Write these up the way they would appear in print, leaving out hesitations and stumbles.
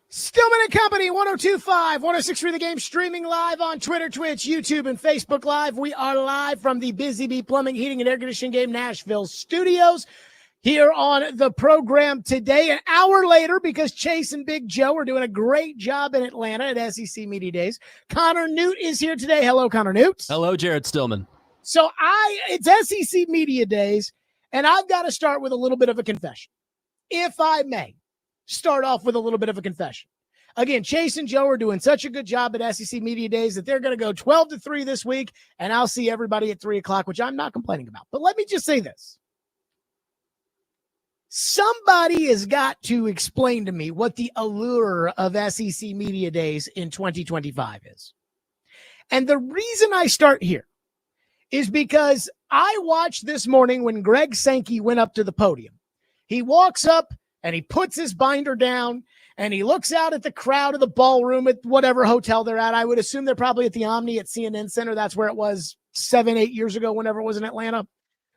Stillman and Company, 102.5, 106.3 The Game, streaming live on Twitter, Twitch, YouTube, and Facebook Live. We are live from the Busy Bee Plumbing, Heating, and Air Conditioning Game Nashville studios here on the program today. An hour later, because Chase and Big Joe are doing a great job in Atlanta at SEC Media Days. Connor Newt is here today. Hello, Connor Newt. Hello, Jared Stillman. So it's SEC Media Days, and I've got to start with a little bit of a confession, if I may. Start off with a little bit of a confession. Again, Chase and Joe are doing such a good job at SEC Media Days that they're going to go 12-3 this week, and I'll see everybody at 3 o'clock, which I'm not complaining about. But let me just say this. Somebody has got to explain to me what the allure of SEC Media Days in 2025 is. And the reason I start here is because I watched this morning when Greg Sankey went up to the podium. He walks up, and he puts his binder down, and he looks out at the crowd of the ballroom at whatever hotel they're at. I would assume they're probably at the Omni at CNN Center. That's where it was 7-8 years ago, whenever it was in Atlanta.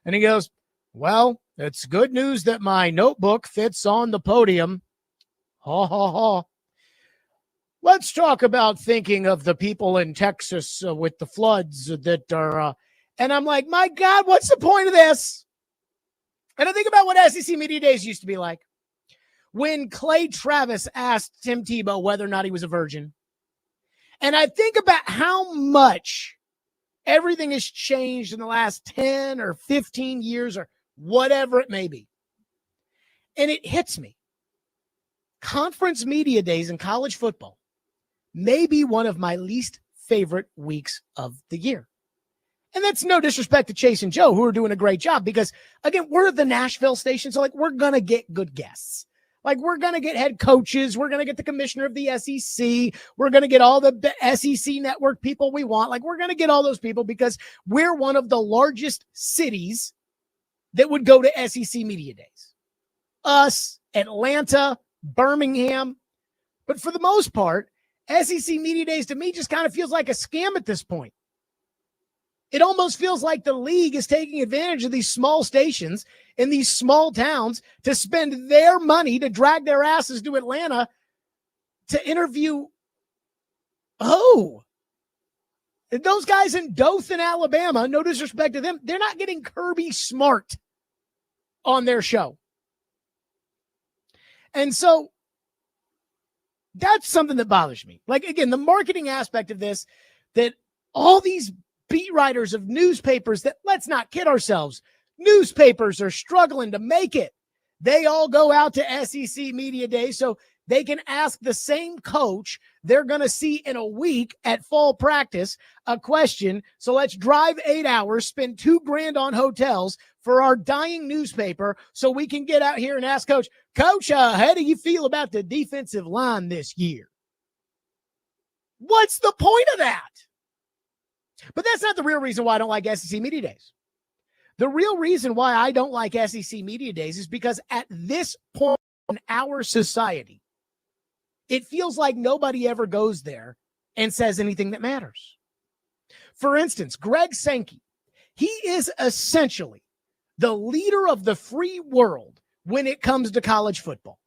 And he goes, well, it's good news that my notebook fits on the podium. Ha, ha, ha. Let's talk about thinking of the people in Texas with the floods that are, and I'm like, my God, what's the point of this? And I think about what SEC Media Days used to be like. When Clay Travis asked Tim Tebow whether or not he was a virgin. And I think about how much everything has changed in the last 10 or 15 years or whatever it may be. And it hits me. Conference media days in college football may be one of my least favorite weeks of the year. And that's no disrespect to Chase and Joe, who are doing a great job because, again, we're the Nashville station, so, we're going to get good guests. We're going to get head coaches. We're going to get the commissioner of the SEC. We're going to get all the SEC network people we want. We're going to get all those people because we're one of the largest cities that would go to SEC Media Days. Us, Atlanta, Birmingham. But for the most part, SEC Media Days to me just kind of feels like a scam at this point. It almost feels like the league is taking advantage of these small stations in these small towns to spend their money to drag their asses to Atlanta to interview. Oh, those guys in Dothan, Alabama, no disrespect to them, they're not getting Kirby Smart on their show. And so that's something that bothers me. Again, the marketing aspect of this, that all these beat writers of newspapers that, let's not kid ourselves, newspapers are struggling to make it. They all go out to SEC Media Day so they can ask the same coach they're going to see in a week at fall practice a question. So let's drive 8 hours, spend $2,000 on hotels for our dying newspaper so we can get out here and ask Coach, how do you feel about the defensive line this year? What's the point of that? But that's not the real reason why I don't like SEC Media Days. The real reason why I don't like SEC Media Days is because at this point in our society, it feels like nobody ever goes there and says anything that matters. For instance, Greg Sankey, he is essentially the leader of the free world when it comes to college football.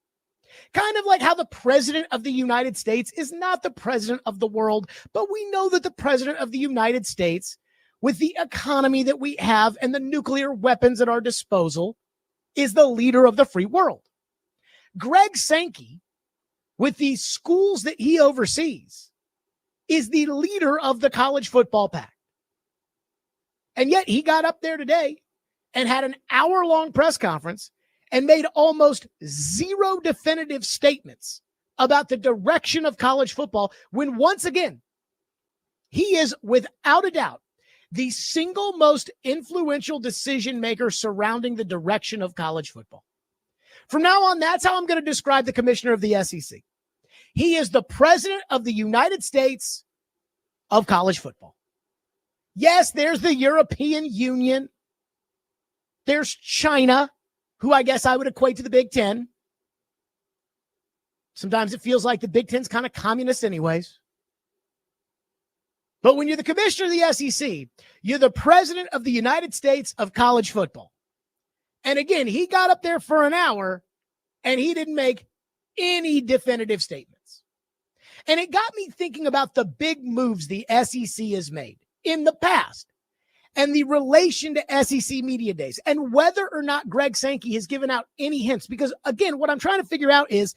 Kind of like how the president of the United States is not the president of the world, but we know that the president of the United States, with the economy that we have and the nuclear weapons at our disposal, is the leader of the free world. Greg Sankey, with the schools that he oversees, is the leader of the college football pack. And yet he got up there today and had an hour-long press conference and made almost zero definitive statements about the direction of college football when, once again, he is, without a doubt, the single most influential decision maker surrounding the direction of college football. From now on, that's how I'm going to describe the commissioner of the SEC. He is the president of the United States of college football. Yes, there's the European Union. There's China, who I guess I would equate to the Big Ten. Sometimes it feels like the Big Ten's kind of communist anyways. But when you're the commissioner of the SEC, you're the president of the United States of college football. And again, he got up there for an hour and he didn't make any definitive statements. And it got me thinking about the big moves the SEC has made in the past and the relation to SEC Media Days and whether or not Greg Sankey has given out any hints. Because, again, what I'm trying to figure out is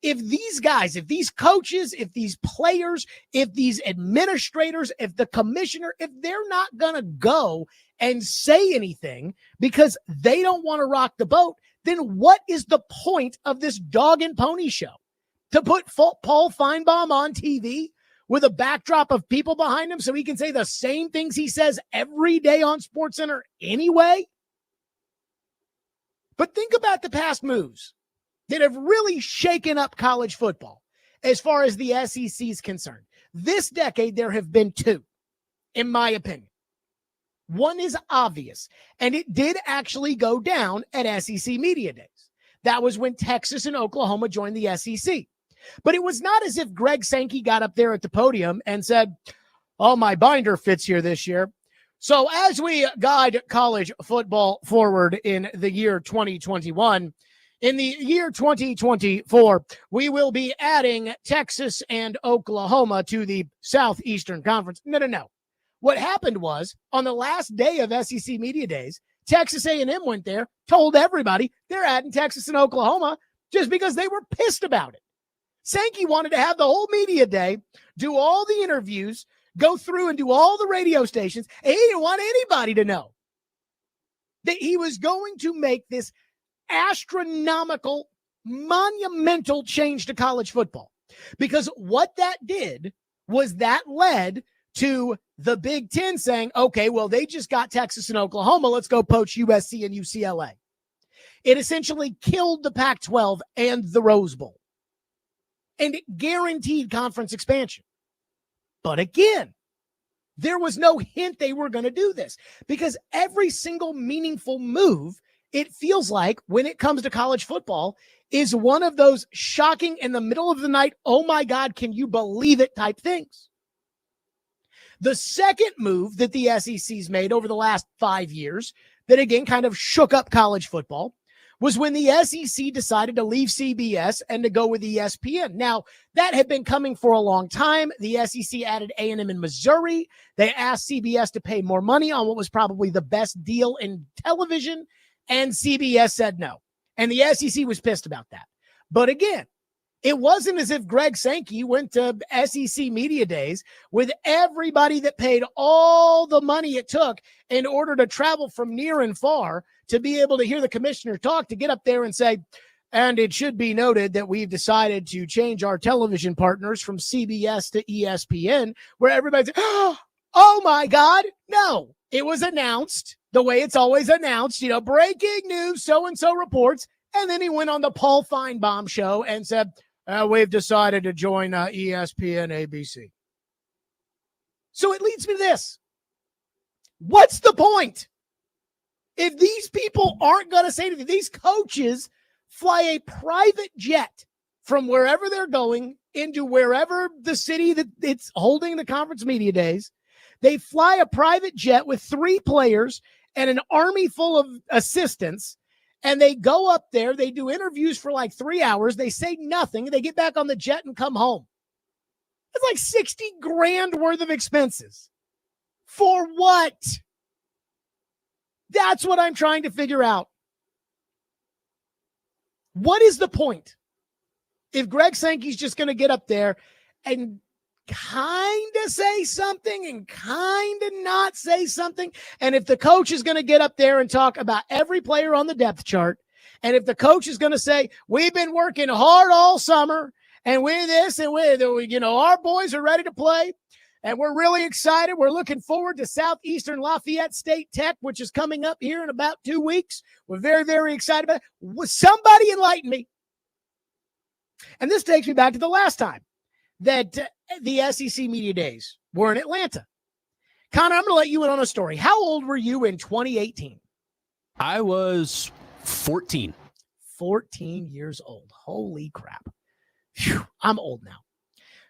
if these guys, if these coaches, if these players, if these administrators, if the commissioner, if they're not going to go and say anything because they don't want to rock the boat, then what is the point of this dog and pony show? To put Paul Feinbaum on TV with a backdrop of people behind him so he can say the same things he says every day on SportsCenter anyway? But think about the past moves that have really shaken up college football as far as the SEC is concerned. This decade, there have been two, in my opinion. One is obvious, and it did actually go down at SEC Media Days. That was when Texas and Oklahoma joined the SEC. But it was not as if Greg Sankey got up there at the podium and said, oh, my binder fits here this year. So as we guide college football forward in the year 2021, in the year 2024, we will be adding Texas and Oklahoma to the Southeastern Conference. No. What happened was, on the last day of SEC Media Days, Texas A&M went there, told everybody they're adding Texas and Oklahoma just because they were pissed about it. Sankey wanted to have the whole media day, do all the interviews, go through and do all the radio stations, and he didn't want anybody to know that he was going to make this astronomical, monumental change to college football. Because what that did was that led to the Big Ten saying, okay, well, they just got Texas and Oklahoma. Let's go poach USC and UCLA. It essentially killed the Pac-12 and the Rose Bowl. And it guaranteed conference expansion. But again, there was no hint they were going to do this because every single meaningful move, it feels like when it comes to college football, is one of those shocking in the middle of the night, oh my God, can you believe it type things. The second move that the SEC's made over the last 5 years that again kind of shook up college football was when the SEC decided to leave CBS and to go with ESPN. Now, that had been coming for a long time. The SEC added A&M in Missouri. They asked CBS to pay more money on what was probably the best deal in television, and CBS said no. And the SEC was pissed about that. But again, it wasn't as if Greg Sankey went to SEC Media Days with everybody that paid all the money it took in order to travel from near and far to be able to hear the commissioner talk, to get up there and say, and it should be noted that we've decided to change our television partners from CBS to ESPN, where everybody's, oh my God. No, it was announced the way it's always announced, breaking news, so-and-so reports. And then he went on the Paul Feinbaum show and said, we've decided to join ESPN ABC. So it leads me to this. What's the point? If these people aren't going to say anything, these coaches fly a private jet from wherever they're going into wherever the city that it's holding the conference media days. They fly a private jet with 3 players and an army full of assistants. And they go up there, they do interviews for like 3 hours, they say nothing, they get back on the jet and come home. It's like 60 grand worth of expenses. For what? That's what I'm trying to figure out. What is the point? If Greg Sankey's just going to get up there and kind of say something and kind of not say something, and if the coach is going to get up there and talk about every player on the depth chart, and if the coach is going to say, we've been working hard all summer, and we're this, and our boys are ready to play, and we're really excited. We're looking forward to Southeastern Lafayette State Tech, which is coming up here in about 2 weeks. We're very, very excited about it. Somebody enlighten me. And this takes me back to the last time that the SEC Media Days were in Atlanta. Connor, I'm going to let you in on a story. How old were you in 2018? I was 14. 14 years old. Holy crap. Whew, I'm old now.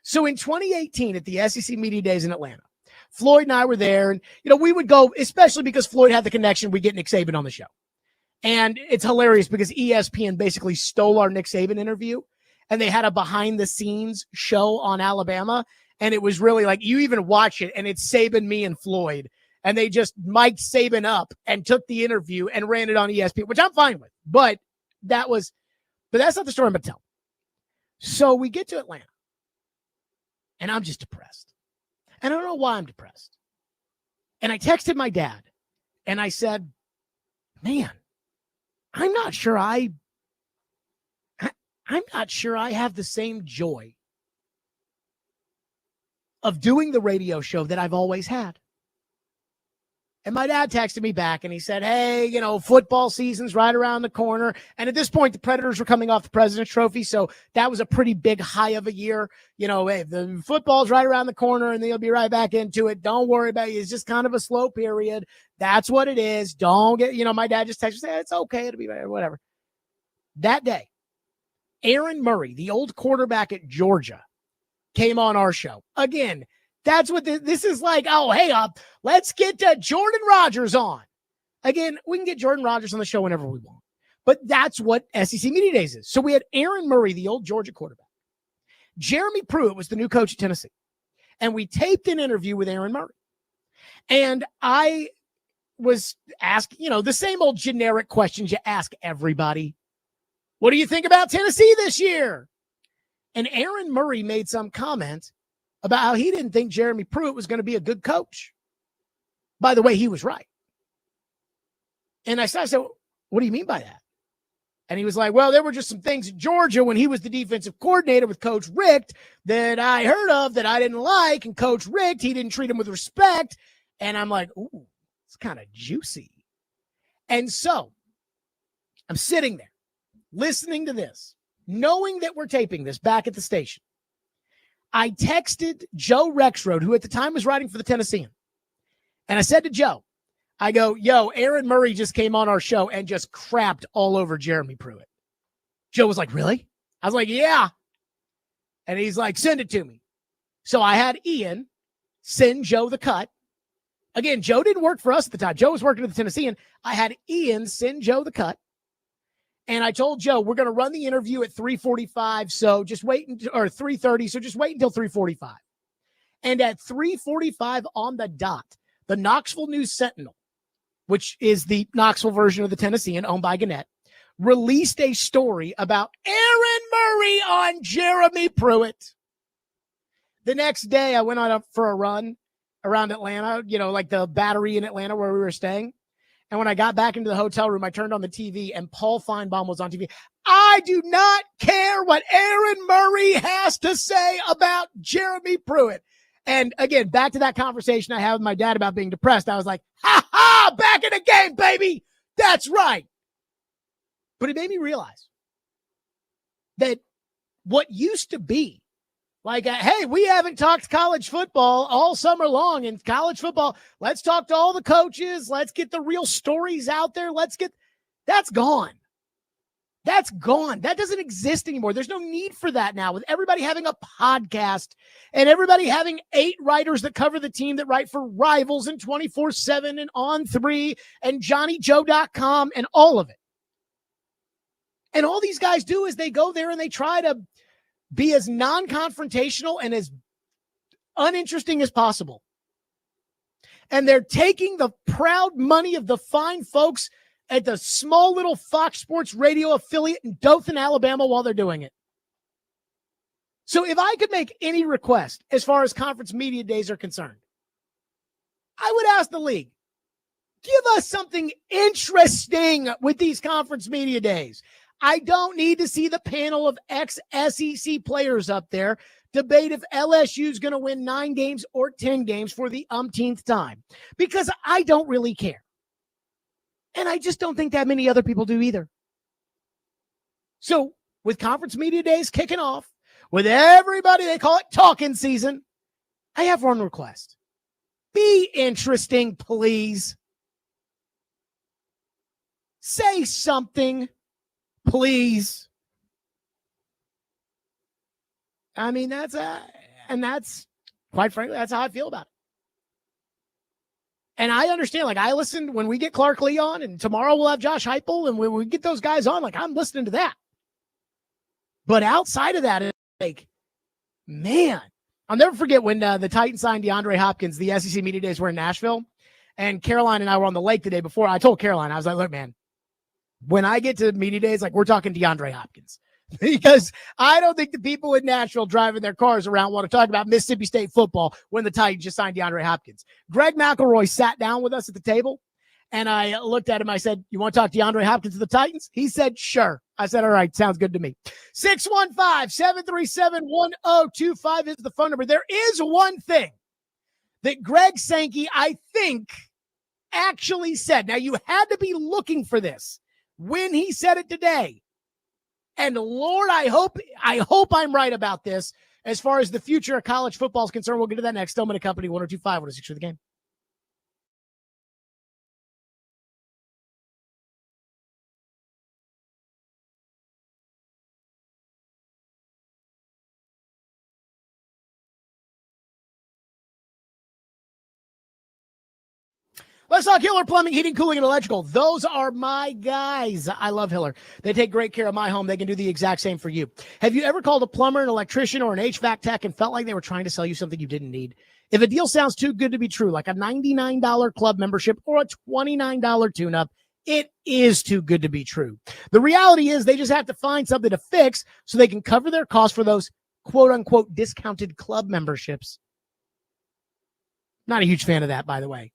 So in 2018 at the SEC Media Days in Atlanta, Floyd and I were there, and we would go, especially because Floyd had the connection, we get Nick Saban on the show. And it's hilarious because ESPN basically stole our Nick Saban interview, and they had a behind the scenes show on Alabama. And it was really like, you even watch it and it's Saban, me, and Floyd. And they just mic'd Saban up and took the interview and ran it on ESPN, which I'm fine with. But that's not the story I'm going to tell. So we get to Atlanta and I'm just depressed. And I don't know why I'm depressed. And I texted my dad and I said, man, I'm not sure I have the same joy of doing the radio show that I've always had. And my dad texted me back and he said, hey, football season's right around the corner. And at this point, the Predators were coming off the President's Trophy. So that was a pretty big high of a year. Hey, the football's right around the corner and they'll be right back into it. Don't worry about it. It's just kind of a slow period. That's what it is. Don't get, my dad just texted me, say, it's okay. It'll be whatever. That day, Aaron Murray, the old quarterback at Georgia, came on our show. Again, that's what this is like. Oh, hey, let's get Jordan Rodgers on. Again, we can get Jordan Rodgers on the show whenever we want. But that's what SEC Media Days is. So we had Aaron Murray, the old Georgia quarterback. Jeremy Pruitt was the new coach at Tennessee. And we taped an interview with Aaron Murray. And I was asking, the same old generic questions you ask everybody. What do you think about Tennessee this year? And Aaron Murray made some comment about how he didn't think Jeremy Pruitt was going to be a good coach. By the way, he was right. And I said, what do you mean by that? And he was like, well, there were just some things in Georgia when he was the defensive coordinator with Coach Richt that I heard of that I didn't like. And Coach Richt, he didn't treat him with respect. And I'm like, ooh, it's kind of juicy. And so I'm sitting there listening to this, knowing that we're taping this back at the station. I texted Joe Rexrode, who at the time was writing for the Tennessean. And I said to Joe, I go, yo, Aaron Murray just came on our show and just crapped all over Jeremy Pruitt. Joe was like, really? I was like, yeah. And he's like, send it to me. So I had Ian send Joe the cut. Again, Joe didn't work for us at the time. Joe was working at the Tennessean. I had Ian send Joe the cut. And I told Joe, we're going to run the interview at 3:45, so just wait or 3:30, so just wait until 3:45. And at 3:45 on the dot, the Knoxville News Sentinel, which is the Knoxville version of the Tennessean owned by Gannett, released a story about Aaron Murray on Jeremy Pruitt. The next day, I went on for a run around Atlanta, like the Battery in Atlanta where we were staying. And when I got back into the hotel room, I turned on the TV and Paul Feinbaum was on TV. I do not care what Aaron Murray has to say about Jeremy Pruitt. And again, back to that conversation I had with my dad about being depressed. I was like, ha ha, back in the game, baby. That's right. But it made me realize that what used to be like, hey, we haven't talked college football all summer long. In college football, let's talk to all the coaches. Let's get the real stories out there. That's gone. That's gone. That doesn't exist anymore. There's no need for that now with everybody having a podcast and everybody having 8 writers that cover the team that write for Rivals and 24/7 and On3 and JohnnyJoe.com and all of it. And all these guys do is they go there and they try to be as non-confrontational and as uninteresting as possible. And they're taking the proud money of the fine folks at the small little Fox Sports radio affiliate in Dothan, Alabama while they're doing it. So if I could make any request as far as conference media days are concerned, I would ask the league, give us something interesting with these conference media days. I don't need to see the panel of ex-SEC players up there debate if LSU is going to win 9 games or 10 games for the umpteenth time, because I don't really care. And I just don't think that many other people do either. So with conference media days kicking off, with everybody, they call it talking season, I have one request. Be interesting, please. Say something. Please. I mean, that's quite frankly, that's how I feel about it. And I understand, like I listened when we get Clark Lee on and tomorrow we'll have Josh Heupel and when we get those guys on, like I'm listening to that. But outside of that, it's like, man, I'll never forget when the Titans signed DeAndre Hopkins. The SEC Media Days were in Nashville, and Caroline and I were on the lake the day before. I told Caroline, I was like, look, man, when I get to Media Days, like, we're talking DeAndre Hopkins. Because I don't think the people in Nashville driving their cars around want to talk about Mississippi State football when the Titans just signed DeAndre Hopkins. Greg McElroy sat down with us at the table, and I looked at him. I said, you want to talk DeAndre Hopkins to the Titans? He said, sure. I said, all right, sounds good to me. 615-737-1025 is the phone number. There is one thing that Greg Sankey, I think, actually said. Now, you had to be looking for this when he said it today. And Lord, I hope I'm right about this as far as the future of college football is concerned. We'll get to that next. Stillman & Company, 102.5, 106 for the game. Let's talk Hiller Plumbing, Heating, Cooling, and Electrical. Those are my guys. I love Hiller. They take great care of my home. They can do the exact same for you. Have you ever called a plumber, an electrician, or an HVAC tech and felt like they were trying to sell you something you didn't need? If a deal sounds too good to be true, like a $99 club membership or a $29 tune-up, it is too good to be true. The reality is they just have to find something to fix so they can cover their costs for those quote-unquote discounted club memberships. Not a huge fan of that, by the way.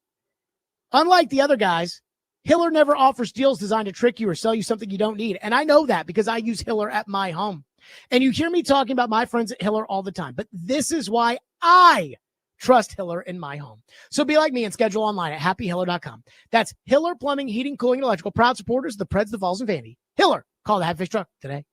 Unlike the other guys, Hiller never offers deals designed to trick you or sell you something you don't need. And I know that because I use Hiller at my home. And you hear me talking about my friends at Hiller all the time. But this is why I trust Hiller in my home. So be like me and schedule online at happyhiller.com. That's Hiller Plumbing, Heating, Cooling, and Electrical. Proud supporters of the Preds, the Vols, and Vandy. Hiller, call the Happy Fish Truck today.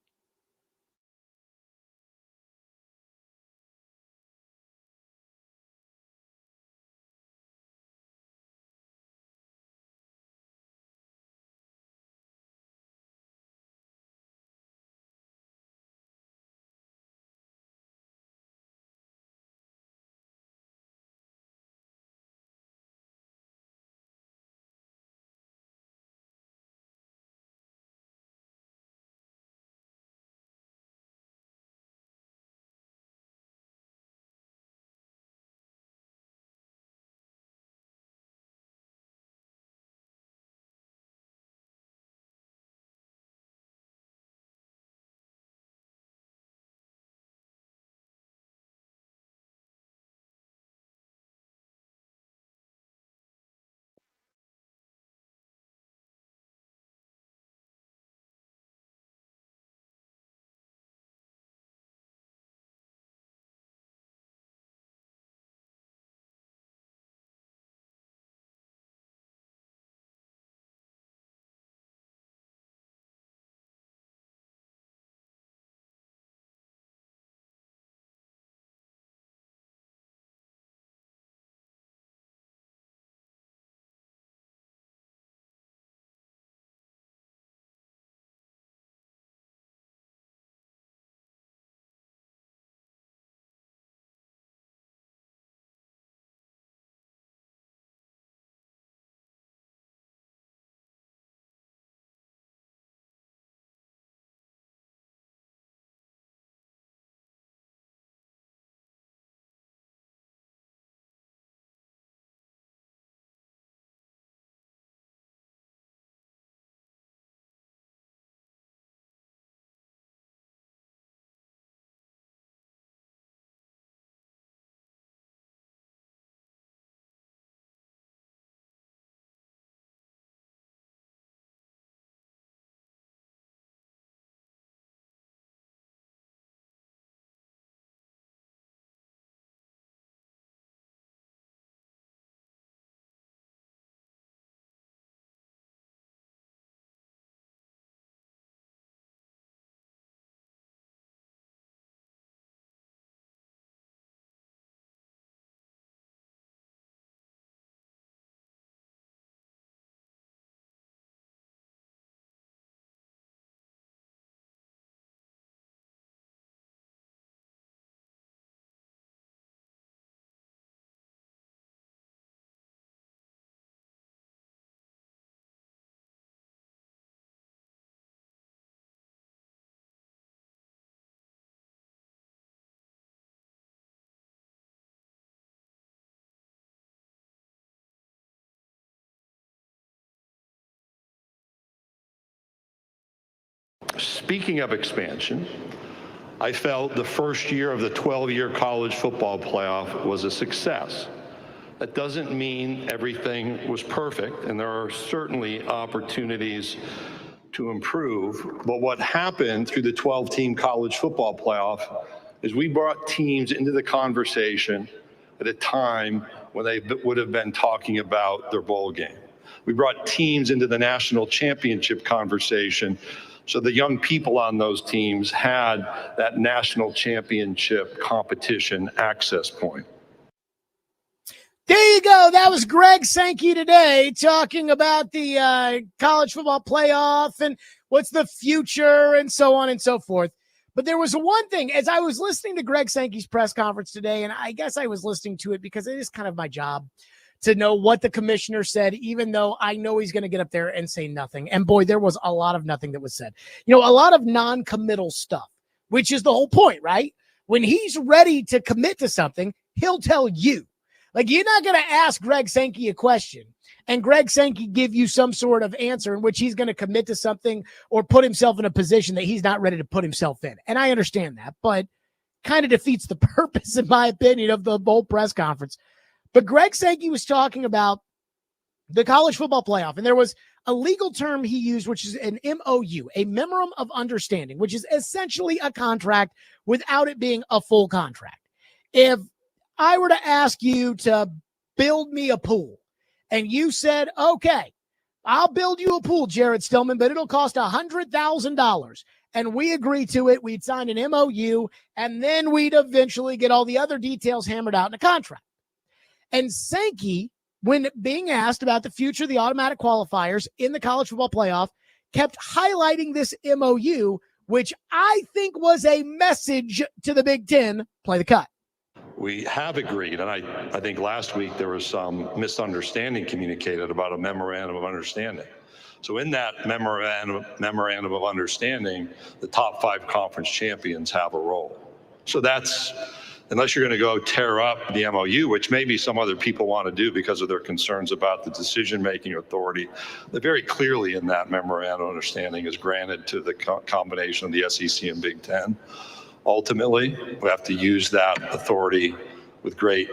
Speaking of expansion, I felt the first year of the 12-year college football playoff was a success. That doesn't mean everything was perfect, and there are certainly opportunities to improve. But what happened through the 12-team college football playoff is we brought teams into the conversation at a time when they would have been talking about their bowl game. We brought teams into the national championship conversation so the young people on those teams had that national championship competition access point. There you go. That was Greg Sankey today talking about the college football playoff and what's the future and so on and so forth. But there was one thing, as I was listening to Greg Sankey's press conference today, and I guess I was listening to it because it is kind of my job to know what the commissioner said, even though I know he's going to get up there and say nothing. And boy, there was a lot of nothing that was said. You know, a lot of non-committal stuff, which is the whole point, right? When he's ready to commit to something, he'll tell you. Like, you're not going to ask Greg Sankey a question and Greg Sankey give you some sort of answer in which he's going to commit to something or put himself in a position that he's not ready to put himself in. And I understand that, but kind of defeats the purpose, in my opinion, of the whole press conference. But Greg Sankey was talking about the college football playoff, and there was a legal term he used, which is an MOU, a memorandum of understanding, which is essentially a contract without it being a full contract. If I were to ask you to build me a pool and you said, okay, I'll build you a pool, Jared Stillman, but it'll cost $100,000. And we agree to it. We'd sign an MOU, and then we'd eventually get all the other details hammered out in a contract. And Sankey, when being asked about the future of the automatic qualifiers in the college football playoff, kept highlighting this MOU, which I think was a message to the Big Ten, play the cut. We have agreed, and I think last week there was some misunderstanding communicated about a memorandum of understanding. So in that memorandum of understanding, the top 5 conference champions have a role. So that's, unless you're going to go tear up the MOU, which maybe some other people want to do because of their concerns about the decision-making authority, that very clearly in that memorandum of understanding is granted to the combination of the SEC and Big Ten. Ultimately, we have to use that authority with great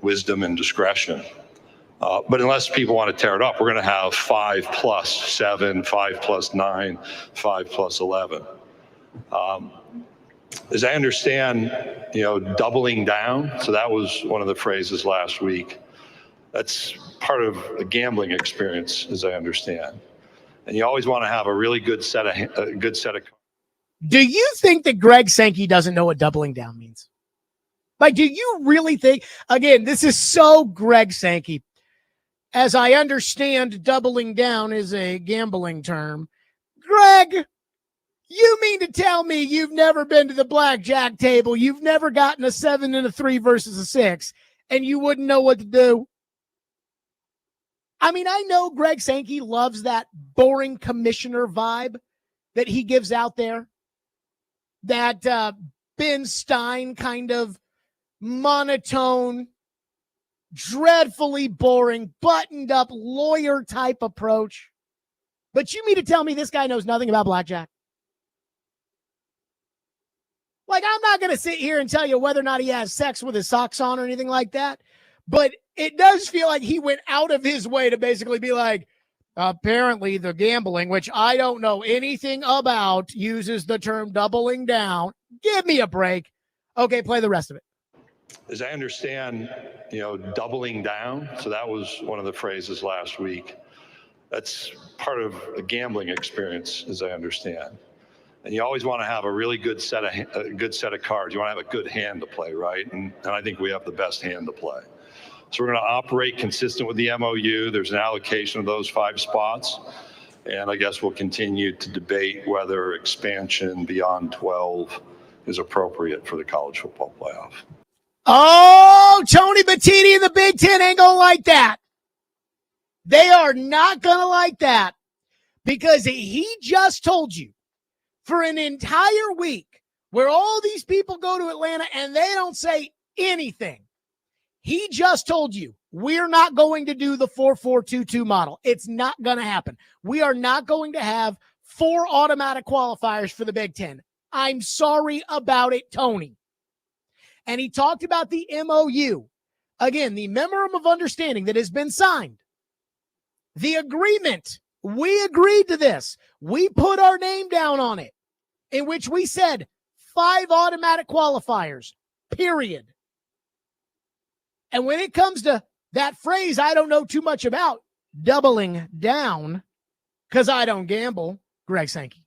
wisdom and discretion. But unless people want to tear it up, we're going to have 5+7, 5+9, 5+11. As I understand, doubling down. So that was one of the phrases last week. That's part of the gambling experience, as I understand. And you always want to have a really good set of. Do you think that Greg Sankey doesn't know what doubling down means? Like, do you really think, again, this is so Greg Sankey. As I understand, doubling down is a gambling term. Greg, you mean to tell me you've never been to the blackjack table, you've never gotten a 7 and a 3 versus a 6, and you wouldn't know what to do? I mean, I know Greg Sankey loves that boring commissioner vibe that he gives out there. That Ben Stein kind of monotone, dreadfully boring, buttoned up lawyer type approach. But you mean to tell me this guy knows nothing about blackjack? Like, I'm not going to sit here and tell you whether or not he has sex with his socks on or anything like that. But it does feel like he went out of his way to basically be like, apparently the gambling, which I don't know anything about, uses the term doubling down. Give me a break. Okay, play the rest of it. As I understand, doubling down. So that was one of the phrases last week. That's part of the gambling experience, as I understand. And you always want to have a really good set of cards. You want to have a good hand to play, right? And I think we have the best hand to play. So we're going to operate consistent with the MOU. There's an allocation of those 5 spots. And I guess we'll continue to debate whether expansion beyond 12 is appropriate for the college football playoff. Oh, Tony Bettini and the Big Ten ain't going to like that. They are not going to like that because he just told you for an entire week where all these people go to Atlanta and they don't say anything. He just told you, we're not going to do the 4-4-2-2 model. It's not going to happen. We are not going to have 4 automatic qualifiers for the Big Ten. I'm sorry about it, Tony. And he talked about the MOU. Again, the Memorandum of Understanding that has been signed. The agreement. We agreed to this. We put our name down on it, in which we said 5 automatic qualifiers, period. And when it comes to that phrase I don't know too much about, doubling down, because I don't gamble, Greg Sankey.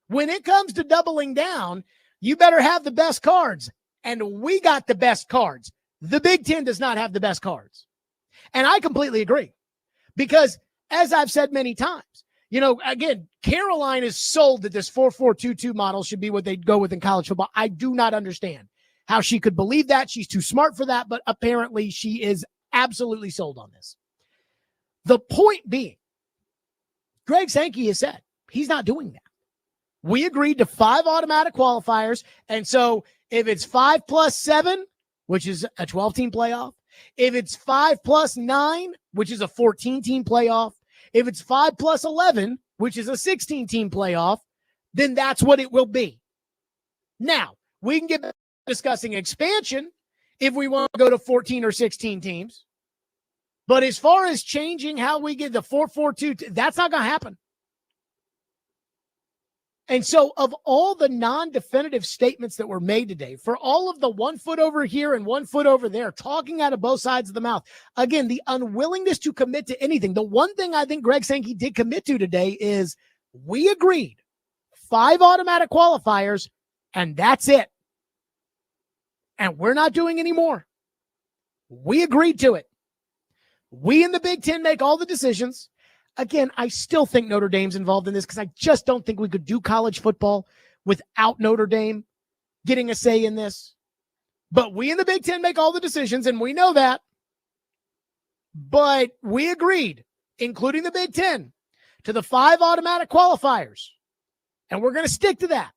When it comes to doubling down, you better have the best cards. And we got the best cards. The Big Ten does not have the best cards. And I completely agree. Because as I've said many times, again, Caroline is sold that this 4-4-2-2 model should be what they'd go with in college football. I do not understand how she could believe that. She's too smart for that, but apparently she is absolutely sold on this. The point being, Greg Sankey has said he's not doing that. We agreed to 5 automatic qualifiers, and so if it's 5 plus 7, which is a 12-team playoff, if it's 5 plus 9, which is a 14-team playoff, if it's 5 plus 11, which is a 16-team playoff, then that's what it will be. Now, we can get back to discussing expansion if we want to go to 14 or 16 teams. But as far as changing how we get the 4-4-2, that's not going to happen. And so of all the non-definitive statements that were made today, for all of the 1 foot over here and 1 foot over there, talking out of both sides of the mouth, again, the unwillingness to commit to anything. The one thing I think Greg Sankey did commit to today is we agreed 5 automatic qualifiers, and that's it. And we're not doing any more. We agreed to it. We in the Big Ten make all the decisions. Again, I still think Notre Dame's involved in this because I just don't think we could do college football without Notre Dame getting a say in this. But we in the Big Ten make all the decisions, and we know that. But we agreed, including the Big Ten, to the 5 automatic qualifiers. And we're going to stick to that.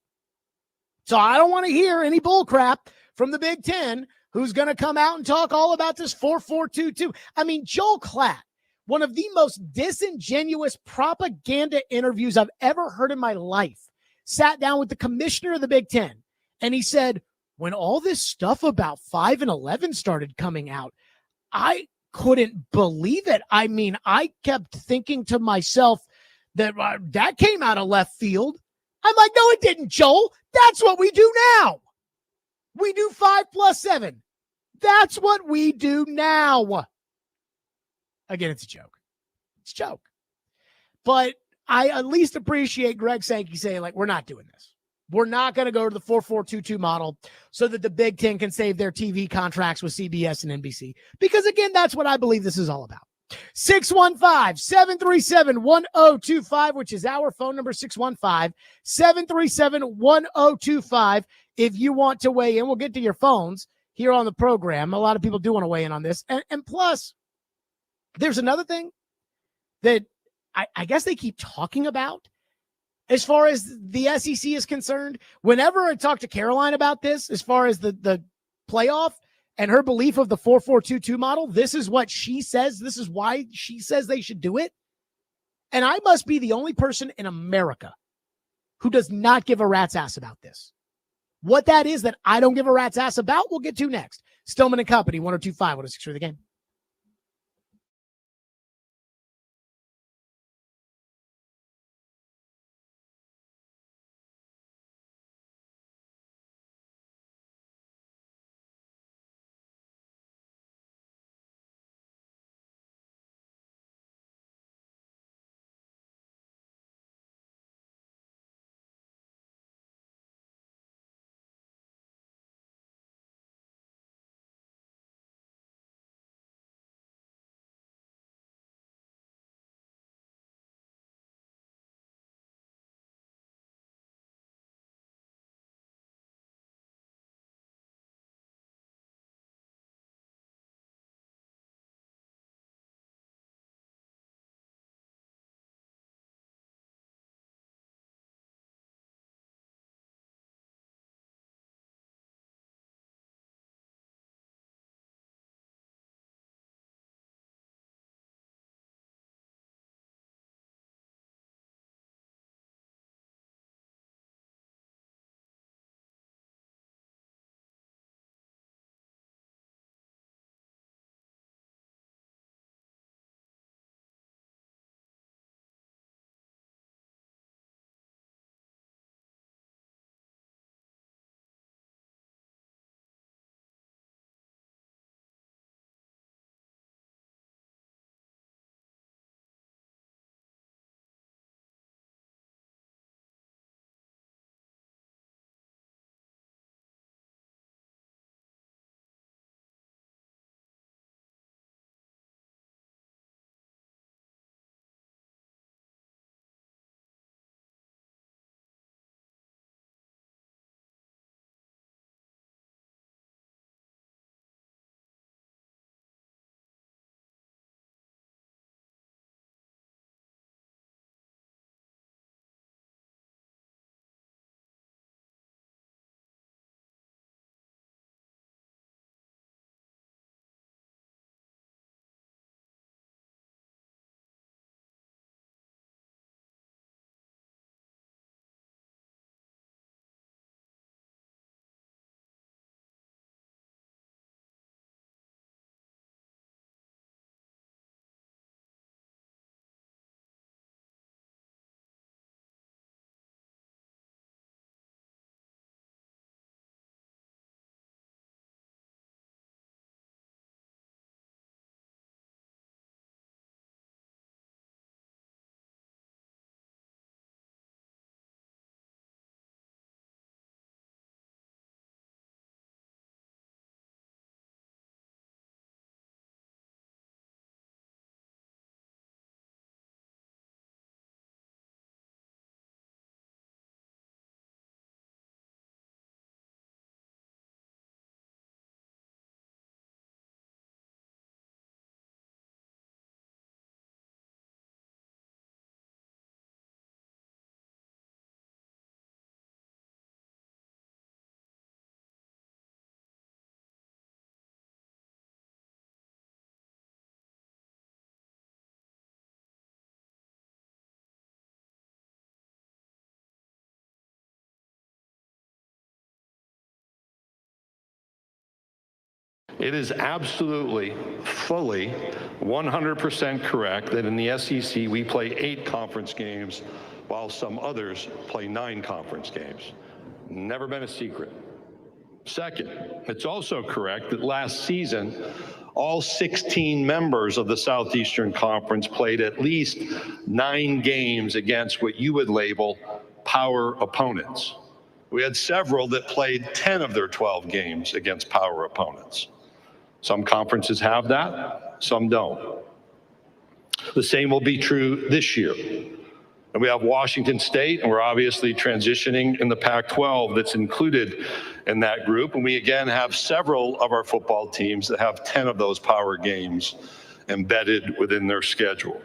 So I don't want to hear any bull crap from the Big Ten who's going to come out and talk all about this 4-4-2-2. I mean, Joel Klatt, one of the most disingenuous propaganda interviews I've ever heard in my life, sat down with the commissioner of the Big Ten, and he said, when all this stuff about 5 and 11 started coming out, I couldn't believe it. I mean, I kept thinking to myself that that came out of left field. I'm like, no, it didn't, Joel. That's what we do now. We do 5 plus 7. That's what we do now. Again, it's a joke. It's a joke. But I at least appreciate Greg Sankey saying, we're not doing this. We're not going to go to the 4-4-2-2 model so that the Big Ten can save their TV contracts with CBS and NBC. Because, again, that's what I believe this is all about. 615-737-1025, which is our phone number, 615-737-1025. If you want to weigh in, we'll get to your phones here on the program. A lot of people do want to weigh in on this. And plus, there's another thing that I guess they keep talking about as far as the SEC is concerned. Whenever I talk to Caroline about this, as far as the playoff and her belief of the 4-4-2-2 model, this is what she says. This is why she says they should do it. And I must be the only person in America who does not give a rat's ass about this. What that is that I don't give a rat's ass about, we'll get to next. Stillman and Company, 102.5, 106 for the game. It is absolutely, fully, 100% correct that in the SEC we play 8 conference games while some others play 9 conference games. Never been a secret. Second, it's also correct that last season, all 16 members of the Southeastern Conference played at least 9 games against what you would label power opponents. We had several that played 10 of their 12 games against power opponents. Some conferences have that, some don't. The same will be true this year. And we have Washington State, and we're obviously transitioning in the Pac-12 that's included in that group. And we again have several of our football teams that have 10 of those power games embedded within their schedule.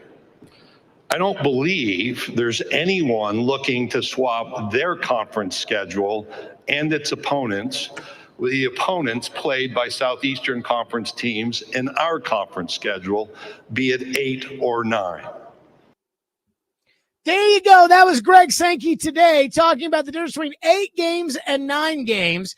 I don't believe there's anyone looking to swap their conference schedule and its opponents with the opponents played by Southeastern Conference teams in our conference schedule, be it 8 or 9. There you go. That was Greg Sankey today talking about the difference between 8 games and 9 games.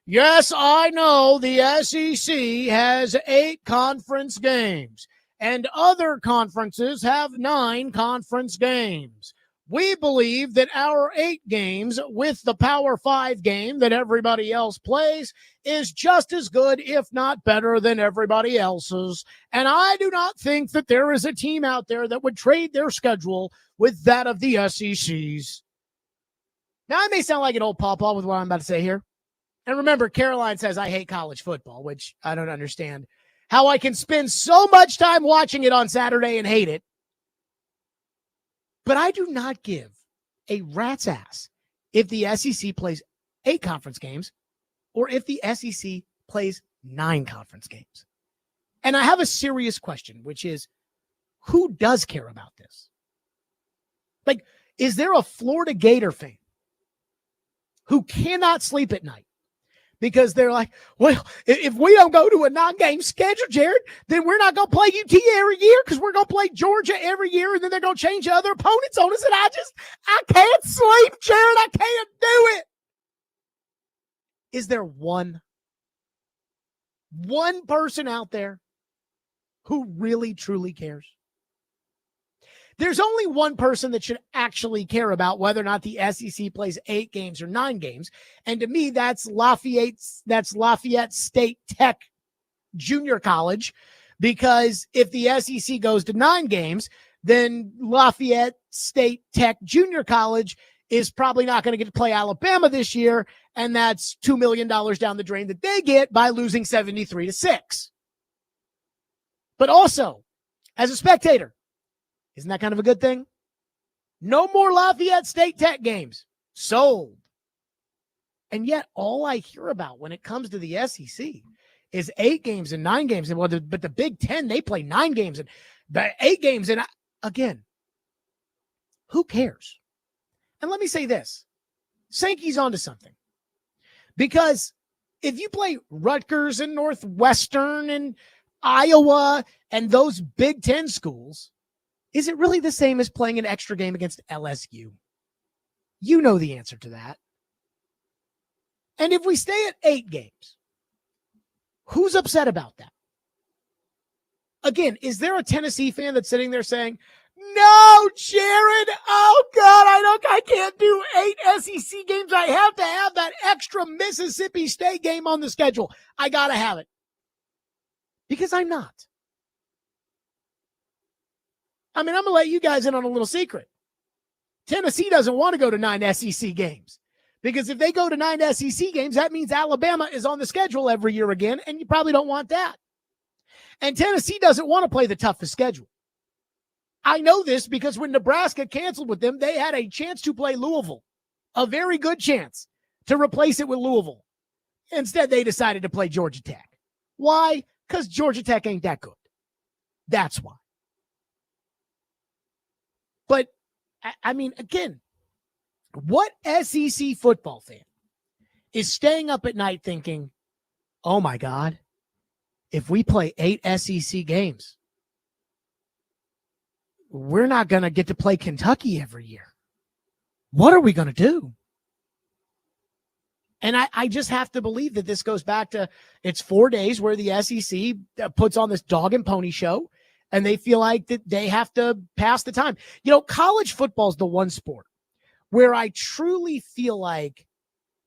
Yes, I know the SEC has 8 conference games, and other conferences have 9 conference games. We believe that our 8 games with the Power 5 game that everybody else plays is just as good, if not better, than everybody else's. And I do not think that there is a team out there that would trade their schedule with that of the SEC's. Now, I may sound like an old pawpaw with what I'm about to say here. And remember, Caroline says I hate college football, which I don't understand how I can spend so much time watching it on Saturday and hate it. But I do not give a rat's ass if the SEC plays 8 conference games or if the SEC plays 9 conference games. And I have a serious question, which is, who does care about this? Like, is there a Florida Gator fan who cannot sleep at night because they're like, well, if we don't go to a 9-game schedule, Jared, then we're not going to play UT every year because we're going to play Georgia every year, and then they're going to change other opponents on us, and I can't sleep, Jared. I can't do it. Is there one person out there who really, truly cares? There's only one person that should actually care about whether or not the SEC plays 8 games or 9 games. And to me, that's Lafayette State Tech Junior College, because if the SEC goes to 9 games, then Lafayette State Tech Junior College is probably not going to get to play Alabama this year. And that's $2 million down the drain that they get by losing 73-6. But also, as a spectator, isn't that kind of a good thing? No more Lafayette State Tech games. Sold. And yet all I hear about when it comes to the SEC is 8 games and 9 games. But the Big Ten, they play 9 games and 8 games. And again, who cares? And let me say this. Sankey's onto something. Because if you play Rutgers and Northwestern and Iowa and those Big Ten schools, is it really the same as playing an extra game against LSU? You know the answer to that. And if we stay at 8 games, who's upset about that? Again, is there a Tennessee fan that's sitting there saying, no, Jared, oh God, I can't do 8 SEC games. I have to have that extra Mississippi State game on the schedule. I got to have it. Because I'm not. I mean, I'm going to let you guys in on a little secret. Tennessee doesn't want to go to 9 SEC games, because if they go to 9 SEC games, that means Alabama is on the schedule every year again, and you probably don't want that. And Tennessee doesn't want to play the toughest schedule. I know this because when Nebraska canceled with them, they had a chance to play Louisville, a very good chance to replace it with Louisville. Instead, they decided to play Georgia Tech. Why? Because Georgia Tech ain't that good. That's why. But, I mean, again, what SEC football fan is staying up at night thinking, oh, my God, if we play 8 SEC games, we're not going to get to play Kentucky every year. What are we going to do? And I just have to believe that this goes back to it's 4 days where the SEC puts on this dog and pony show, and they feel like that they have to pass the time. You know, college football is the one sport where I truly feel like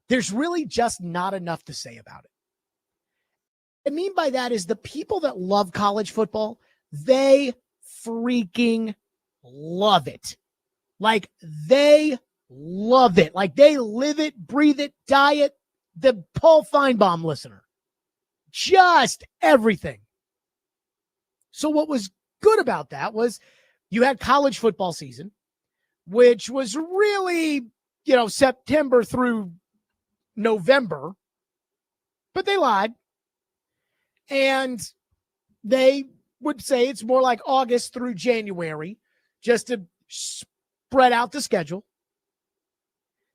there's really just not enough to say about it. What I mean by that is the people that love college football, they freaking love it. Like, they love it. Like, they live it, breathe it, die it. The Paul Feinbaum listener. Just everything. So what was good about that was you had college football season, which was really, September through November, but they lied. And they would say it's more like August through January, just to spread out the schedule.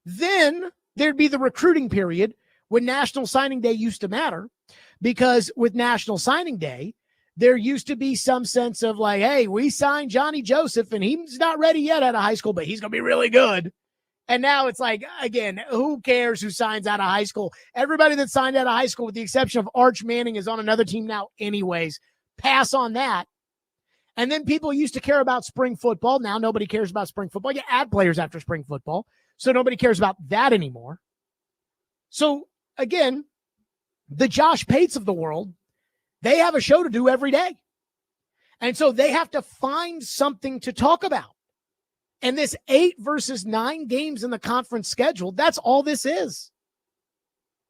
Then there'd be the recruiting period when National Signing Day used to matter, because with National Signing Day, there used to be some sense of like, hey, we signed Johnny Joseph and he's not ready yet out of high school, but he's going to be really good. And now it's like, again, who cares who signs out of high school? Everybody that signed out of high school, with the exception of Arch Manning, is on another team now anyways. Pass on that. And then people used to care about spring football. Now nobody cares about spring football. You add players after spring football, so nobody cares about that anymore. So, again, the Josh Pates of the world, they have a show to do every day. And so they have to find something to talk about. And this 8 versus 9 games in the conference schedule, that's all this is.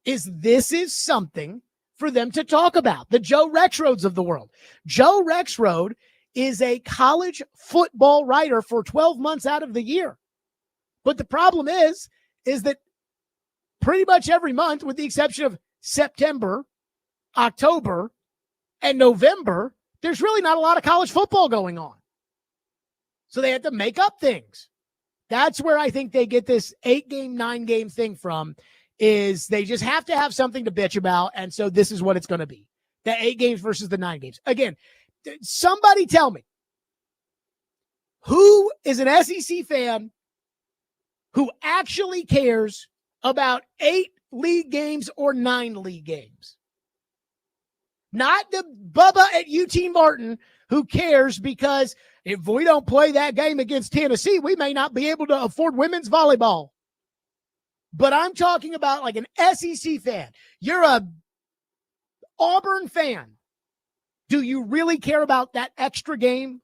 This is something for them to talk about. The Joe Rexroads of the world. Joe Rexroad is a college football writer for 12 months out of the year. But the problem is that pretty much every month, with the exception of September, October, and November, there's really not a lot of college football going on. So they had to make up things. That's where I think they get this 8-game, 9-game thing from, is they just have to have something to bitch about. And so this is what it's going to be. The 8 games versus the 9 games. Again, somebody tell me, who is an SEC fan who actually cares about 8 league games or 9 league games? Not the Bubba at UT Martin who cares because if we don't play that game against Tennessee, we may not be able to afford women's volleyball. But I'm talking about like an SEC fan. You're a Auburn fan. Do you really care about that extra game?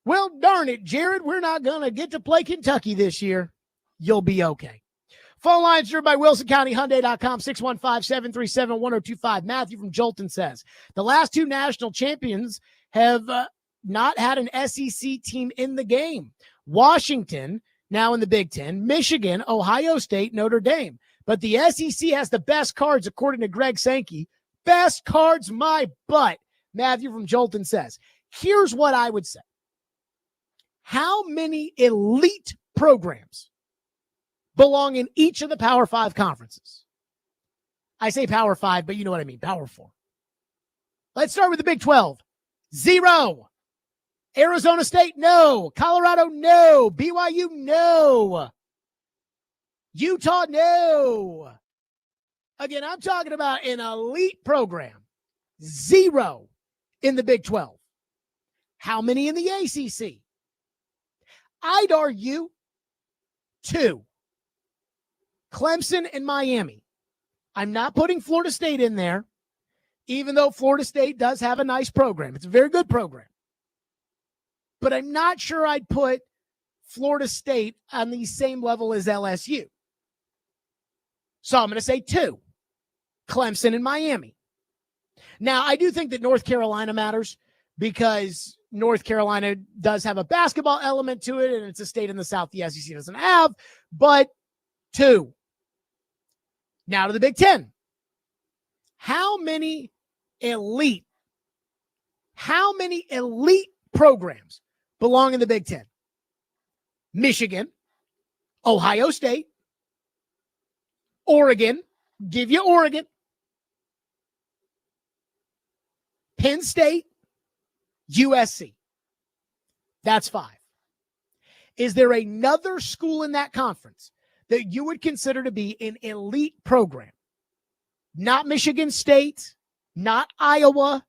Well, darn it, Jared, we're not going to get to play Kentucky this year. You'll be okay. Phone lines driven by WilsonCountyHyundai.com, 615-737-1025. Matthew from Jolton says, the last 2 national champions have not had an SEC team in the game. Washington, now in the Big Ten, Michigan, Ohio State, Notre Dame. But the SEC has the best cards, according to Greg Sankey. Best cards, my butt, Matthew from Jolton says. Here's what I would say. How many elite programs belong in each of the Power 5 conferences? I say Power 5, but you know what I mean, Power 4. Let's start with the Big 12. 0. Arizona State, no. Colorado, no. BYU, no. Utah, no. Again, I'm talking about an elite program. 0 in the Big 12. How many in the ACC? I'd argue 2. Clemson and Miami. I'm not putting Florida State in there, even though Florida State does have a nice program. It's a very good program. But I'm not sure I'd put Florida State on the same level as LSU. So I'm going to say 2. Clemson and Miami. Now, I do think that North Carolina matters because North Carolina does have a basketball element to it, and it's a state in the South the SEC doesn't have, but 2. Now to the Big Ten. How many elite programs belong in the Big Ten? Michigan, Ohio State, Oregon, give you Oregon, Penn State, USC. That's 5. Is there another school in that conference that you would consider to be an elite program? Not Michigan State, not Iowa.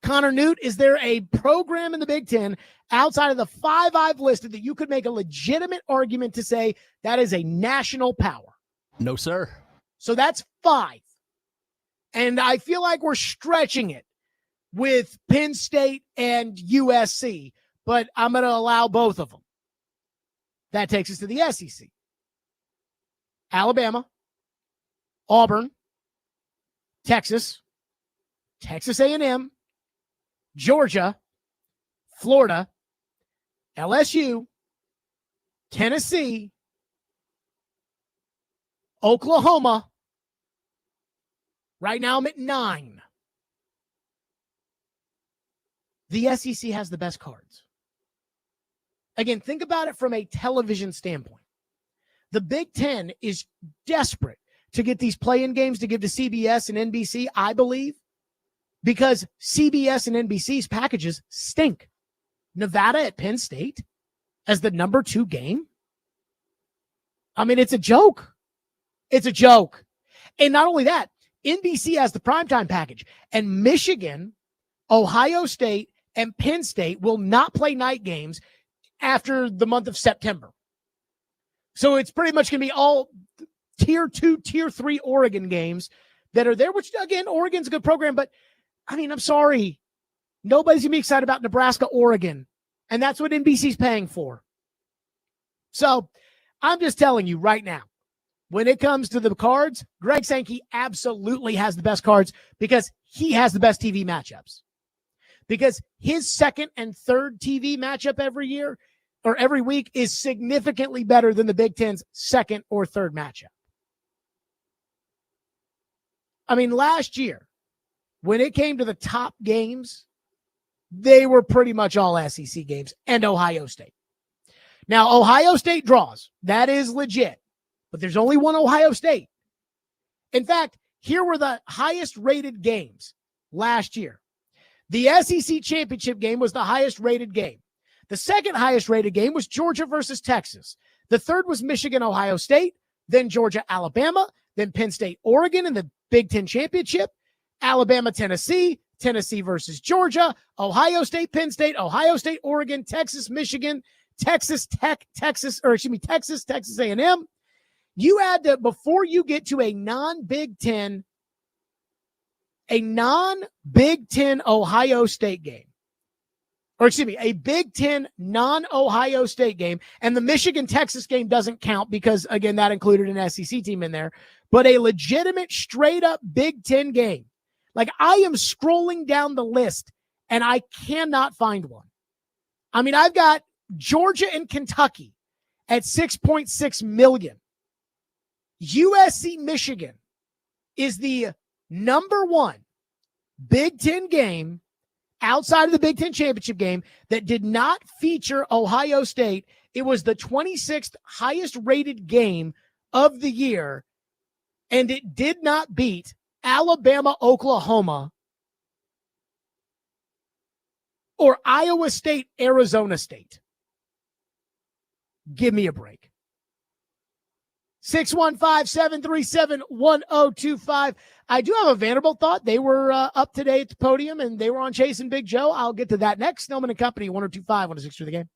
Connor Newt, is there a program in the Big Ten outside of the 5 I've listed that you could make a legitimate argument to say that is a national power? No, sir. So that's 5. And I feel like we're stretching it with Penn State and USC, but I'm going to allow both of them. That takes us to the SEC. Alabama, Auburn, Texas, Texas A&M, Georgia, Florida, LSU, Tennessee, Oklahoma. Right now I'm at 9. The SEC has the best cards. Again, think about it from a television standpoint. The Big Ten is desperate to get these play-in games to give to CBS and NBC, I believe, because CBS and NBC's packages stink. Nevada at Penn State as the number 2 game. I mean, it's a joke. It's a joke. And not only that, NBC has the primetime package, and Michigan, Ohio State, and Penn State will not play night games after the month of September. So it's pretty much going to be all tier 2, tier 3 Oregon games that are there, which, again, Oregon's a good program, but I mean, I'm sorry. Nobody's going to be excited about Nebraska, Oregon. And that's what NBC's paying for. So I'm just telling you right now, when it comes to the cards, Greg Sankey absolutely has the best cards because he has the best TV matchups. Because his second and third TV matchup every year or every week is significantly better than the Big Ten's second or third matchup. I mean, last year, when it came to the top games, they were pretty much all SEC games and Ohio State. Now, Ohio State draws. That is legit. But there's only one Ohio State. In fact, here were the highest rated games last year. The SEC championship game was the highest rated game. The second highest rated game was Georgia versus Texas. The third was Michigan, Ohio State, then Georgia, Alabama, then Penn State, Oregon in the Big Ten championship, Alabama, Tennessee, Tennessee versus Georgia, Ohio State, Penn State, Ohio State, Oregon, Texas, Michigan, Texas Tech, Texas A&M. You had to, before you get to a non-Big Ten Ohio State game, a Big Ten non-Ohio State game, and the Michigan-Texas game doesn't count because, again, that included an SEC team in there, but a legitimate, straight-up Big Ten game. Like, I am scrolling down the list, and I cannot find one. I mean, I've got Georgia and Kentucky at 6.6 million. USC Michigan is the number 1 Big Ten game outside of the Big Ten championship game that did not feature Ohio State. It was the 26th highest rated game of the year, and it did not beat Alabama, Oklahoma, or Iowa State, Arizona State. Give me a break. 615-737-1025. I do have a Vanderbilt thought. They were up today at the podium, and they were on Chase and Big Joe. I'll get to that next. Stillman and Company, 102.5, 106 for the game.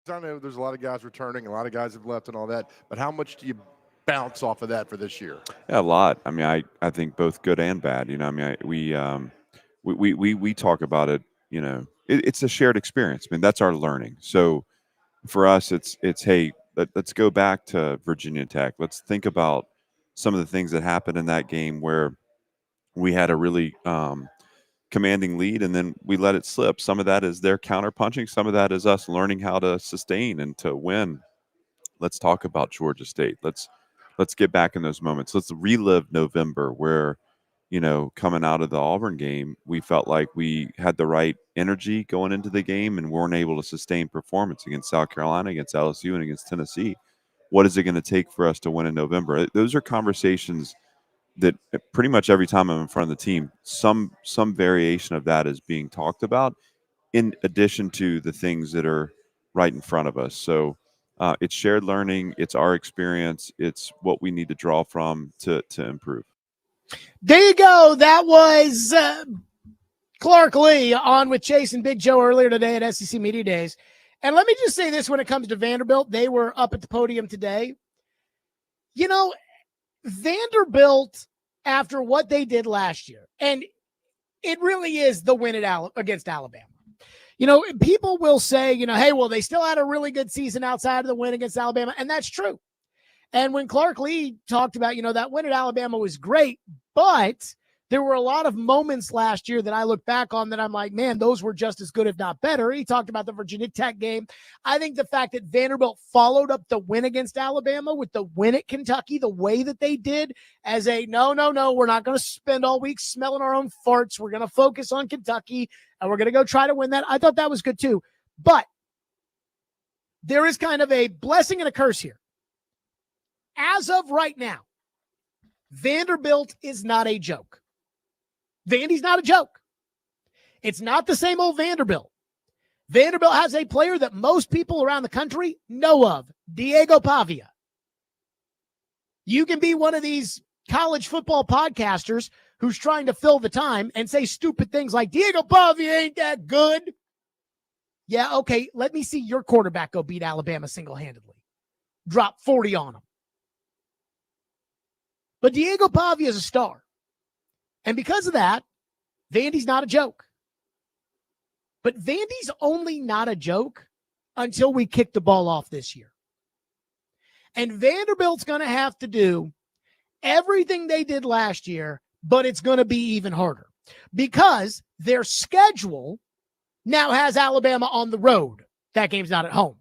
I know there's a lot of guys returning, a lot of guys have left and all that, but how much do you bounce off of that for this year? Yeah, a lot. I mean, I think both good and bad. I mean, we talk about it. It's a shared experience. I mean, that's our learning. So for us, it's hey, let's go back to Virginia Tech. Let's think about some of the things that happened in that game where we had a really commanding lead and then we let it slip. Some of that is their counterpunching. Some of that is us learning how to sustain and to win. Let's talk about Georgia State. Let's get back in those moments. Let's relive November where, coming out of the Auburn game, we felt like we had the right energy going into the game and weren't able to sustain performance against South Carolina, against LSU, and against Tennessee. What is it going to take for us to win in November? Those are conversations that pretty much every time I'm in front of the team, some variation of that is being talked about in addition to the things that are right in front of us. So it's shared learning. It's our experience. It's what we need to draw from to improve. There you go. That was Clark Lee on with Chase and Big Joe earlier today at SEC Media Days. And let me just say this when it comes to Vanderbilt. They were up at the podium today. Vanderbilt, after what they did last year, and it really is the win against Alabama. People will say, hey, well, they still had a really good season outside of the win against Alabama, and that's true. And when Clark Lee talked about, that win at Alabama was great, but there were a lot of moments last year that I look back on that I'm like, man, those were just as good, if not better. He talked about the Virginia Tech game. I think the fact that Vanderbilt followed up the win against Alabama with the win at Kentucky, the way that they did, as a no, we're not going to spend all week smelling our own farts. We're going to focus on Kentucky, and we're going to go try to win that. I thought that was good too. But there is kind of a blessing and a curse here. As of right now, Vanderbilt is not a joke. Vandy's not a joke. It's not the same old Vanderbilt. Vanderbilt has a player that most people around the country know of, Diego Pavia. You can be one of these college football podcasters who's trying to fill the time and say stupid things like, Diego Pavia ain't that good. Yeah, okay, let me see your quarterback go beat Alabama single-handedly. Drop 40 on them. But Diego Pavia is a star. And because of that, Vandy's not a joke. But Vandy's only not a joke until we kick the ball off this year. And Vanderbilt's going to have to do everything they did last year, but it's going to be even harder because their schedule now has Alabama on the road. That game's not at home.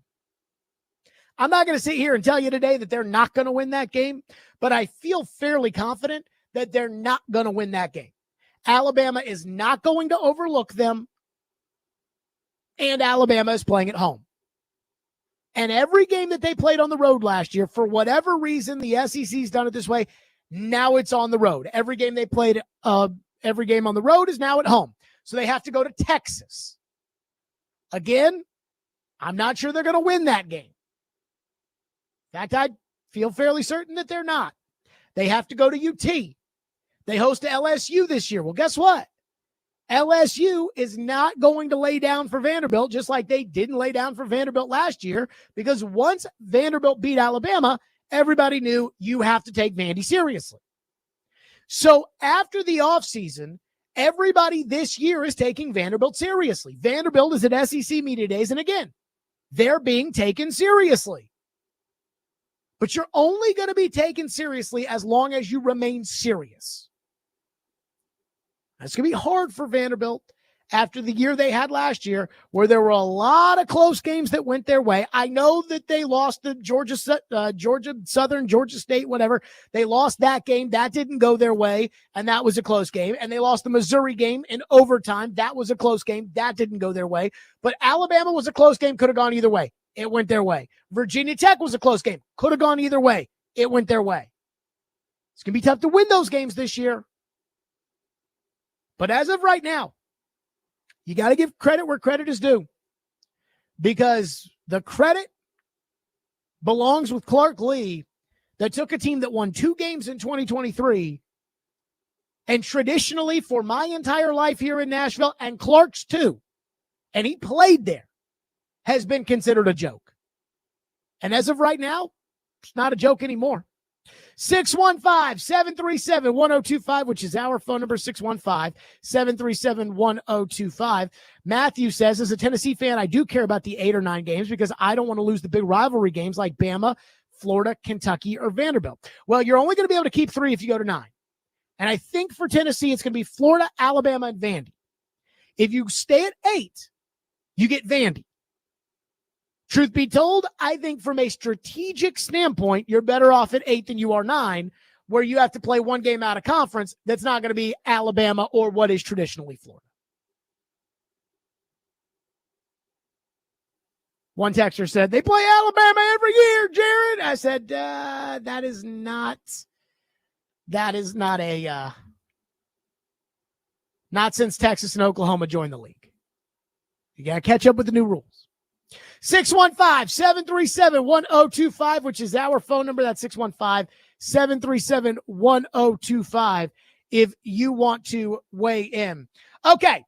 I'm not going to sit here and tell you today that they're not going to win that game, but I feel fairly confident that they're not going to win that game. Alabama is not going to overlook them, and Alabama is playing at home. And every game that they played on the road last year, for whatever reason, the SEC's done it this way. Now it's on the road. Every game they played, every game on the road is now at home. So they have to go to Texas. Again, I'm not sure they're going to win that game. In fact, I feel fairly certain that they're not. They have to go to UT. They host LSU this year. Well, guess what? LSU is not going to lay down for Vanderbilt, just like they didn't lay down for Vanderbilt last year, because once Vanderbilt beat Alabama, everybody knew you have to take Vandy seriously. So after the offseason, everybody this year is taking Vanderbilt seriously. Vanderbilt is at SEC Media Days, and again, they're being taken seriously. But you're only going to be taken seriously as long as you remain serious. It's going to be hard for Vanderbilt after the year they had last year, where there were a lot of close games that went their way. I know that they lost to Georgia Southern, Georgia State, whatever. They lost that game. That didn't go their way, and that was a close game. And they lost the Missouri game in overtime. That was a close game. That didn't go their way. But Alabama was a close game. Could have gone either way. It went their way. Virginia Tech was a close game. Could have gone either way. It went their way. It's going to be tough to win those games this year. But as of right now, you got to give credit where credit is due, because the credit belongs with Clark Lee, that took a team that won 2 games in 2023, and traditionally for my entire life here in Nashville, and Clark's too, and he played there, has been considered a joke. And as of right now, it's not a joke anymore. 615-737-1025, which is our phone number, 615-737-1025. Matthew says, as a Tennessee fan, I do care about the 8 or 9 games because I don't want to lose the big rivalry games like Bama, Florida, Kentucky, or Vanderbilt. Well, you're only going to be able to keep 3 if you go to 9. And I think for Tennessee, it's going to be Florida, Alabama, and Vandy. If you stay at 8, you get Vandy. Truth be told, I think from a strategic standpoint, you're better off at 8 than you are 9, where you have to play one game out of conference that's not going to be Alabama or what is traditionally Florida. One texter said, they play Alabama every year, Jared. I said, that is not not since Texas and Oklahoma joined the league. You got to catch up with the new rules. 615-737-1025, which is our phone number. That's 615-737-1025 if you want to weigh in. Okay.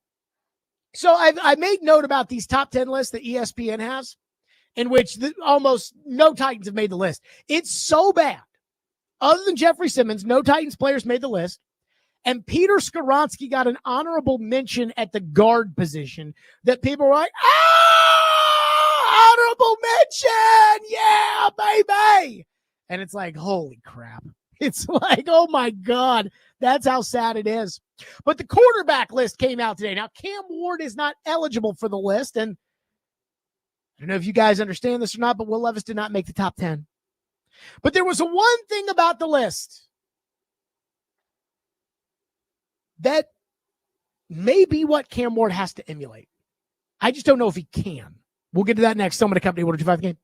So I made note about these top 10 lists that ESPN has, in which almost no Titans have made the list. It's so bad. Other than Jeffrey Simmons, no Titans players made the list. And Peter Skoronski got an honorable mention at the guard position that people were like, honorable mention. Yeah, baby. And it's like, holy crap. It's like, oh my God, that's how sad it is. But the quarterback list came out today. Now, Cam Ward is not eligible for the list. And I don't know if you guys understand this or not, but Will Levis did not make the top 10. But there was one thing about the list that may be what Cam Ward has to emulate. I just don't know if he can. We'll get to that next. Stillman Company, 125 game.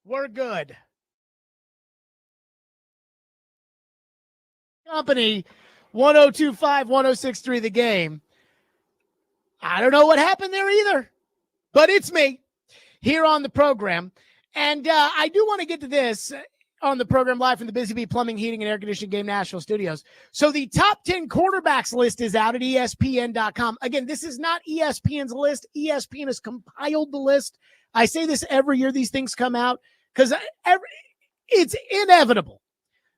We're good. Company 1025 1063 The Game. I don't know what happened there either, but it's me here on the program. And I do want to get to this on the program live from the Busy Bee Plumbing, Heating, and Air Conditioning Game National Studios. So the top 10 quarterbacks list is out at ESPN.com. Again, this is not ESPN's list. ESPN has compiled the list. I say this every year these things come out because it's inevitable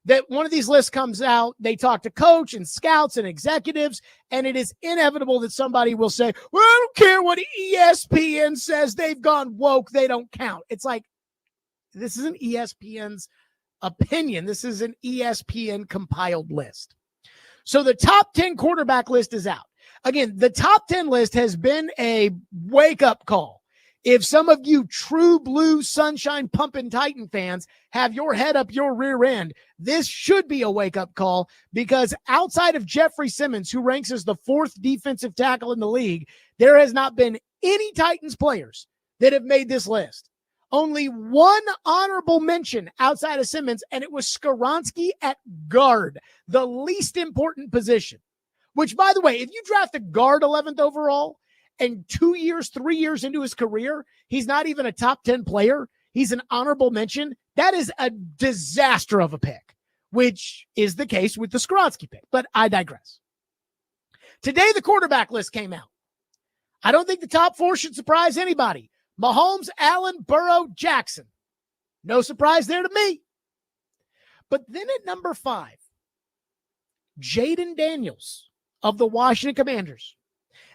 that one of these lists comes out. They talk to coach and scouts and executives, and it is inevitable that somebody will say, well, I don't care what ESPN says. They've gone woke. They don't count. It's like, this isn't ESPN's opinion. This is an ESPN compiled list. So the top 10 quarterback list is out. Again, the top 10 list has been a wake-up call. If some of you true blue sunshine pumping Titan fans have your head up your rear end, this should be a wake-up call, because outside of Jeffrey Simmons, who ranks as the 4th defensive tackle in the league, there has not been any Titans players that have made this list. Only one honorable mention outside of Simmons, and it was Skoronski at guard, the least important position. Which, by the way, if you draft a guard 11th overall, and 2 years, 3 years into his career, he's not even a top 10 player, he's an honorable mention, that is a disaster of a pick, which is the case with the Skoronski pick. But I digress. Today, the quarterback list came out. I don't think the top 4 should surprise anybody. Mahomes, Allen, Burrow, Jackson. No surprise there to me. But then at number 5, Jaden Daniels of the Washington Commanders.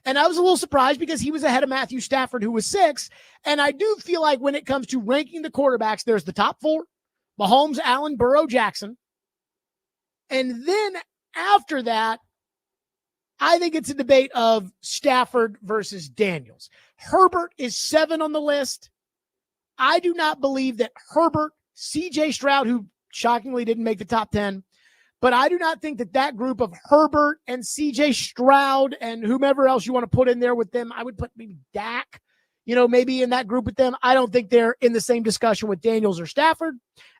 And I was a little surprised because he was ahead of Matthew Stafford, who was 6. And I do feel like when it comes to ranking the quarterbacks, there's the top 4, Mahomes, Allen, Burrow, Jackson. And then after that, I think it's a debate of Stafford versus Daniels. Herbert is 7 on the list. I do not believe that Herbert, C.J. Stroud, who shockingly didn't make the top 10, but I do not think that that group of Herbert and C.J. Stroud and whomever else you want to put in there with them, I would put maybe Dak, maybe in that group with them. I don't think they're in the same discussion with Daniels or Stafford.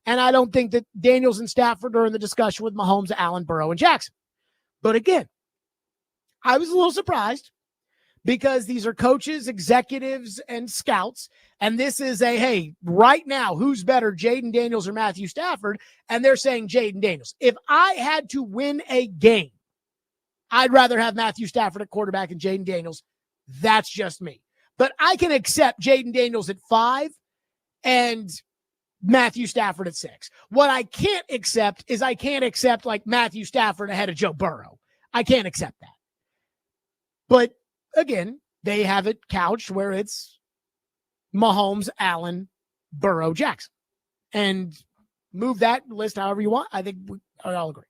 And I don't think that Daniels and Stafford are in the discussion with Mahomes, Allen, Burrow, and Jackson. But again, I was a little surprised because these are coaches, executives, and scouts. And this is a, hey, right now, who's better, Jaden Daniels or Matthew Stafford? And they're saying Jaden Daniels. If I had to win a game, I'd rather have Matthew Stafford at quarterback and Jaden Daniels. That's just me. But I can accept Jaden Daniels at 5 and Matthew Stafford at 6. What I can't accept is I can't accept like Matthew Stafford ahead of Joe Burrow. I can't accept that. But again, they have it couched where it's Mahomes, Allen, Burrow, Jackson. And move that list however you want. I think we all agree.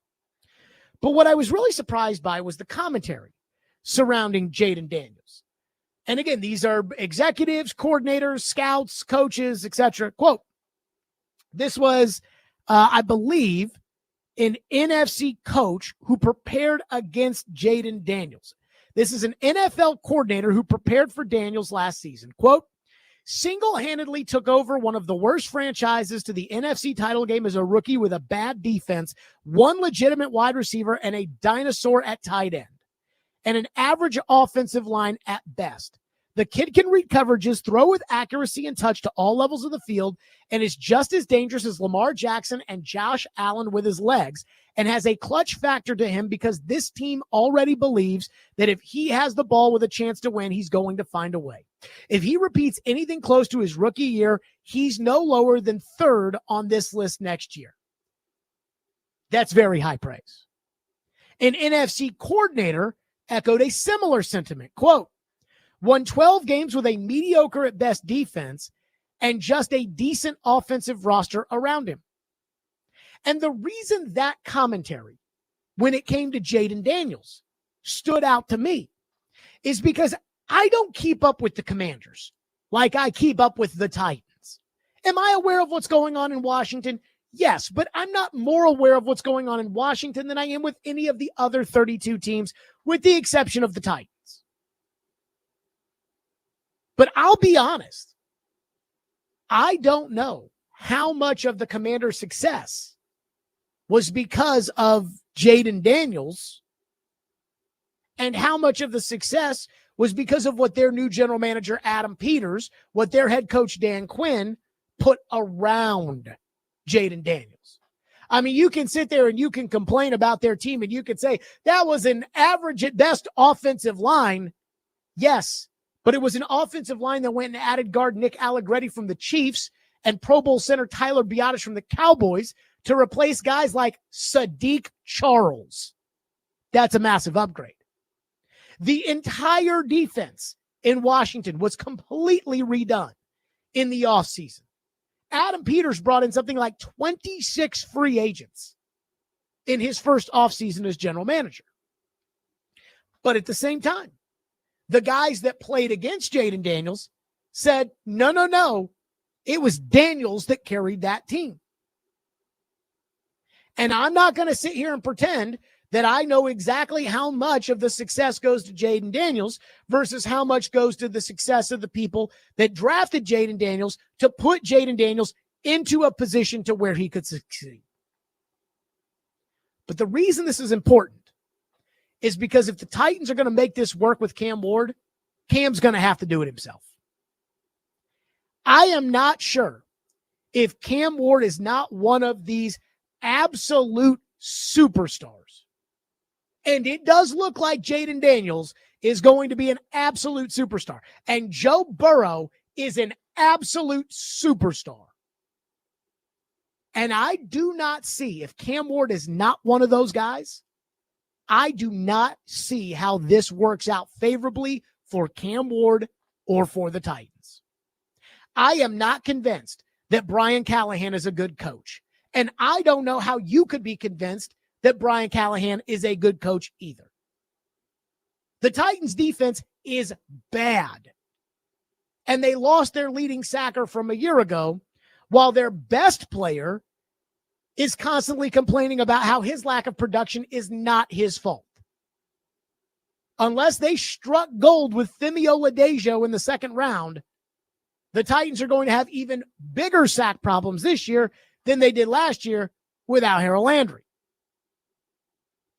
But what I was really surprised by was the commentary surrounding Jaden Daniels. And again, these are executives, coordinators, scouts, coaches, etc. Quote, this was, I believe, an NFC coach who prepared against Jaden Daniels. This is an NFL coordinator who prepared for Daniels last season. Quote, single-handedly took over one of the worst franchises to the NFC title game as a rookie with a bad defense, one legitimate wide receiver, and a dinosaur at tight end, and an average offensive line at best. The kid can read coverages, throw with accuracy and touch to all levels of the field, and is just as dangerous as Lamar Jackson and Josh Allen with his legs, and has a clutch factor to him because this team already believes that if he has the ball with a chance to win, he's going to find a way. If he repeats anything close to his rookie year, he's no lower than 3rd on this list next year. That's very high praise. An NFC coordinator echoed a similar sentiment. Quote, won 12 games with a mediocre at best defense and just a decent offensive roster around him. And the reason that commentary, when it came to Jaden Daniels, stood out to me is because I don't keep up with the Commanders like I keep up with the Titans. Am I aware of what's going on in Washington? Yes, but I'm not more aware of what's going on in Washington than I am with any of the other 32 teams, with the exception of the Titans. But I'll be honest, I don't know how much of the Commanders' success was because of Jaden Daniels and how much of the success was because of what their new general manager, Adam Peters, what their head coach, Dan Quinn, put around Jaden Daniels. I mean, you can sit there and you can complain about their team and you can say that was an average at best offensive line. Yes, but it was an offensive line that went and added guard Nick Allegretti from the Chiefs and Pro Bowl center Tyler Biadasz from the Cowboys to replace guys like Sadiq Charles. That's a massive upgrade. The entire defense in Washington was completely redone in the offseason. Adam Peters brought in something like 26 free agents in his first offseason as general manager. But at the same time, the guys that played against Jaden Daniels said, no, it was Daniels that carried that team. And I'm not going to sit here and pretend that I know exactly how much of the success goes to Jaden Daniels versus how much goes to the success of the people that drafted Jaden Daniels to put Jaden Daniels into a position to where he could succeed. But the reason this is important is because if the Titans are going to make this work with Cam Ward, Cam's going to have to do it himself. I am not sure if Cam Ward is not one of these absolute superstars. And it does look like Jaden Daniels is going to be an absolute superstar. And Joe Burrow is an absolute superstar. And I do not see, if Cam Ward is not one of those guys, I do not see how this works out favorably for Cam Ward or for the Titans. I am not convinced that Brian Callahan is a good coach. And I don't know how you could be convinced that Brian Callahan is a good coach either. The Titans defense is bad. And they lost their leading sacker from a year ago, while their best player is constantly complaining about how his lack of production is not his fault. Unless they struck gold with Femi Oladejo in the second round, the Titans are going to have even bigger sack problems this year than they did last year without Harold Landry.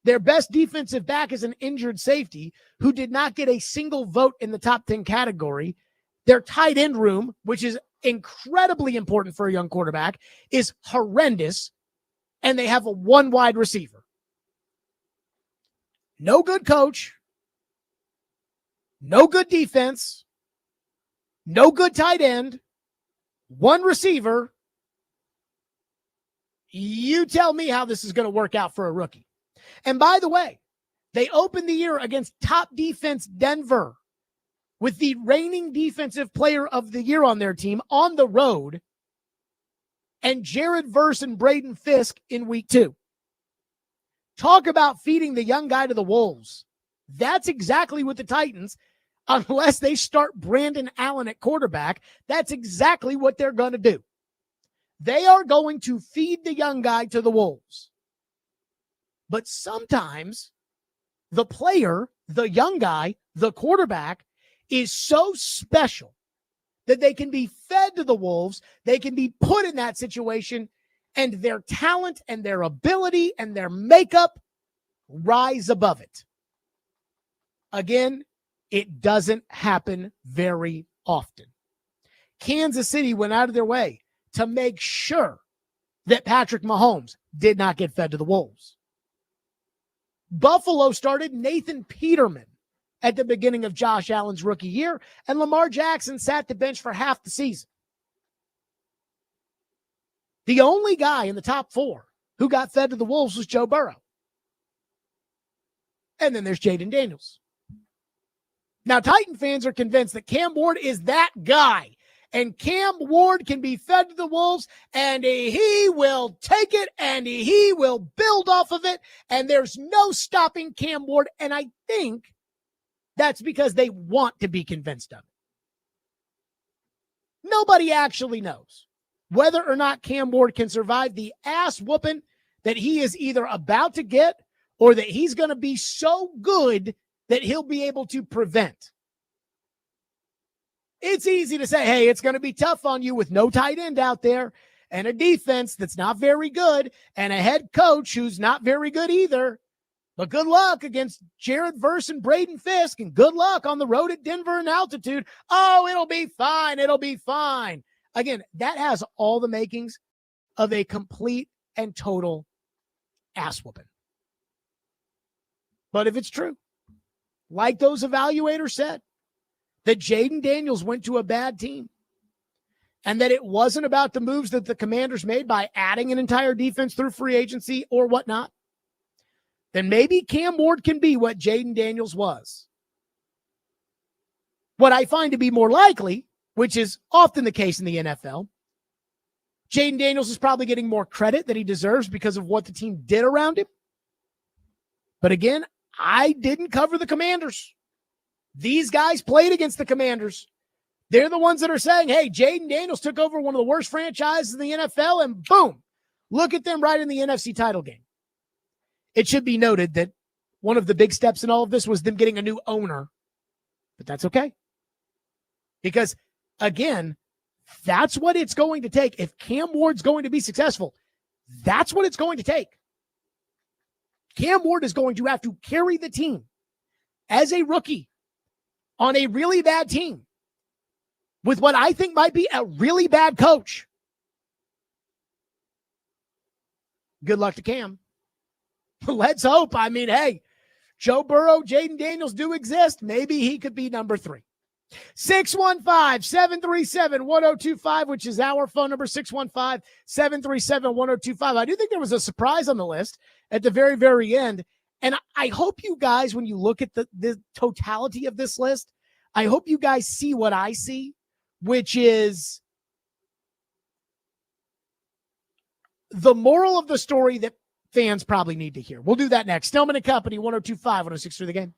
Their best defensive back is an injured safety who did not get a single vote in the top 10 category. Their tight end room, which is incredibly important for a young quarterback, is horrendous. And they have a one wide receiver. No good coach. No good defense. No good tight end. One receiver. You tell me how this is going to work out for a rookie. And by the way, they opened the year against top defense Denver with the reigning defensive player of the year on their team on the road and Jared Verse and Braden Fisk in week 2. Talk about feeding the young guy to the wolves. That's exactly what the Titans, unless they start Brandon Allen at quarterback, that's exactly what they're going to do. They are going to feed the young guy to the wolves. But sometimes the player, the young guy, the quarterback is so special that they can be fed to the wolves, they can be put in that situation, and their talent and their ability and their makeup rise above it. Again, it doesn't happen very often. Kansas City went out of their way to make sure that Patrick Mahomes did not get fed to the wolves. Buffalo started Nathan Peterman at the beginning of Josh Allen's rookie year, and Lamar Jackson sat the bench for half the season. The only guy in the top 4 who got fed to the wolves was Joe Burrow. And then there's Jaden Daniels. Now, Titan fans are convinced that Cam Ward is that guy, and Cam Ward can be fed to the wolves, and he will take it, and he will build off of it, and there's no stopping Cam Ward. And I think that's because they want to be convinced of it. Nobody actually knows whether or not Cam Ward can survive the ass whooping that he is either about to get or that he's going to be so good that he'll be able to prevent. It's easy to say, hey, it's going to be tough on you with no tight end out there. and a defense that's not very good and a head coach who's not very good either. But good luck against Jared Verse and Braden Fisk, and good luck on the road at Denver in altitude. Oh, it'll be fine. It'll be fine. Again, that has all the makings of a complete and total ass whooping. But if it's true, like those evaluators said, that Jaden Daniels went to a bad team and that it wasn't about the moves that the Commanders made by adding an entire defense through free agency or whatnot, then maybe Cam Ward can be what Jaden Daniels was. What I find to be more likely, which is often the case in the NFL, Jaden Daniels is probably getting more credit than he deserves because of what the team did around him. But again, I didn't cover the Commanders. These guys played against the Commanders. They're the ones that are saying, hey, Jaden Daniels took over one of the worst franchises in the NFL, and boom, look at them right in the NFC title game. It should be noted that one of the big steps in all of this was them getting a new owner, but that's okay. Because, again, that's what it's going to take. If Cam Ward's going to be successful, that's what it's going to take. Cam Ward is going to have to carry the team as a rookie on a really bad team with what I think might be a really bad coach. Good luck to Cam. Let's hope. I mean, hey, Joe Burrow, Jaden Daniels do exist. Maybe he could be number 3. 615-737-1025, which is our phone number, 615-737-1025. I do think there was a surprise on the list at the very, very end. And I hope you guys, when you look at the totality of this list, I hope you guys see what I see, which is the moral of the story that fans probably need to hear. We'll do that next. Stillman and Company, 102.5, 106.3 The Game.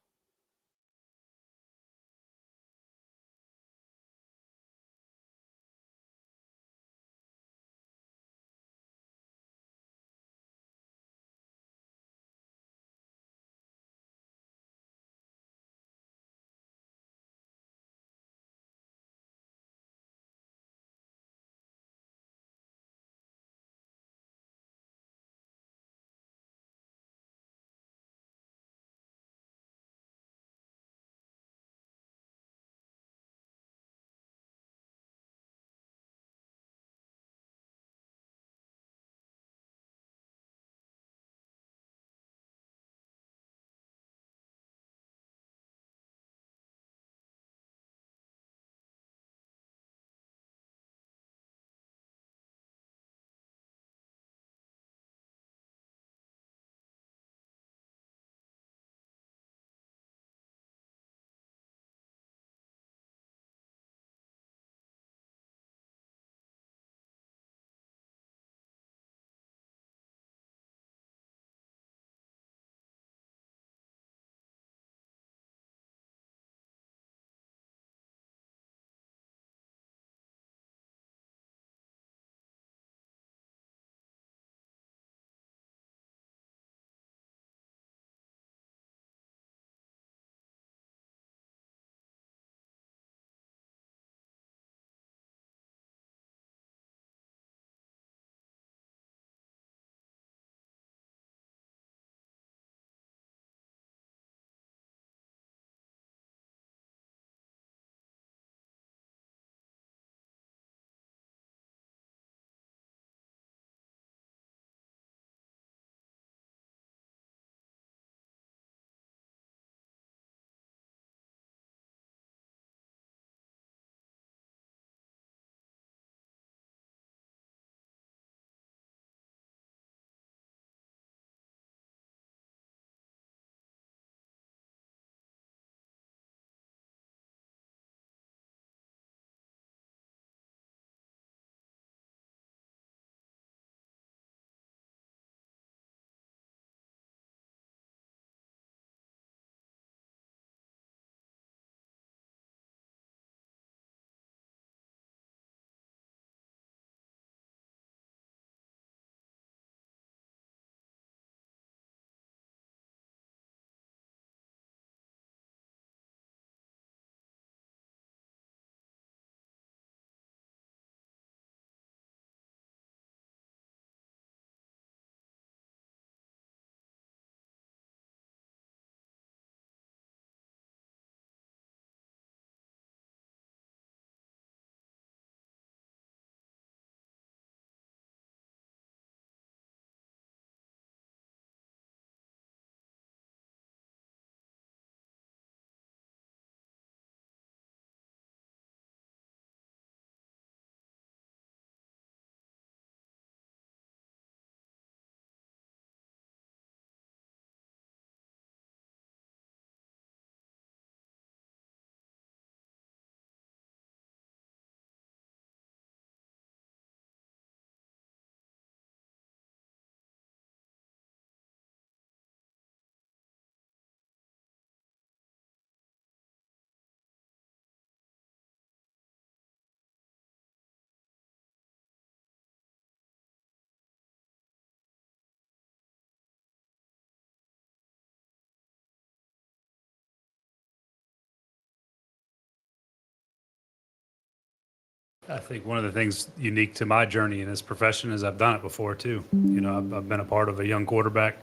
I think one of the things unique to my journey in this profession is I've done it before too. I've been a part of a young quarterback,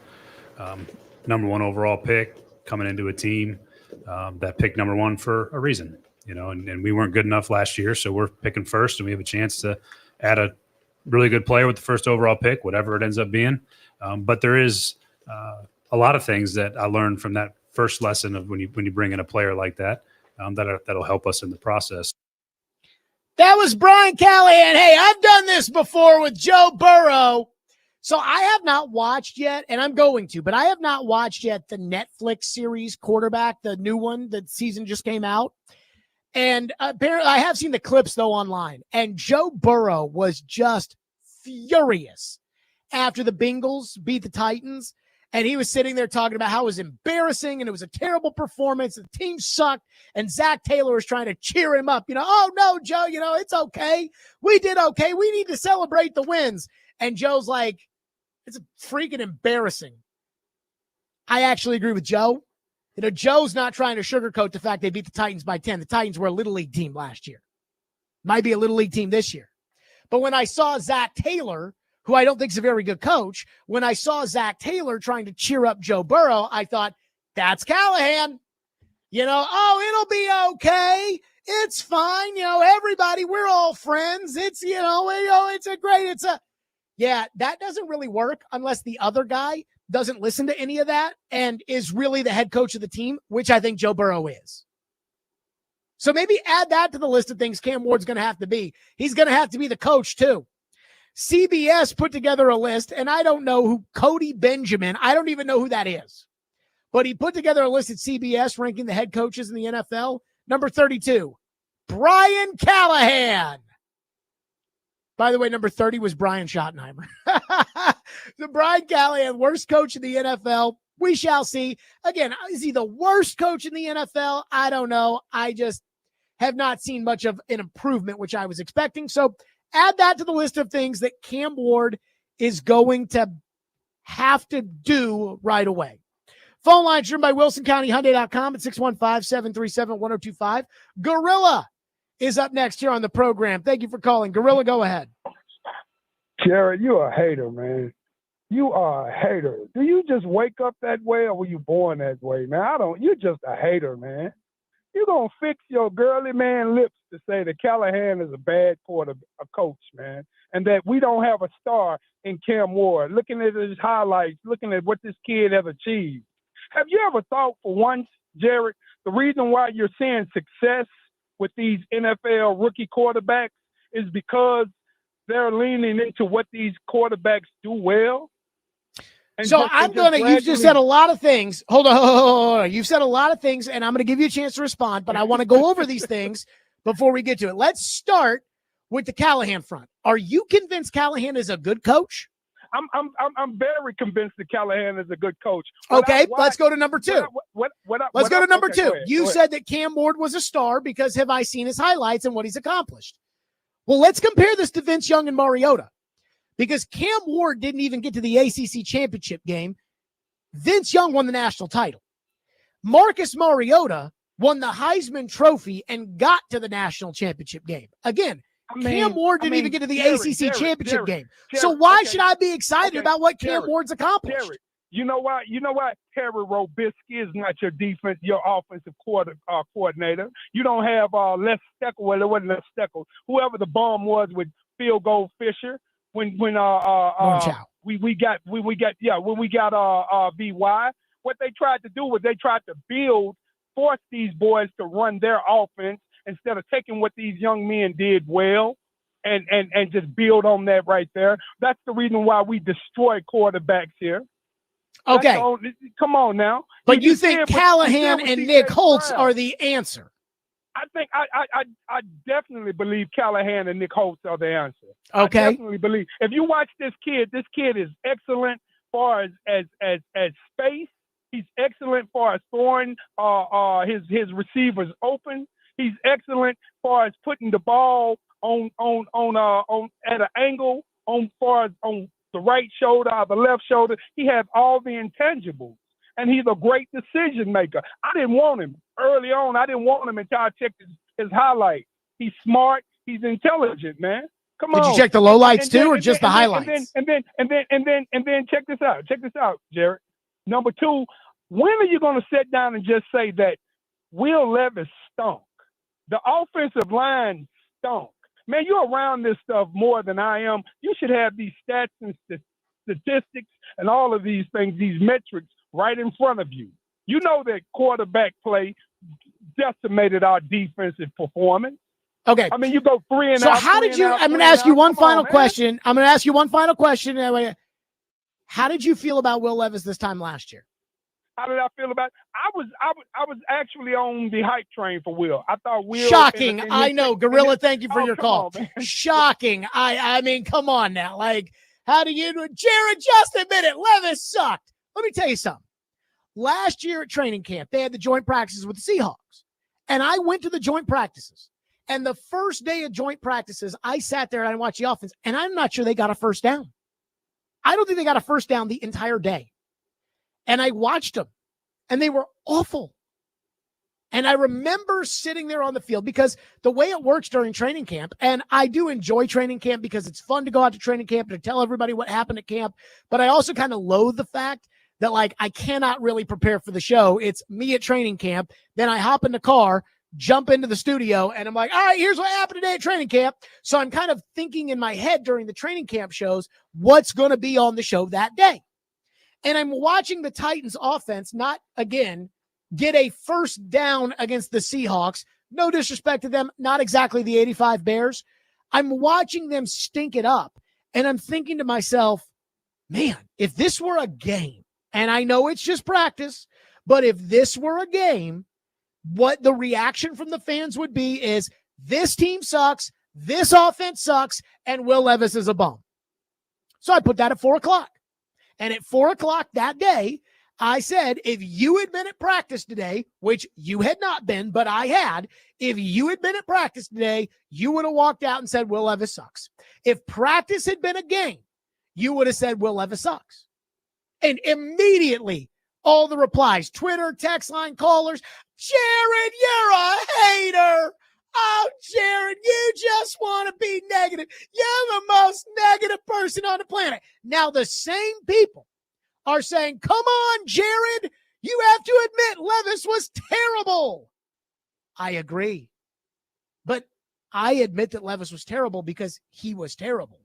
number one overall pick, coming into a team that picked number one for a reason. And we weren't good enough last year, so we're picking first, and we have a chance to add a really good player with the first overall pick, whatever it ends up being. But there is a lot of things that I learned from that first lesson of when you bring in a player like that, that'll help us in the process. That was Brian Callahan. Hey, I've done this before with Joe Burrow. So I have not watched yet, and I'm going to, but I have not watched yet the Netflix series Quarterback, the new one. The season just came out. And apparently I have seen the clips, though, online. And Joe Burrow was just furious after the Bengals beat the Titans. And he was sitting there talking about how it was embarrassing and it was a terrible performance. The team sucked. And Zach Taylor was trying to cheer him up. Oh, no, Joe, it's okay. We did okay. We need to celebrate the wins. And Joe's like, it's freaking embarrassing. I actually agree with Joe. Joe's not trying to sugarcoat the fact they beat the Titans by 10. The Titans were a Little League team last year. Might be a Little League team this year. But when I saw Zach Taylor, who I don't think is a very good coach, when I saw Zach Taylor trying to cheer up Joe Burrow, I thought, that's Callahan. It'll be okay. It's fine. Everybody, we're all friends. It's yeah, that doesn't really work unless the other guy doesn't listen to any of that and is really the head coach of the team, which I think Joe Burrow is. So maybe add that to the list of things Cam Ward's going to have to be. He's going to have to be the coach too. CBS put together a list, and I don't know who Cody Benjamin, I don't even know who that is. But he put together a list at CBS ranking the head coaches in the NFL. Number 32, Brian Callahan. By the way, number 30 was Brian Schottenheimer. So Brian Callahan, worst coach in the NFL. We shall see. Again, is he the worst coach in the NFL? I don't know. I just have not seen much of an improvement, which I was expecting. So add that to the list of things that Cam Ward is going to have to do right away. Phone line driven by WilsonCountyHyundai.com at 615-737-1025. Gorilla is up next here on the program. Thank you for calling. Gorilla, go ahead. Jared, you're a hater, man. You are a hater. Do you just wake up that way or were you born that way, man? You're just a hater, man. You're going to fix your girly man lips to say that Callahan is a bad coach, man, and that we don't have a star in Cam Ward. Looking at his highlights, looking at what this kid has achieved. Have you ever thought for once, Jared, the reason why you're seeing success with these NFL rookie quarterbacks is because they're leaning into what these quarterbacks do well? You've just said a lot of things. Hold on. You've said a lot of things, and I'm going to give you a chance to respond, but I want to go over these things before we get to it. Let's start with the Callahan front. Are you convinced Callahan is a good coach? I'm very convinced that Callahan is a good coach. Let's go to number two. Let's go to number two. You said that Cam Ward was a star because have I seen his highlights and what he's accomplished? Well, let's compare this to Vince Young and Mariota. Because Cam Ward didn't even get to the ACC championship game. Vince Young won the national title. Marcus Mariota won the Heisman Trophy and got to the national championship game. Again, Cam Ward didn't even get to the ACC championship game. So why should I be excited about what Cam Ward's accomplished? You know what? Terry Robisky is not your offensive coordinator. You don't have Les Steckel. Well, it wasn't Les Steckel. Whoever the bomb was with Field Goal Fisher. When we got VY, what they tried to do was they tried to force these boys to run their offense instead of taking what these young men did well and just build on that right there. That's the reason why we destroy quarterbacks here. Okay. Come on now. But you think Callahan and Nick Holtz are the answer? I think I definitely believe Callahan and Nick Holtz are the answer. Okay. I definitely believe. If you watch this kid is excellent far as space. He's excellent far as throwing his receivers open. He's excellent far as putting the ball on at an angle on the right shoulder or the left shoulder. He has all the intangibles. And he's a great decision maker. I didn't want him early on. I didn't want him until I checked his highlights. He's smart. He's intelligent, man. Come Did on. you check the lowlights too, or just the highlights? And then check this out. Check this out, Jared. Number two, when are you going to sit down and just say that Will Levis stunk? The offensive line stunk. Man, you're around this stuff more than I am. You should have these stats and statistics and all of these things, these metrics right in front of you. You know that quarterback play decimated our defensive performance. Okay. I mean, you go 3 and so out. So how did you? I'm going to ask you one final question. I'm going to ask you one final question. How did you feel about Will Levis this time last year? How did I feel about it? I was actually on the hype train for Will. I thought Will. Shocking. I know. Gorilla, thank you for your call. On, shocking. I mean, come on now. Like, how do you do it? Jared, just admit it. Levis sucked. Let me tell you something. Last year at training camp, they had the joint practices with the Seahawks. And I went to the joint practices. And the first day of joint practices, I sat there and I watched the offense, and I'm not sure they got a first down. I don't think they got a first down the entire day. And I watched them, and they were awful. And I remember sitting there on the field because the way it works during training camp, and I do enjoy training camp because it's fun to go out to training camp and to tell everybody what happened at camp, but I also kind of loathe the fact that, like, I cannot really prepare for the show. It's me at training camp. Then I hop in the car, jump into the studio, and I'm like, all right, here's what happened today at training camp. So I'm kind of thinking in my head during the training camp shows what's going to be on the show that day. And I'm watching the Titans offense not, again, get a first down against the Seahawks. No disrespect to them, not exactly the 85 Bears. I'm watching them stink it up, and I'm thinking to myself, man, if this were a game, and I know it's just practice, but if this were a game, what the reaction from the fans would be is this team sucks, this offense sucks, and Will Levis is a bum. So I put that at 4 o'clock. And at 4 o'clock that day, I said, if you had been at practice today, which you had not been, but I had, if you had been at practice today, you would have walked out and said, Will Levis sucks. If practice had been a game, you would have said, Will Levis sucks. And immediately, all the replies, Twitter, text line, callers, Jared, you're a hater. Oh, Jared, you just want to be negative. You're the most negative person on the planet. Now, the same people are saying, come on, Jared, you have to admit Levis was terrible. I agree. But I admit that Levis was terrible because he was terrible.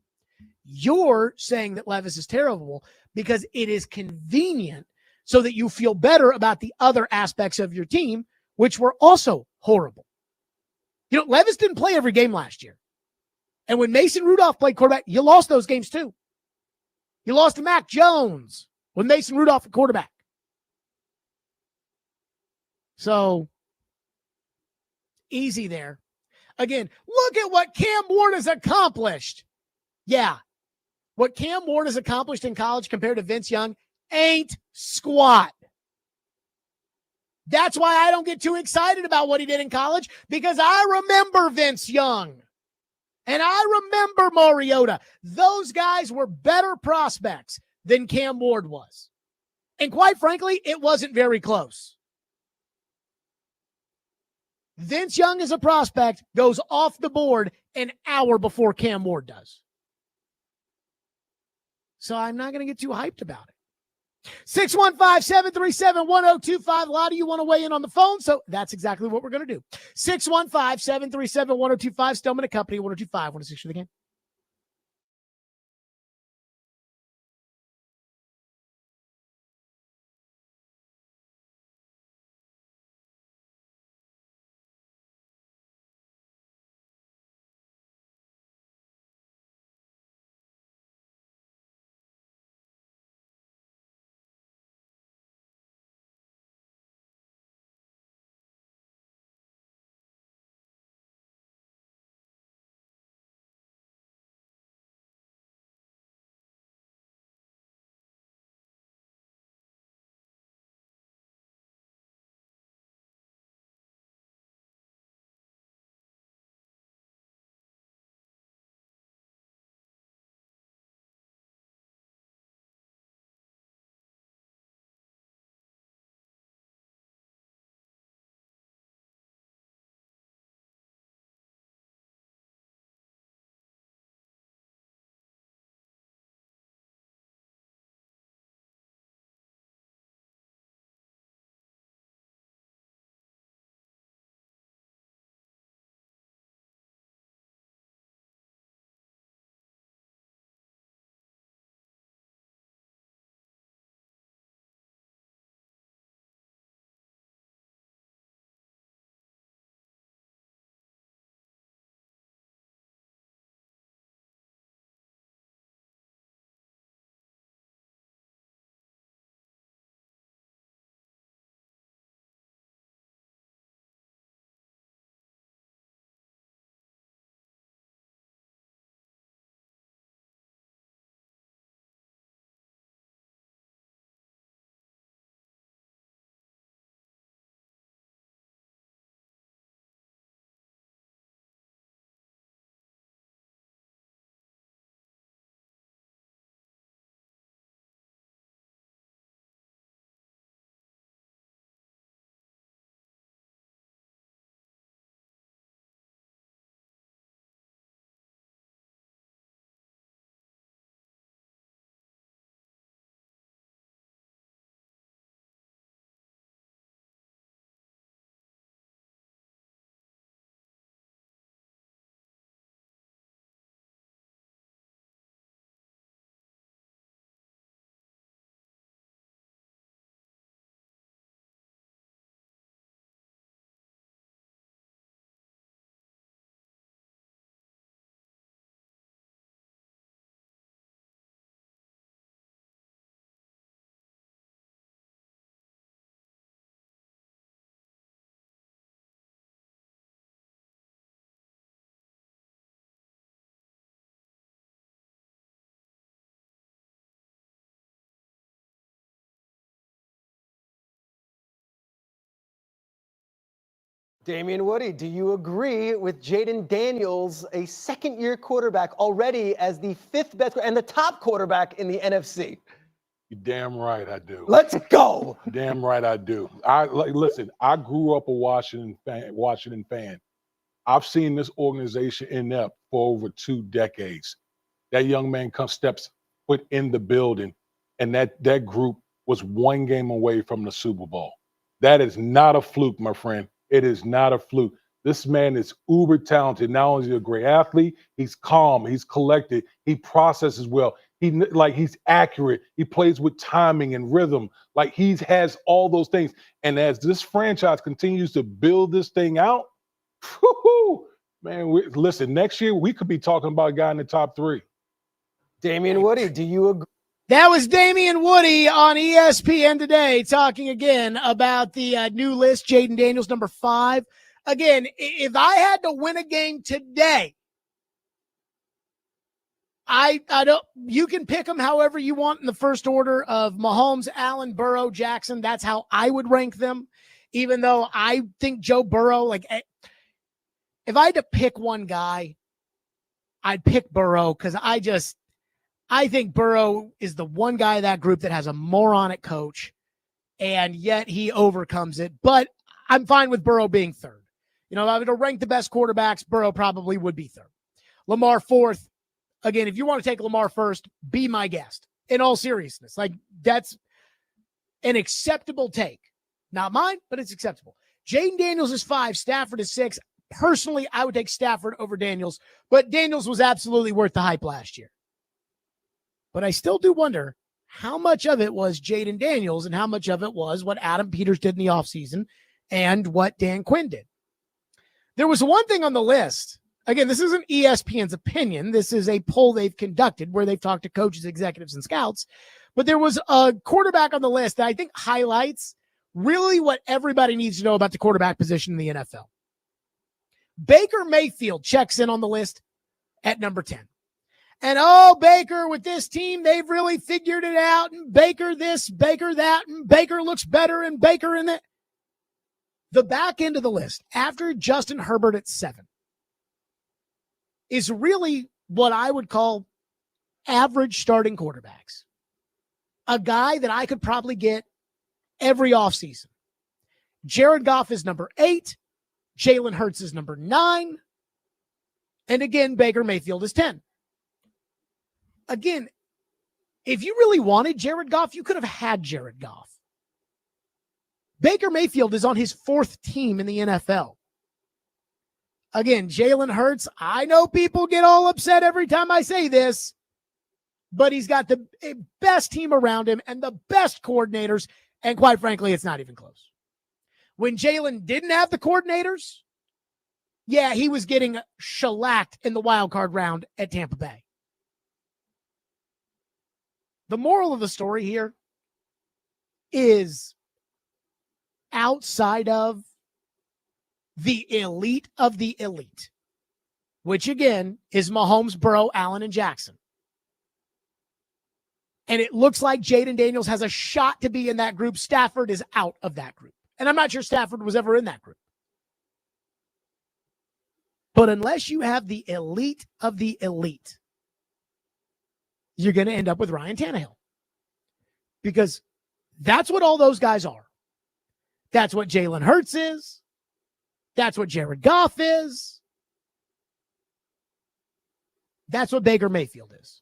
You're saying that Levis is terrible because it is convenient so that you feel better about the other aspects of your team, which were also horrible. You know, Levis didn't play every game last year. And when Mason Rudolph played quarterback, you lost those games too. You lost to Mac Jones when Mason Rudolph at quarterback. So, easy there. Again, look at what Cam Ward has accomplished. Yeah. What Cam Ward has accomplished in college compared to Vince Young ain't squat. That's why I don't get too excited about what he did in college, because I remember Vince Young and I remember Mariota. Those guys were better prospects than Cam Ward was. And quite frankly, it wasn't very close. Vince Young as a prospect goes off the board an hour before Cam Ward does. So I'm not going to get too hyped about it. 615-737-1025. A lot of you want to weigh in on the phone, so that's exactly what we're going to do. 615-737-1025. Stillman & Company, 1025, 106 for the game. Damian Woody, do you agree with Jaden Daniels, a second-year quarterback already as the 5th best and the top quarterback in the NFC? You're damn right I do. Let's go. Damn right I do. Listen, I grew up a Washington fan. I've seen this organization inept for over 2 decades. That young man steps foot in the building, and that group was 1 game away from the Super Bowl. That is not a fluke, my friend. It is not a fluke. This man is uber talented. Not only is he a great athlete, he's calm, he's collected, he processes well. He's accurate. He plays with timing and rhythm. Like he has all those things. And as this franchise continues to build this thing out, man, listen, next year we could be talking about a guy in the top 3. Damian Woody, do you agree? That was Damian Woody on ESPN today talking again about the new list, Jaden Daniels, number 5. Again, if I had to win a game today, I don't. You can pick them however you want in the first order of Mahomes, Allen, Burrow, Jackson. That's how I would rank them, even though I think Joe Burrow, if I had to pick one guy, I'd pick Burrow because I think Burrow is the one guy in that group that has a moronic coach, and yet he overcomes it. But I'm fine with Burrow being 3rd. If I were to rank the best quarterbacks, Burrow probably would be 3rd. Lamar 4th. Again, if you want to take Lamar 1st, be my guest. In all seriousness, that's an acceptable take. Not mine, but it's acceptable. Jaden Daniels is 5. Stafford is 6. Personally, I would take Stafford over Daniels, but Daniels was absolutely worth the hype last year. But I still do wonder how much of it was Jaden Daniels and how much of it was what Adam Peters did in the offseason and what Dan Quinn did. There was one thing on the list. Again, this isn't ESPN's opinion. This is a poll they've conducted where they've talked to coaches, executives, and scouts. But there was a quarterback on the list that I think highlights really what everybody needs to know about the quarterback position in the NFL. Baker Mayfield checks in on the list at number 10. And Baker with this team, they've really figured it out. And Baker this, Baker that, and Baker looks better, and Baker in it. The back end of the list, after Justin Herbert at 7, is really what I would call average starting quarterbacks. A guy that I could probably get every offseason. Jared Goff is number 8. Jalen Hurts is number 9. And again, Baker Mayfield is 10. Again, if you really wanted Jared Goff, you could have had Jared Goff. Baker Mayfield is on his 4th team in the NFL. Again, Jalen Hurts, I know people get all upset every time I say this, but he's got the best team around him and the best coordinators, and quite frankly, it's not even close. When Jalen didn't have the coordinators, yeah, he was getting shellacked in the wild card round at Tampa Bay. The moral of the story here is outside of the elite of the elite, which again is Mahomes, Burrow, Allen, and Jackson. And it looks like Jaden Daniels has a shot to be in that group. Stafford is out of that group. And I'm not sure Stafford was ever in that group. But unless you have the elite of the elite, you're going to end up with Ryan Tannehill. Because that's what all those guys are. That's what Jalen Hurts is. That's what Jared Goff is. That's what Baker Mayfield is.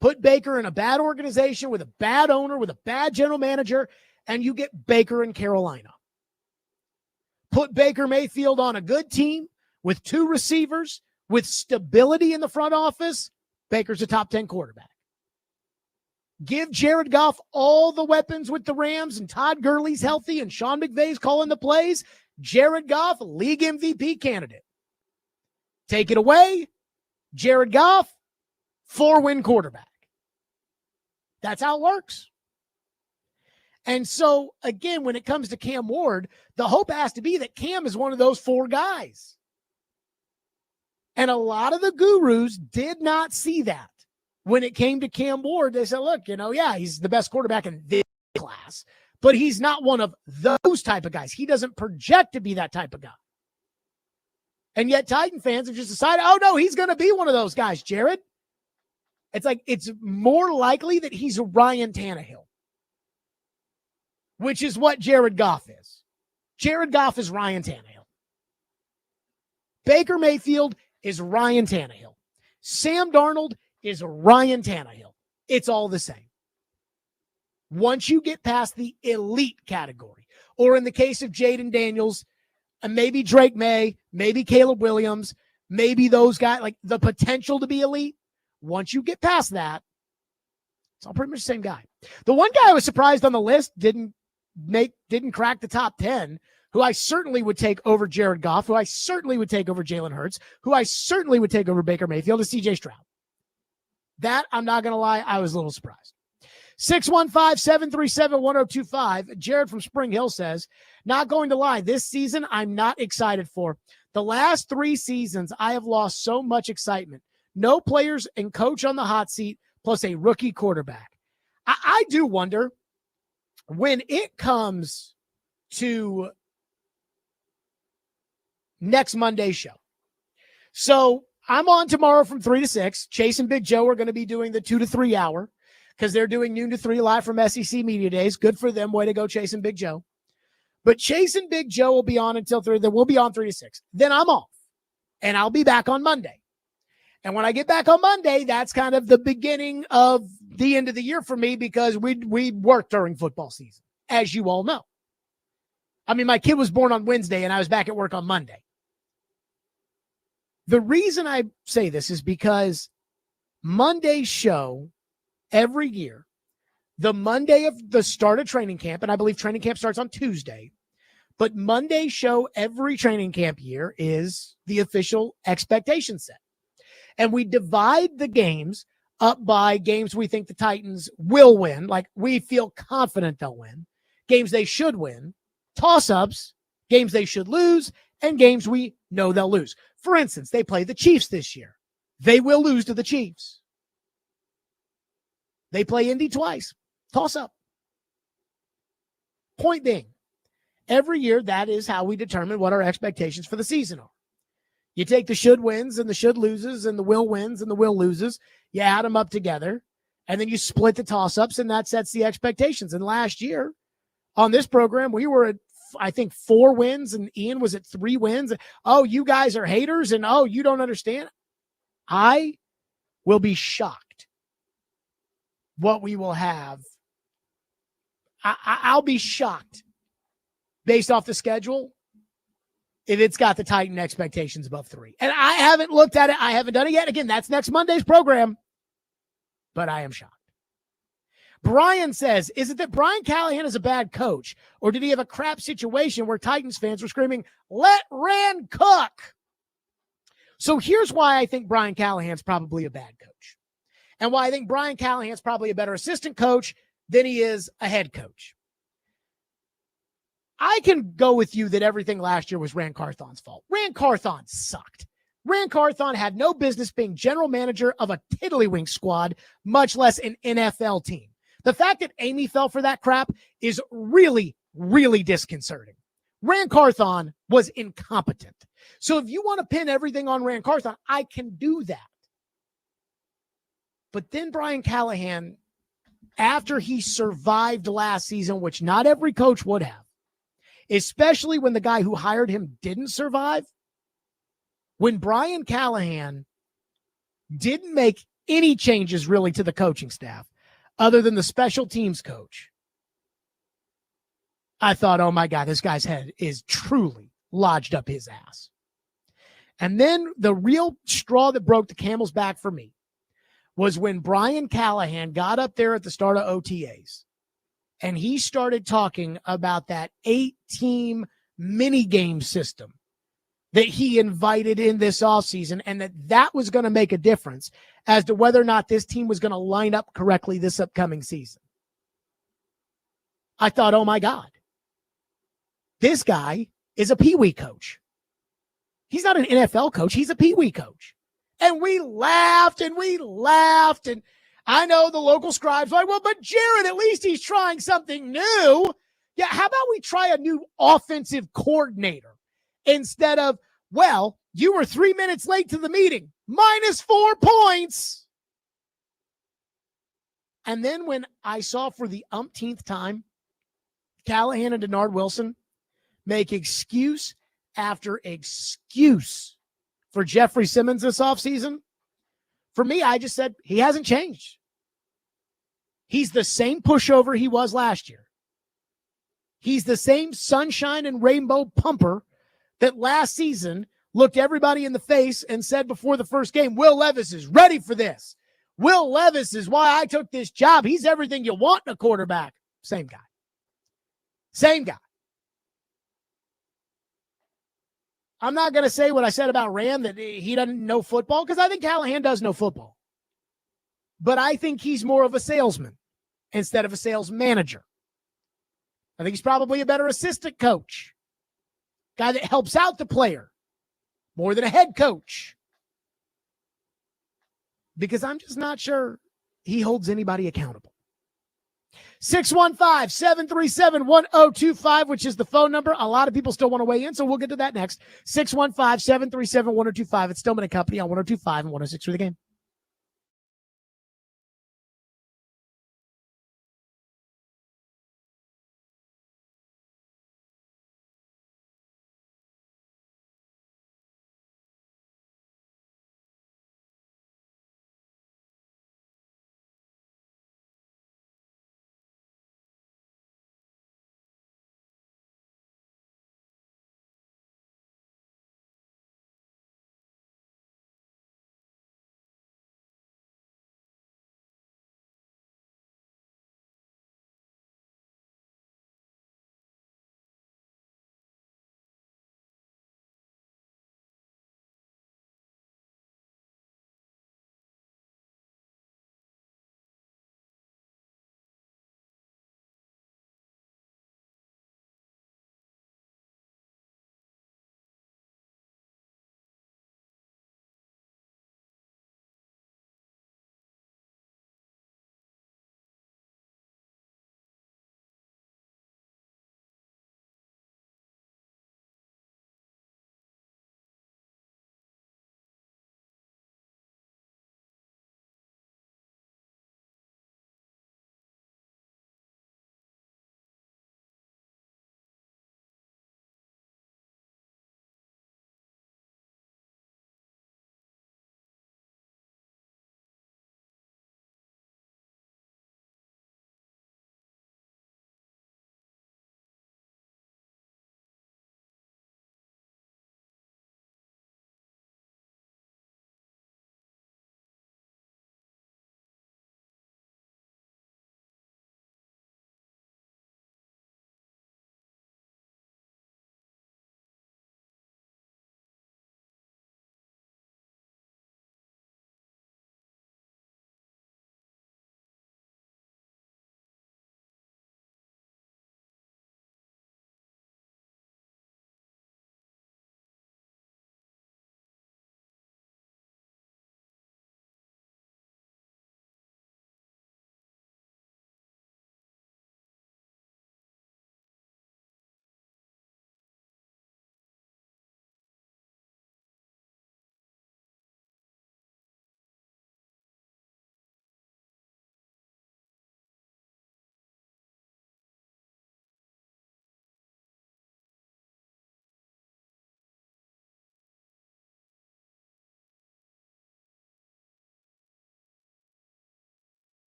Put Baker in a bad organization with a bad owner, with a bad general manager, and you get Baker in Carolina. Put Baker Mayfield on a good team with 2 receivers, with stability in the front office. Baker's a top 10 quarterback. Give Jared Goff all the weapons with the Rams, and Todd Gurley's healthy, and Sean McVay's calling the plays. Jared Goff, league MVP candidate. Take it away, Jared Goff, 4-win quarterback. That's how it works. And so, again, when it comes to Cam Ward, the hope has to be that Cam is one of those 4 guys. And a lot of the gurus did not see that. When it came to Cam Ward, they said, look, yeah, he's the best quarterback in this class. but he's not one of those type of guys. He doesn't project to be that type of guy. And yet Titan fans have just decided, oh, no, he's going to be one of those guys, Jared. It's like it's more likely that he's a Ryan Tannehill, which is what Jared Goff is. Jared Goff is Ryan Tannehill. Baker Mayfield is Ryan Tannehill. Sam Darnold is Ryan Tannehill. It's all the same. Once you get past the elite category, or in the case of Jaden Daniels, maybe Drake May, maybe Caleb Williams, maybe those guys, like the potential to be elite, once you get past that, it's all pretty much the same guy. The one guy I was surprised on the list didn't crack the top 10, who I certainly would take over Jared Goff, who I certainly would take over Jalen Hurts, who I certainly would take over Baker Mayfield, is CJ Stroud. That, I'm not going to lie, I was a little surprised. 615-737-1025. Jared from Spring Hill says, not going to lie, this season I'm not excited for. The last 3 seasons, I have lost so much excitement. No players and coach on the hot seat, plus a rookie quarterback. I do wonder, when it comes to next Monday's show. So I'm on tomorrow from 3 to 6. Chase and Big Joe are going to be doing the 2 to 3 hour because they're doing noon to 3 live from SEC Media Days. Good for them. Way to go, Chase and Big Joe. But Chase and Big Joe will be on until 3. Then we'll be on 3 to 6. Then I'm off, and I'll be back on Monday. And when I get back on Monday, that's kind of the beginning of the end of the year for me because we work during football season, as you all know. I mean, my kid was born on Wednesday, and I was back at work on Monday. The reason I say this is because Monday's show every year, the Monday of the start of training camp, and I believe training camp starts on Tuesday, but Monday's show every training camp year is the official expectation set. And we divide the games up by games we think the Titans will win, like we feel confident they'll win, games they should win, toss-ups, games they should lose, and games we know they'll lose. For instance, they play the Chiefs this year. They will lose to the Chiefs. They play Indy twice. Toss-up. Point being, every year that is how we determine what our expectations for the season are. You take the should wins and the should loses and the will wins and the will loses. You add them up together, and then you split the toss-ups, and that sets the expectations. And last year on this program, we were at, I think, 4 wins, and Ian was at 3 wins. Oh, you guys are haters, and oh, you don't understand. I will be shocked what we will have. I'll be shocked based off the schedule if it's got the Titan expectations above 3. And I haven't looked at it. I haven't done it yet. Again, that's next Monday's program. But I am shocked. Brian says, is it that Brian Callahan is a bad coach? Or did he have a crap situation where Titans fans were screaming, let Rand cook? So here's why I think Brian Callahan's probably a bad coach. And why I think Brian Callahan's probably a better assistant coach than he is a head coach. I can go with you that everything last year was Rand Carthon's fault. Rand Carthon sucked. Rand Carthon had no business being general manager of a tiddlywink squad, much less an NFL team. The fact that Amy fell for that crap is really, really disconcerting. Rand Carthon was incompetent. So if you want to pin everything on Rand Carthon, I can do that. But then Brian Callahan, after he survived last season, which not every coach would have, especially when the guy who hired him didn't survive, when Brian Callahan didn't make any changes really to the coaching staff other than the special teams coach, I thought, oh my God, this guy's head is truly lodged up his ass. And then the real straw that broke the camel's back for me was when Brian Callahan got up there at the start of OTAs and he started talking about that 8-team mini game system that he invited in this offseason, and that was going to make a difference as to whether or not this team was going to line up correctly this upcoming season. I thought, oh my God, this guy is a peewee coach. He's not an NFL coach. He's a peewee coach. And we laughed and we laughed. And I know the local scribes were like, well, but Jared, at least he's trying something new. Yeah, how about we try a new offensive coordinator instead of, well, you were 3 minutes late to the meeting, -4 points. And then when I saw for the umpteenth time Callahan and Denard Wilson make excuse after excuse for Jeffrey Simmons this offseason, for me, I just said he hasn't changed. He's the same pushover he was last year. He's the same sunshine and rainbow pumper that last season looked everybody in the face and said before the first game, Will Levis is ready for this. Will Levis is why I took this job. He's everything you want in a quarterback. Same guy. Same guy. I'm not going to say what I said about Rand, that he doesn't know football, because I think Callahan does know football. But I think he's more of a salesman instead of a sales manager. I think he's probably a better assistant coach, guy that helps out the player more than a head coach. Because I'm just not sure he holds anybody accountable. 615-737-1025, which is the phone number. A lot of people still want to weigh in, so we'll get to that next. 615-737-1025. It's Stillman & Company on 102.5 and 106 for the game.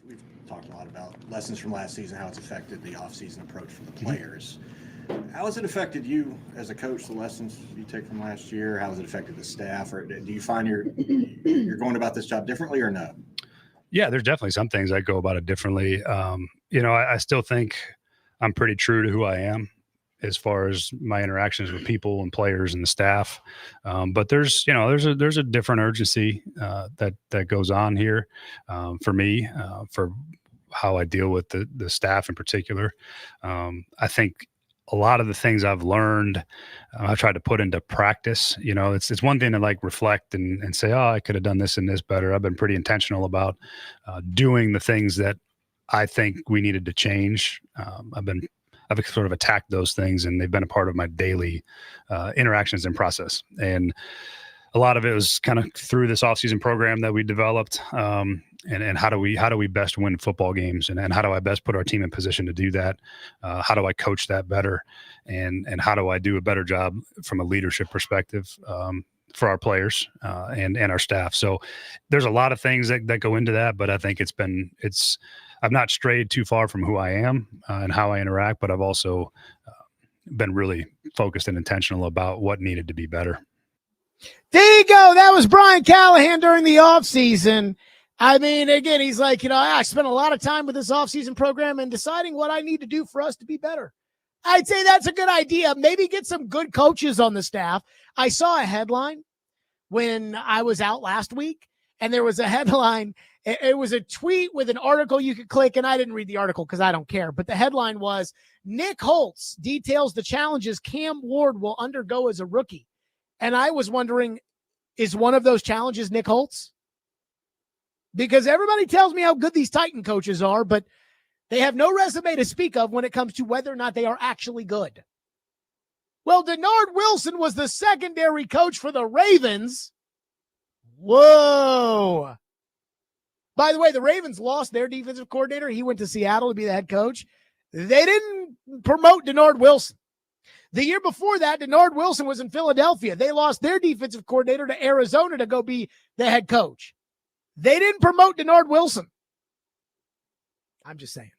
We've talked a lot about lessons from last season, how it's affected the offseason approach for the players. How has it affected you as a coach, the lessons you take from last year? How has it affected the staff? Or do you find you're going about this job differently or no? Yeah, there's definitely some things I go about it differently. I still think I'm pretty true to who I am as far as my interactions with people and players and the staff. But there's a different urgency that goes on here for me, for how I deal with the staff in particular. I think a lot of the things I've learned, I've tried to put into practice. It's one thing to like reflect and say, oh, I could have done this and this better. I've been pretty intentional about doing the things that I think we needed to change. I've sort of attacked those things, and they've been a part of my daily interactions and process. And a lot of it was kind of through this offseason program that we developed. And how do we best win football games, and how do I best put our team in position to do that? How do I coach that better? And how do I do a better job from a leadership perspective for our players and our staff? So there's a lot of things that go into that, but I think I've not strayed too far from who I am and how I interact, but I've also been really focused and intentional about what needed to be better. There you go. That was Brian Callahan during the offseason. I mean, again, he's like, I spent a lot of time with this offseason program and deciding what I need to do for us to be better. I'd say that's a good idea. Maybe get some good coaches on the staff. I saw a headline when I was out last week, and there was a headline. It was a tweet with an article you could click, and I didn't read the article because I don't care. But the headline was, Nick Holtz details the challenges Cam Ward will undergo as a rookie. And I was wondering, is one of those challenges Nick Holtz? Because everybody tells me how good these Titan coaches are, but they have no resume to speak of when it comes to whether or not they are actually good. Well, Denard Wilson was the secondary coach for the Ravens. Whoa. By the way, the Ravens lost their defensive coordinator. He went to Seattle to be the head coach. They didn't promote Denard Wilson. The year before that, Denard Wilson was in Philadelphia. They lost their defensive coordinator to Arizona to go be the head coach. They didn't promote Denard Wilson. I'm just saying.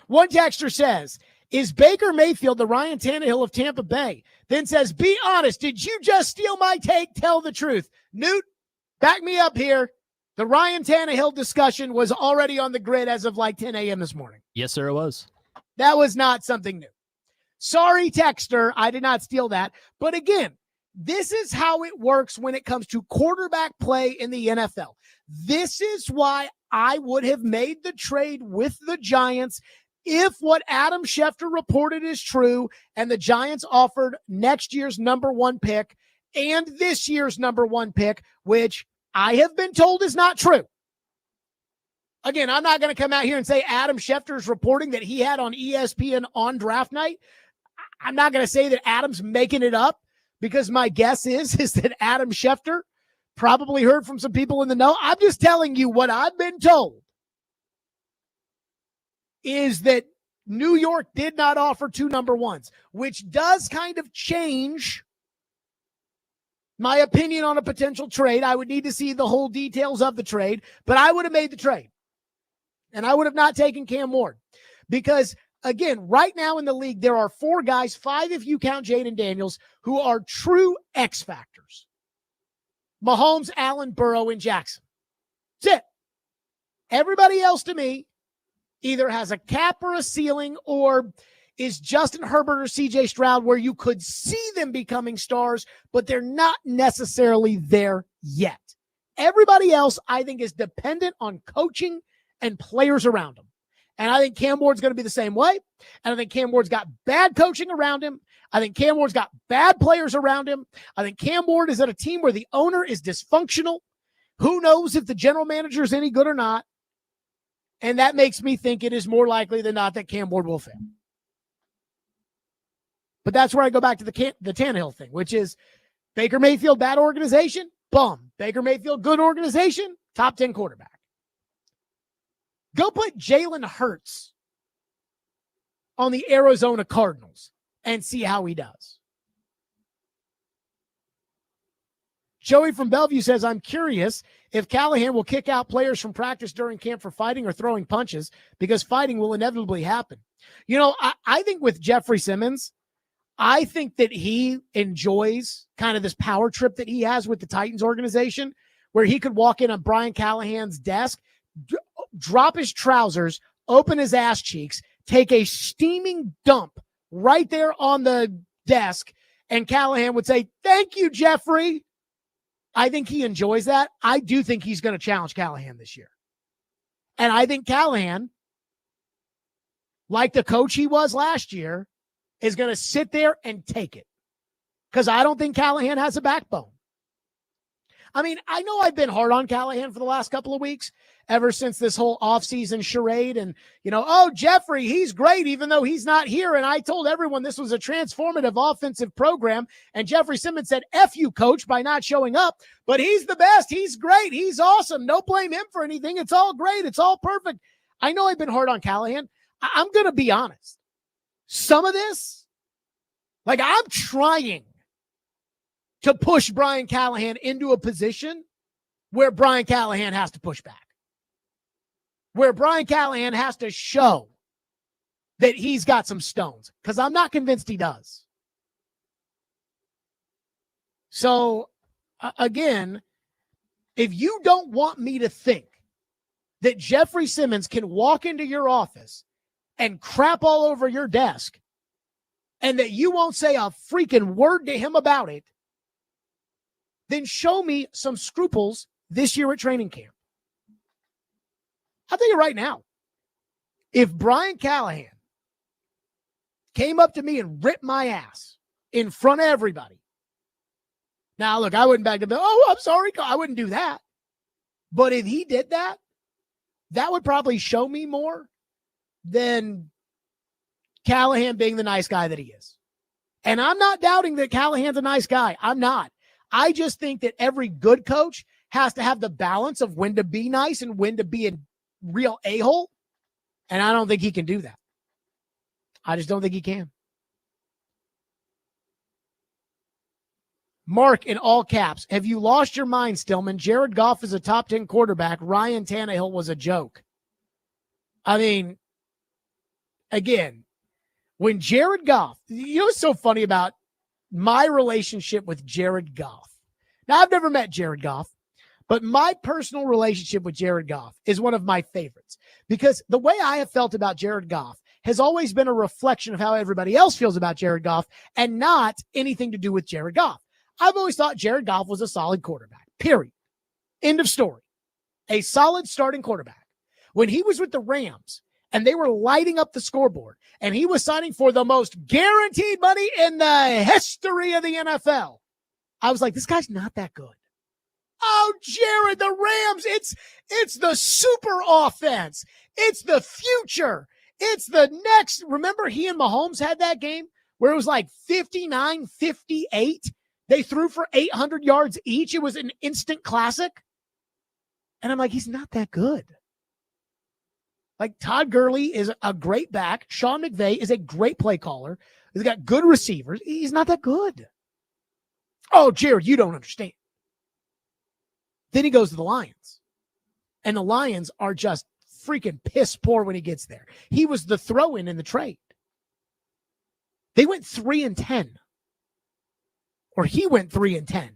One texter says, is Baker Mayfield the Ryan Tannehill of Tampa Bay? Then says, be honest, did you just steal my take? Tell the truth. Newt, back me up here. The Ryan Tannehill discussion was already on the grid as of like 10 a.m. this morning. Yes, sir, it was. That was not something new. Sorry, texter, I did not steal that. But again, this is how it works when it comes to quarterback play in the NFL. This is why I would have made the trade with the Giants if what Adam Schefter reported is true and the Giants offered next year's number 1 pick and this year's number 1 pick, which I have been told is not true. Again, I'm not going to come out here and say Adam Schefter's reporting that he had on ESPN on draft night. I'm not going to say that Adam's making it up, because my guess is that Adam Schefter probably heard from some people in the know. I'm just telling you what I've been told is that New York did not offer 2 number 1s, which does kind of change my opinion on a potential trade. I would need to see the whole details of the trade, but I would have made the trade. And I would have not taken Cam Ward because, again, right now in the league, there are 4 guys, 5 if you count Jaden Daniels, who are true X factors. Mahomes, Allen, Burrow, and Jackson. That's it. Everybody else to me either has a cap or a ceiling or is Justin Herbert or CJ Stroud, where you could see them becoming stars, but they're not necessarily there yet. Everybody else, I think, is dependent on coaching and players around him. And I think Cam Ward's going to be the same way. And I think Cam Ward's got bad coaching around him. I think Cam Ward's got bad players around him. I think Cam Ward is at a team where the owner is dysfunctional. Who knows if the general manager is any good or not? And that makes me think it is more likely than not that Cam Ward will fail. But that's where I go back to the Tannehill thing, which is Baker Mayfield, bad organization, bum. Baker Mayfield, good organization, top 10 quarterback. Go put Jalen Hurts on the Arizona Cardinals and see how he does. Joey from Bellevue says, I'm curious if Callahan will kick out players from practice during camp for fighting or throwing punches, because fighting will inevitably happen. You know, I think with Jeffrey Simmons, I think that he enjoys kind of this power trip that he has with the Titans organization, where he could walk in on Brian Callahan's desk, drop his trousers, open his ass cheeks, take a steaming dump right there on the desk, and Callahan would say, thank you, Jeffrey. I think he enjoys that. I do think he's going to challenge Callahan this year. And I think Callahan, like the coach he was last year, is going to sit there and take it. Because I don't think Callahan has a backbone. I mean, I know I've been hard on Callahan for the last couple of weeks, ever since this whole offseason charade. And, you know, oh, Jeffrey, he's great, even though he's not here. And I told everyone this was a transformative offensive program. And Jeffrey Simmons said, F you, coach, by not showing up. But he's the best. He's great. He's awesome. Don't blame him for anything. It's all great. It's all perfect. I know I've been hard on Callahan. I'm going to be honest. Some of this, like, I'm trying to push Brian Callahan into a position where Brian Callahan has to push back, where Brian Callahan has to show that he's got some stones, because I'm not convinced he does. So, again, if you don't want me to think that Jeffrey Simmons can walk into your office and crap all over your desk and that you won't say a freaking word to him about it, then show me some scruples this year at training camp. I'll tell you right now, if Brian Callahan came up to me and ripped my ass in front of everybody, now look, I wouldn't back to, oh, I'm sorry, I wouldn't do that. But if he did that, that would probably show me more than Callahan being the nice guy that he is. And I'm not doubting that Callahan's a nice guy. I'm not. I just think that every good coach has to have the balance of when to be nice and when to be a real a-hole. And I don't think he can do that. I just don't think he can. Mark, in all caps, have you lost your mind, Stillman? Jared Goff is a top 10 quarterback. Ryan Tannehill was a joke. I mean, again, when Jared Goff, you know what's so funny about my relationship with Jared Goff? Now, I've never met Jared Goff, but my personal relationship with Jared Goff is one of my favorites, because the way I have felt about Jared Goff has always been a reflection of how everybody else feels about Jared Goff and not anything to do with Jared Goff. I've always thought Jared Goff was a solid quarterback, period. End of story. A solid starting quarterback. When he was with the Rams and they were lighting up the scoreboard and he was signing for the most guaranteed money in the history of the NFL, I was like, this guy's not that good. Oh, Jared, the Rams, it's the super offense. It's the future. It's the next. Remember, he and Mahomes had that game where it was like 59-58. They threw for 800 yards each. It was an instant classic. And I'm like, he's not that good. Like, Todd Gurley is a great back. Sean McVay is a great play caller. He's got good receivers. He's not that good. Oh, Jared, you don't understand. Then he goes to the Lions. And the Lions are just freaking piss poor when he gets there. He was the throw-in in the trade. They went 3-10. Or he went 3-10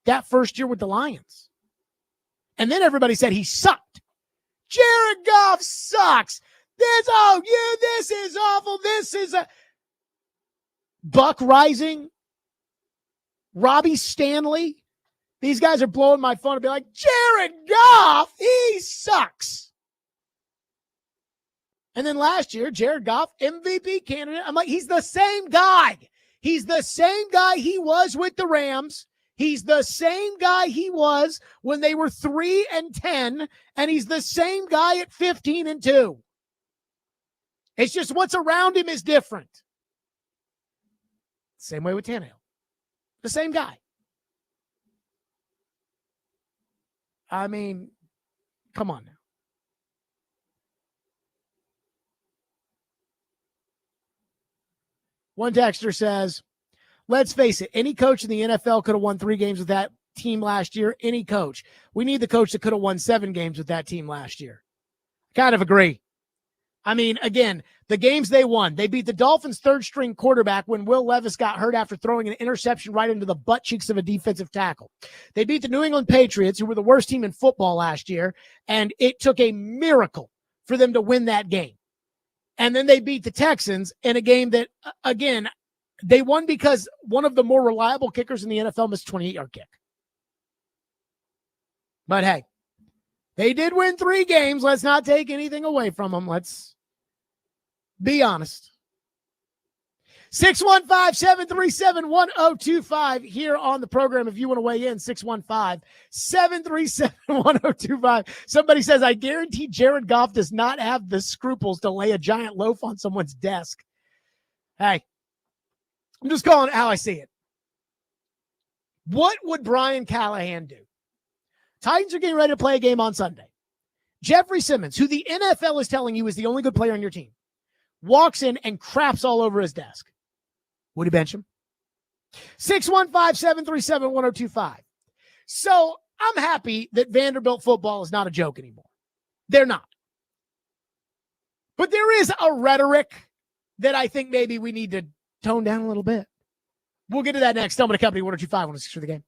that first year with the Lions. And then everybody said he sucked. Jared Goff sucks. This is awful. This is a Buck Rising, Robbie Stanley. These guys are blowing my phone and be like, Jared Goff, he sucks. And then last year, Jared Goff, MVP candidate. I'm like, he's the same guy. He's the same guy he was with the Rams. He's the same guy he was when they were 3-10, and he's the same guy at 15-2. It's just what's around him is different. Same way with Tannehill. The same guy. I mean, come on now. One texter says, let's face it, any coach in the NFL could have won 3 games with that team last year, any coach. We need the coach that could have won 7 games with that team last year. Kind of agree. I mean, again, the games they won, they beat the Dolphins' third-string quarterback when Will Levis got hurt after throwing an interception right into the butt cheeks of a defensive tackle. They beat the New England Patriots, who were the worst team in football last year, and it took a miracle for them to win that game. And then they beat the Texans in a game that, again, they won because one of the more reliable kickers in the NFL missed a 28-yard kick. But hey, they did win 3 games. Let's not take anything away from them. Let's be honest. 615-737-1025 here on the program. If you want to weigh in, 615-737-1025. Somebody says, I guarantee Jared Goff does not have the scruples to lay a giant loaf on someone's desk. Hey, I'm just calling it how I see it. What would Brian Callahan do? Titans are getting ready to play a game on Sunday. Jeffrey Simmons, who the NFL is telling you is the only good player on your team, walks in and craps all over his desk. Would he bench him? 615-737-1025. So I'm happy that Vanderbilt football is not a joke anymore. They're not. But there is a rhetoric that I think maybe we need to tone down a little bit. We'll get to that next. Stillman Company, 1025, 106 for the game.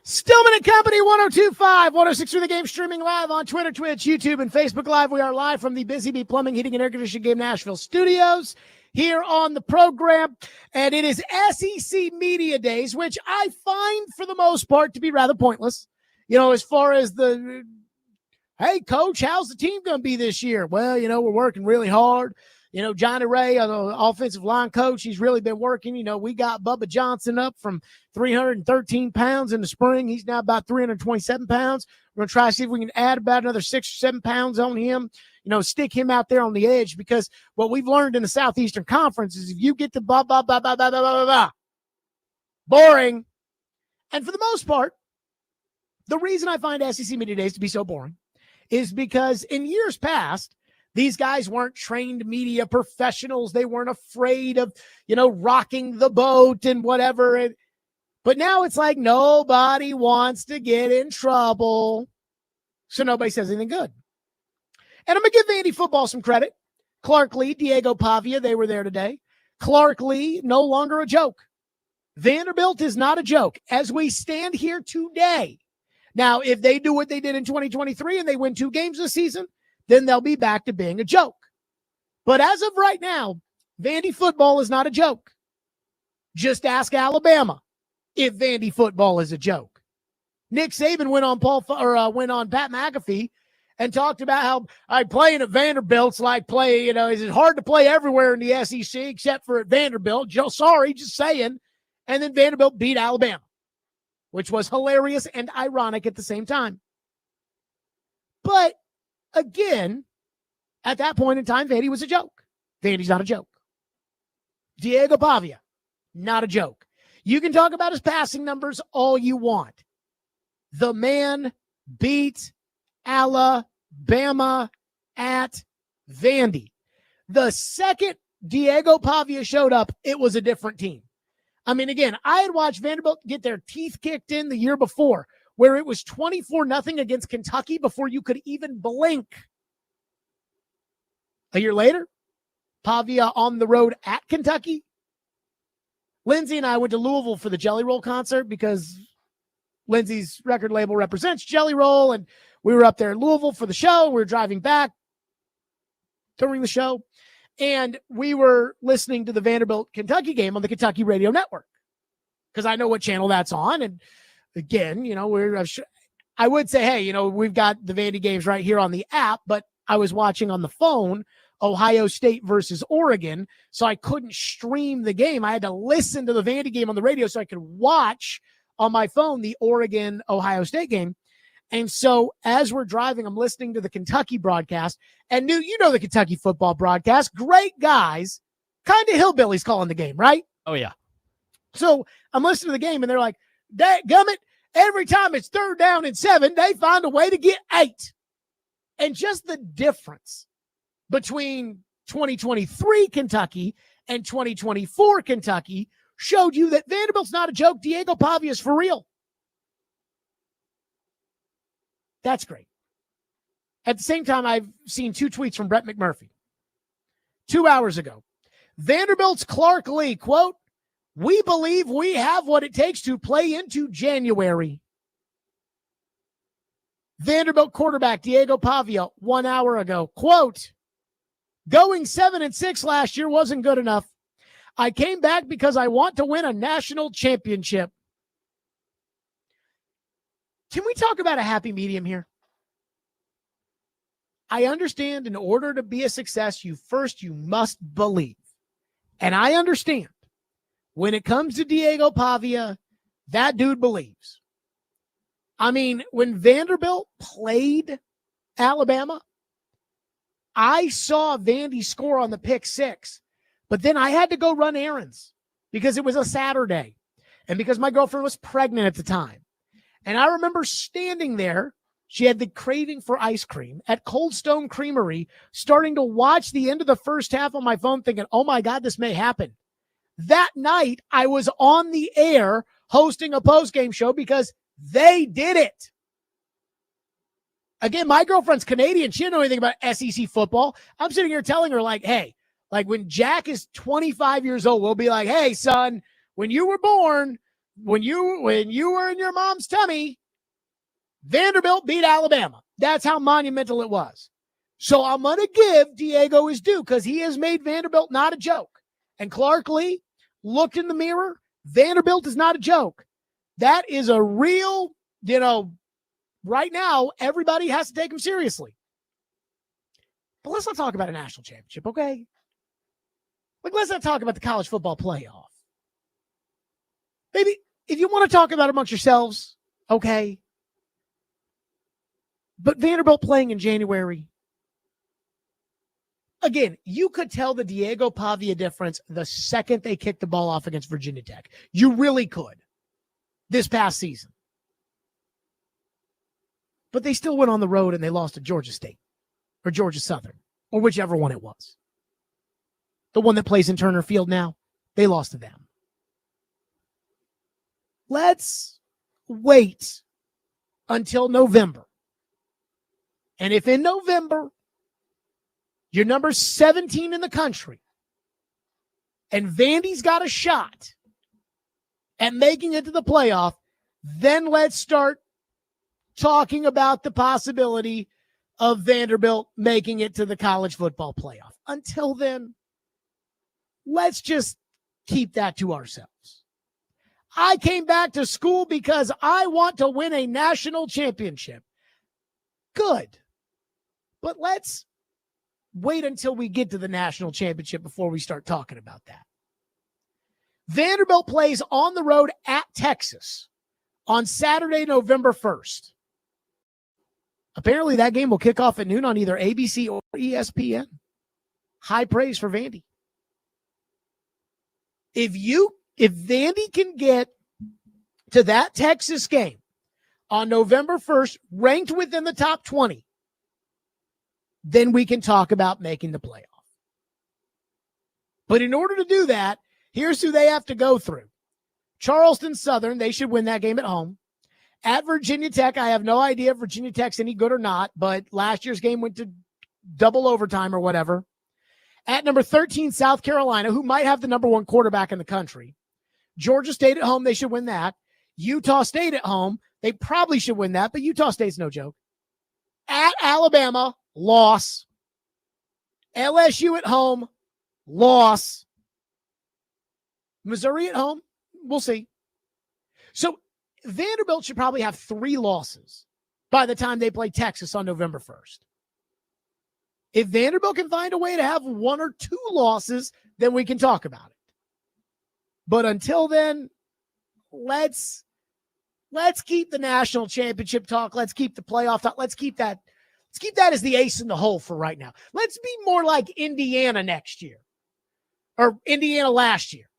Stillman and Company, 102.5, 106 through the game, streaming live on Twitter, Twitch, YouTube, and Facebook Live. We are live from the Busy Bee Plumbing, Heating, and Air Conditioning Game Nashville studios here on the program. And it is SEC Media Days, which I find for the most part to be rather pointless. You know, as far as the, hey, coach, how's the team going to be this year? Well, you know, we're working really hard. You know, Johnny Ray, the offensive line coach, he's really been working. You know, we got Bubba Johnson up from 313 pounds in the spring. He's now about 327 pounds. We're going to try to see if we can add about another 6 or 7 pounds on him, you know, stick him out there on the edge, because what we've learned in the Southeastern Conference is if you get to boring. And for the most part, the reason I find SEC Media Days to be so boring is because in years past, these guys weren't trained media professionals. They weren't afraid of, you know, rocking the boat and whatever. But now it's like nobody wants to get in trouble, so nobody says anything good. And I'm going to give Vandy football some credit. Clark Lee, Diego Pavia, they were there today. Clark Lee, no longer a joke. Vanderbilt is not a joke as we stand here today. Now, if they do what they did in 2023 and they win 2 games this season, then they'll be back to being a joke. But as of right now, Vandy football is not a joke. Just ask Alabama if Vandy football is a joke. Nick Saban went on Pat McAfee and talked about how playing at Vanderbilt's like play, you know, is it hard to play everywhere in the SEC except for at Vanderbilt? Sorry, just saying. And then Vanderbilt beat Alabama, which was hilarious and ironic at the same time. But again, at that point in time, Vandy was a joke. Vandy's not a joke. Diego Pavia, not a joke. You can talk about his passing numbers all you want. The man beat Alabama at Vandy. The second Diego Pavia showed up, it was a different team. I mean, again, I had watched Vanderbilt get their teeth kicked in the year before, where it was 24-0 against Kentucky before you could even blink. A year later, Pavia on the road at Kentucky. Lindsay and I went to Louisville for the Jelly Roll concert because Lindsay's record label represents Jelly Roll, and we were up there in Louisville for the show. We were driving back during the show, and we were listening to the Vanderbilt-Kentucky game on the Kentucky Radio Network because I know what channel that's on. And again, you know, I would say, hey, you know, we've got the Vandy games right here on the app, but I was watching on the phone Ohio State versus Oregon, so I couldn't stream the game. I had to listen to the Vandy game on the radio so I could watch on my phone the Oregon-Ohio State game. And so as we're driving, I'm listening to the Kentucky broadcast, and you know the Kentucky football broadcast, great guys, kind of hillbillies calling the game, right? Oh, yeah. So I'm listening to the game, and they're like, dadgummit, every time it's 3rd down and 7, they find a way to get 8. And just the difference between 2023 Kentucky and 2024 Kentucky showed you that Vanderbilt's not a joke. Diego Pavia is for real. That's great. At the same time, I've seen 2 tweets from Brett McMurphy 2 hours ago. Vanderbilt's Clark Lee, quote, "We believe we have what it takes to play into January." Vanderbilt quarterback Diego Pavia 1 hour ago, quote, "Going 7-6 last year wasn't good enough. I came back because I want to win a national championship." Can we talk about a happy medium here? I understand in order to be a success, you must believe. And I understand when it comes to Diego Pavia, that dude believes. I mean, when Vanderbilt played Alabama, I saw Vandy score on the pick 6, but then I had to go run errands because it was a Saturday and because my girlfriend was pregnant at the time. And I remember standing there, she had the craving for ice cream at Cold Stone Creamery, starting to watch the end of the first half on my phone thinking, oh my God, this may happen. That night, I was on the air hosting a post-game show because they did it. Again, my girlfriend's Canadian. She didn't know anything about SEC football. I'm sitting here telling her, like, hey, like when Jack is 25 years old, we'll be like, hey, son, when you were born, when you were in your mom's tummy, Vanderbilt beat Alabama. That's how monumental it was. So I'm going to give Diego his due because he has made Vanderbilt not a joke. And Clark Lee looked in the mirror. Vanderbilt is not a joke. That is a real, right now, everybody has to take him seriously. But let's not talk about a national championship, okay? Let's not talk about the college football playoff. Maybe if you want to talk about it amongst yourselves, okay. But Vanderbilt playing in January, again, you could tell the Diego Pavia difference the second they kicked the ball off against Virginia Tech. You really could this past season. But they still went on the road and they lost to Georgia State or Georgia Southern or whichever one it was. The one that plays in Turner Field now, they lost to them. Let's wait until November. And if in November you're number 17 in the country and Vandy's got a shot at making it to the playoff, then let's start talking about the possibility of Vanderbilt making it to the college football playoff. Until then, let's just keep that to ourselves. I came back to school because I want to win a national championship. Good. But let's wait until we get to the national championship before we start talking about that. Vanderbilt plays on the road at Texas on Saturday, November 1st. Apparently that game will kick off at noon on either ABC or ESPN. High praise for Vandy. If Vandy can get to that Texas game on November 1st, ranked within the top 20, then we can talk about making the playoff. But in order to do that, here's who they have to go through. Charleston Southern, they should win that game at home. At Virginia Tech, I have no idea if Virginia Tech's any good or not, but last year's game went to double overtime or whatever. At number 13, South Carolina, who might have the number one quarterback in the country. Georgia State at home, they should win that. Utah State at home, they probably should win that, but Utah State's no joke. At Alabama, loss. LSU at home, loss. Missouri at home, we'll see. So Vanderbilt should probably have 3 losses by the time they play Texas on November 1st. If Vanderbilt can find a way to have 1 or 2 losses, then we can talk about it. But until then, let's keep the national championship talk. Let's keep the playoff talk. Let's keep that as the ace in the hole for right now. Let's be more like Indiana next year or Indiana last year,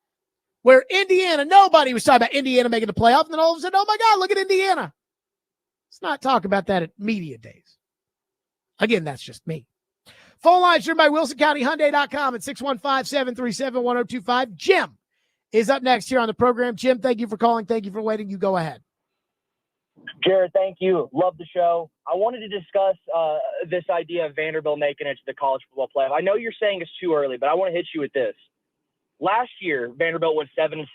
where Indiana, nobody was talking about Indiana making the playoff. And then all of a sudden, oh my God, look at Indiana. Let's not talk about that at media days. Again, that's just me. Phone lines driven by WilsonCountyHyundai.com at 615-737-1025. Jim is up next here on the program. Jim, thank you for calling. Thank you for waiting. You go ahead. Jared, thank you. Love the show. I wanted to discuss this idea of Vanderbilt making it to the college football playoff. I know you're saying it's too early, but I want to hit you with this. Last year, Vanderbilt went 7-6,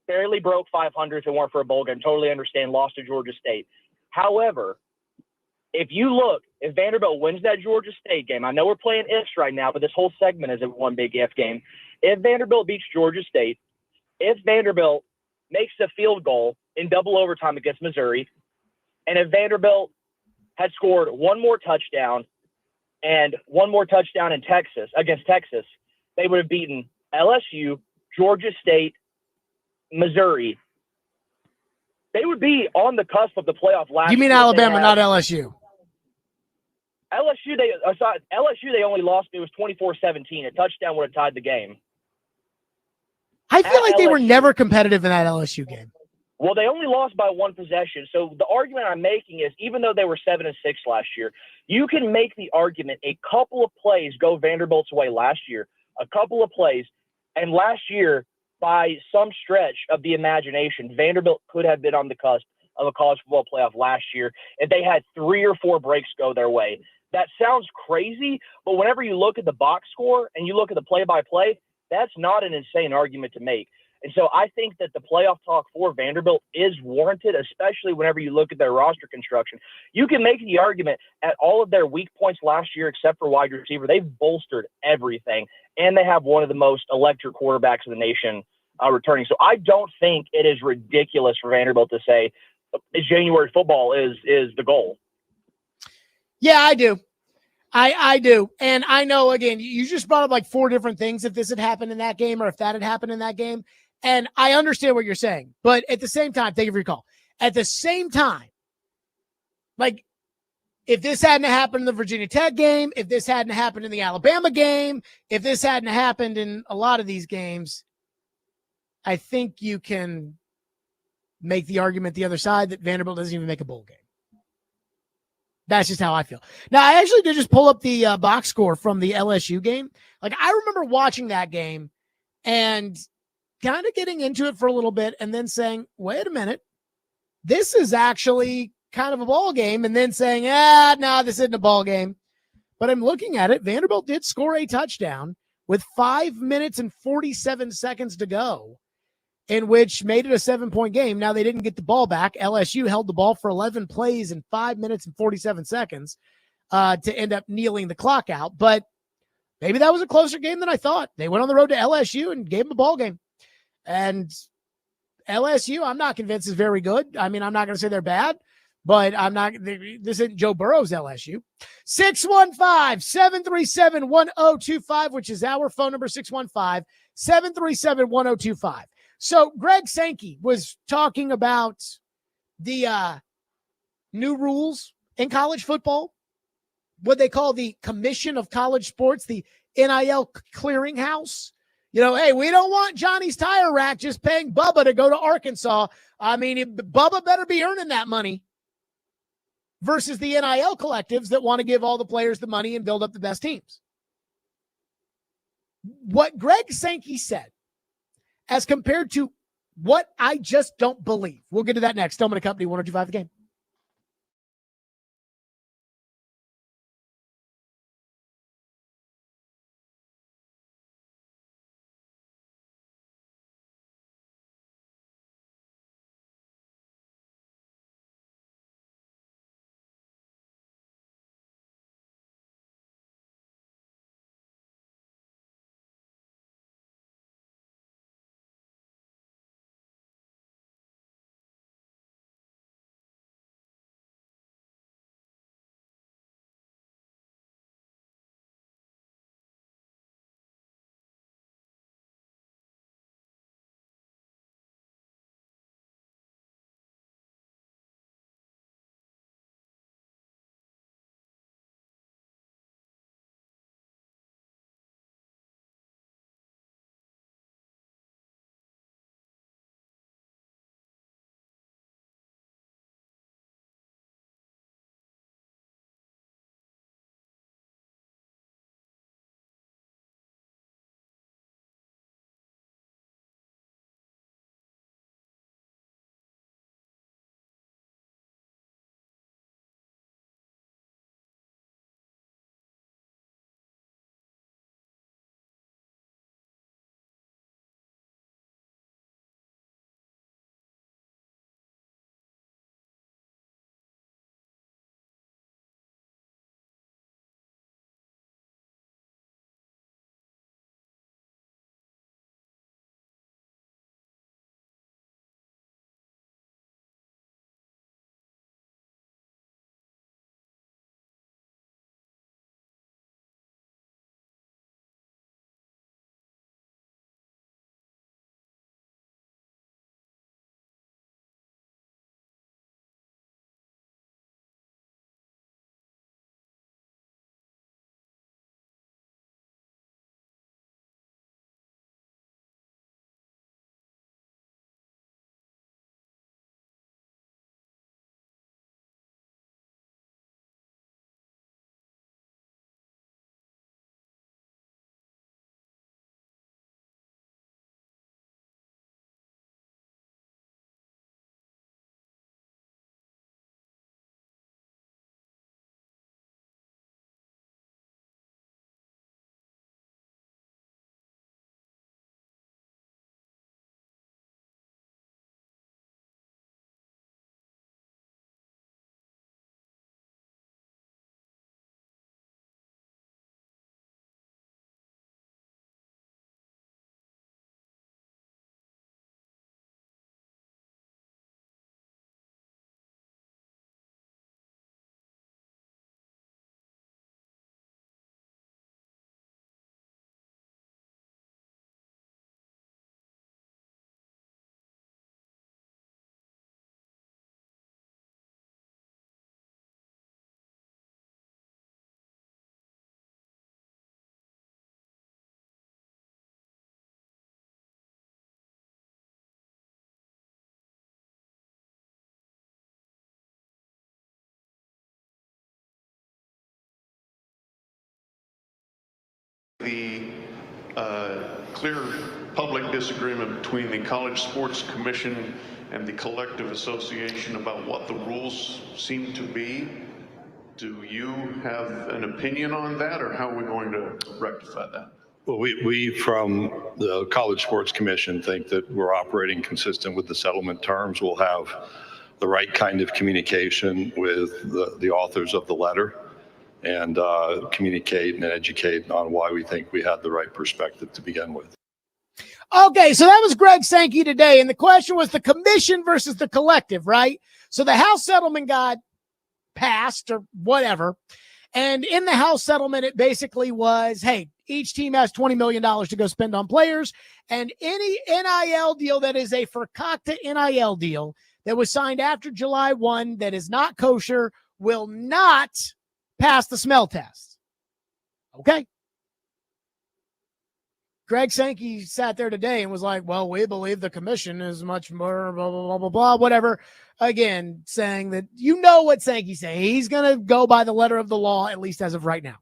barely broke 500 if it weren't for a bowl game. Totally understand, lost to Georgia State. However, if Vanderbilt wins that Georgia State game, I know we're playing ifs right now, but this whole segment is a one big if game. If Vanderbilt beats Georgia State, if Vanderbilt makes a field goal in double overtime against Missouri, and if Vanderbilt had scored one more touchdown and one more touchdown against Texas, they would have beaten LSU, Georgia State, Missouri. They would be on the cusp of the playoff last year. You mean Alabama, not LSU? LSU, they only lost. It was 24-17. A touchdown would have tied the game. I feel like they were never competitive in that LSU game. Well, they only lost by 1 possession. So the argument I'm making is, even though they were 7-6 last year, you can make the argument a couple of plays go Vanderbilt's way last year, a couple of plays, and last year, by some stretch of the imagination, Vanderbilt could have been on the cusp of a college football playoff last year if they had 3 or 4 breaks go their way. That sounds crazy, but whenever you look at the box score and you look at the play-by-play, that's not an insane argument to make. And so I think that the playoff talk for Vanderbilt is warranted, especially whenever you look at their roster construction. You can make the argument at all of their weak points last year, except for wide receiver, they've bolstered everything, and they have one of the most electric quarterbacks in the nation returning. So I don't think it is ridiculous for Vanderbilt to say January football is the goal. Yeah, I do. I do. And I know, again, you just brought up like 4 different things if this had happened in that game or if that had happened in that game. And I understand what you're saying. But at the same time, thank you for your call. At the same time, like, if this hadn't happened in the Virginia Tech game, if this hadn't happened in the Alabama game, if this hadn't happened in a lot of these games, I think you can make the argument the other side that Vanderbilt doesn't even make a bowl game. That's just how I feel. Now, I actually did just pull up the box score from the LSU game. Like, I remember watching that game and kind of getting into it for a little bit and then saying, wait a minute, this is actually kind of a ball game, and then saying, no, this isn't a ball game. But I'm looking at it. Vanderbilt did score a touchdown with 5 minutes and 47 seconds to go, in which made it a 7-point game. Now, they didn't get the ball back. LSU held the ball for 11 plays in 5 minutes and 47 seconds to end up kneeling the clock out. But maybe that was a closer game than I thought. They went on the road to LSU and gave them a ball game. And LSU, I'm not convinced is very good. I mean, I'm not going to say they're bad, but this isn't Joe Burrow's LSU. 615-737-1025, which is our phone number, 615-737-1025. So Greg Sankey was talking about the new rules in college football, what they call the Commission of College Sports, the NIL clearinghouse. You know, hey, we don't want Johnny's Tire Rack just paying Bubba to go to Arkansas. I mean, Bubba better be earning that money versus the NIL collectives that want to give all the players the money and build up the best teams. What Greg Sankey said, as compared to what I just don't believe. We'll get to that next. Stillman & Company, 102.5 The Game. the clear public disagreement between the College Sports Commission and the collective association about what the rules seem to be. Do you have an opinion on that, or how are we going to rectify that? Well, we from the College Sports Commission think that we're operating consistent with the settlement terms. We'll have the right kind of communication with the authors of the letter and communicate and educate on why we think we had the right perspective to begin with. Okay, so that was Greg Sankey today, and the question was the commission versus the collective, right? So the House settlement got passed or whatever, and in the House settlement, it basically was, hey, each team has $20 million to go spend on players, and any NIL deal that is a Fakakta NIL deal that was signed after July 1 that is not kosher will not pass the smell test. Okay? Greg Sankey sat there today and was like, well, we believe the commission is much more blah, blah, blah, blah, blah, whatever. Again, saying that you know what Sankey's saying. He's going to go by the letter of the law, at least as of right now.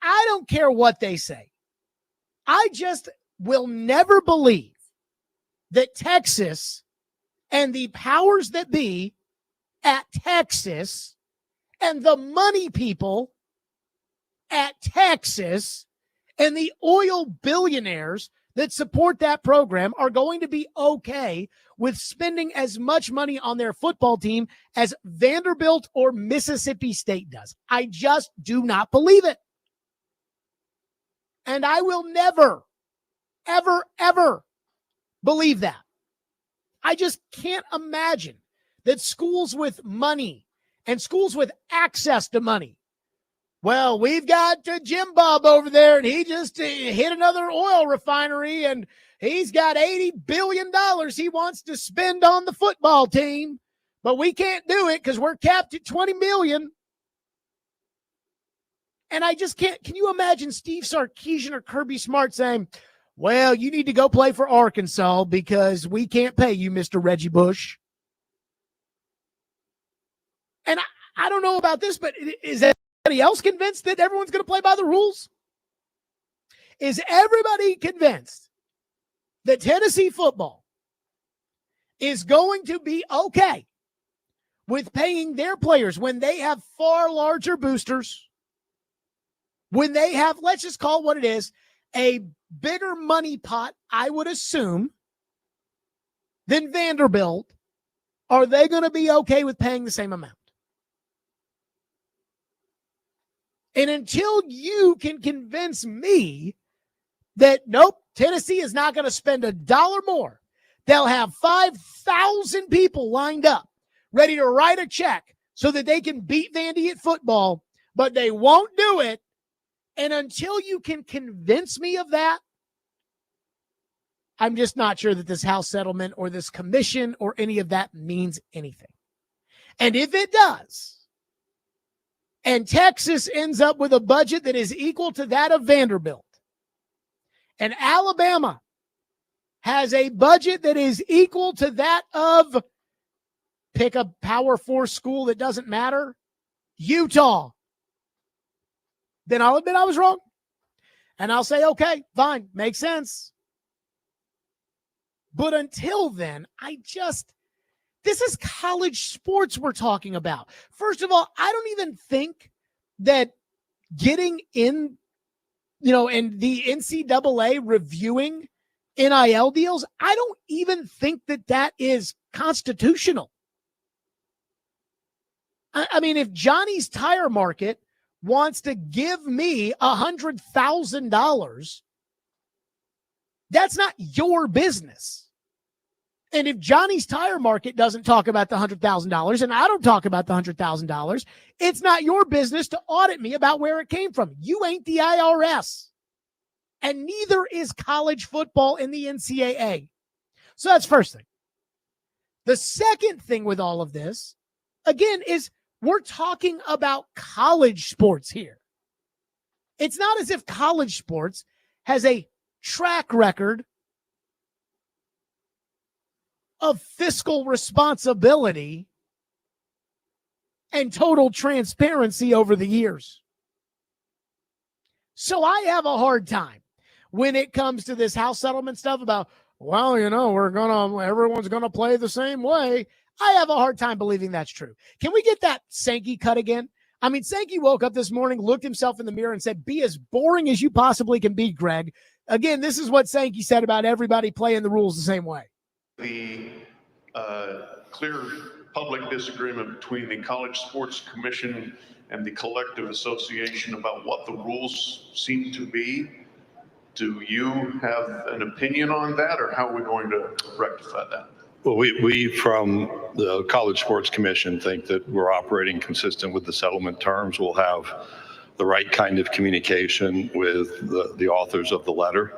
I don't care what they say. I just will never believe that Texas and the powers that be at Texas and the money people at Texas and the oil billionaires that support that program are going to be okay with spending as much money on their football team as Vanderbilt or Mississippi State does. I just do not believe it. And I will never, ever, ever believe that. I just can't imagine that schools with money and schools with access to money, well, we've got Jim Bob over there, and he just hit another oil refinery, and he's got $80 billion he wants to spend on the football team, but we can't do it because we're capped at $20 million. And I just can't. Can you imagine Steve Sarkisian or Kirby Smart saying, well, you need to go play for Arkansas because we can't pay you, Mr. Reggie Bush? And I don't know about this, but is that anybody else convinced that everyone's going to play by the rules? Is everybody convinced that Tennessee football is going to be okay with paying their players when they have far larger boosters, when they have, let's just call it what it is, a bigger money pot, I would assume, than Vanderbilt? Are they going to be okay with paying the same amount? And until you can convince me that, nope, Tennessee is not going to spend $1 more, they'll have 5,000 people lined up ready to write a check so that they can beat Vandy at football, but they won't do it. And until you can convince me of that, I'm just not sure that this House settlement or this commission or any of that means anything. And if it does, and Texas ends up with a budget that is equal to that of Vanderbilt, and Alabama has a budget that is equal to that of, pick a Power 4 school that doesn't matter, Utah, then I'll admit I was wrong. And I'll say, okay, fine, makes sense. But until then, this is college sports we're talking about. First of all, I don't even think that getting in, and the NCAA reviewing NIL deals, I don't even think that is constitutional. I mean, if Johnny's Tire Market wants to give me $100,000, that's not your business. And if Johnny's Tire Market doesn't talk about the $100,000 and I don't talk about the $100,000, it's not your business to audit me about where it came from. You ain't the IRS. And neither is college football in the NCAA. So that's first thing. The second thing with all of this, again, is we're talking about college sports here. It's not as if college sports has a track record of fiscal responsibility and total transparency over the years. So I have a hard time when it comes to this house settlement stuff about, well, everyone's going to play the same way. I have a hard time believing that's true. Can we get that Sankey cut again? I mean, Sankey woke up this morning, looked himself in the mirror and said, be as boring as you possibly can be, Greg. Again, this is what Sankey said about everybody playing the rules the same way. The clear public disagreement between the College Sports Commission and the collective association about what the rules seem to be. Do you have an opinion on that, or how are we going to rectify that? Well, we from the College Sports Commission think that we're operating consistent with the settlement terms. We'll have the right kind of communication with the authors of the letter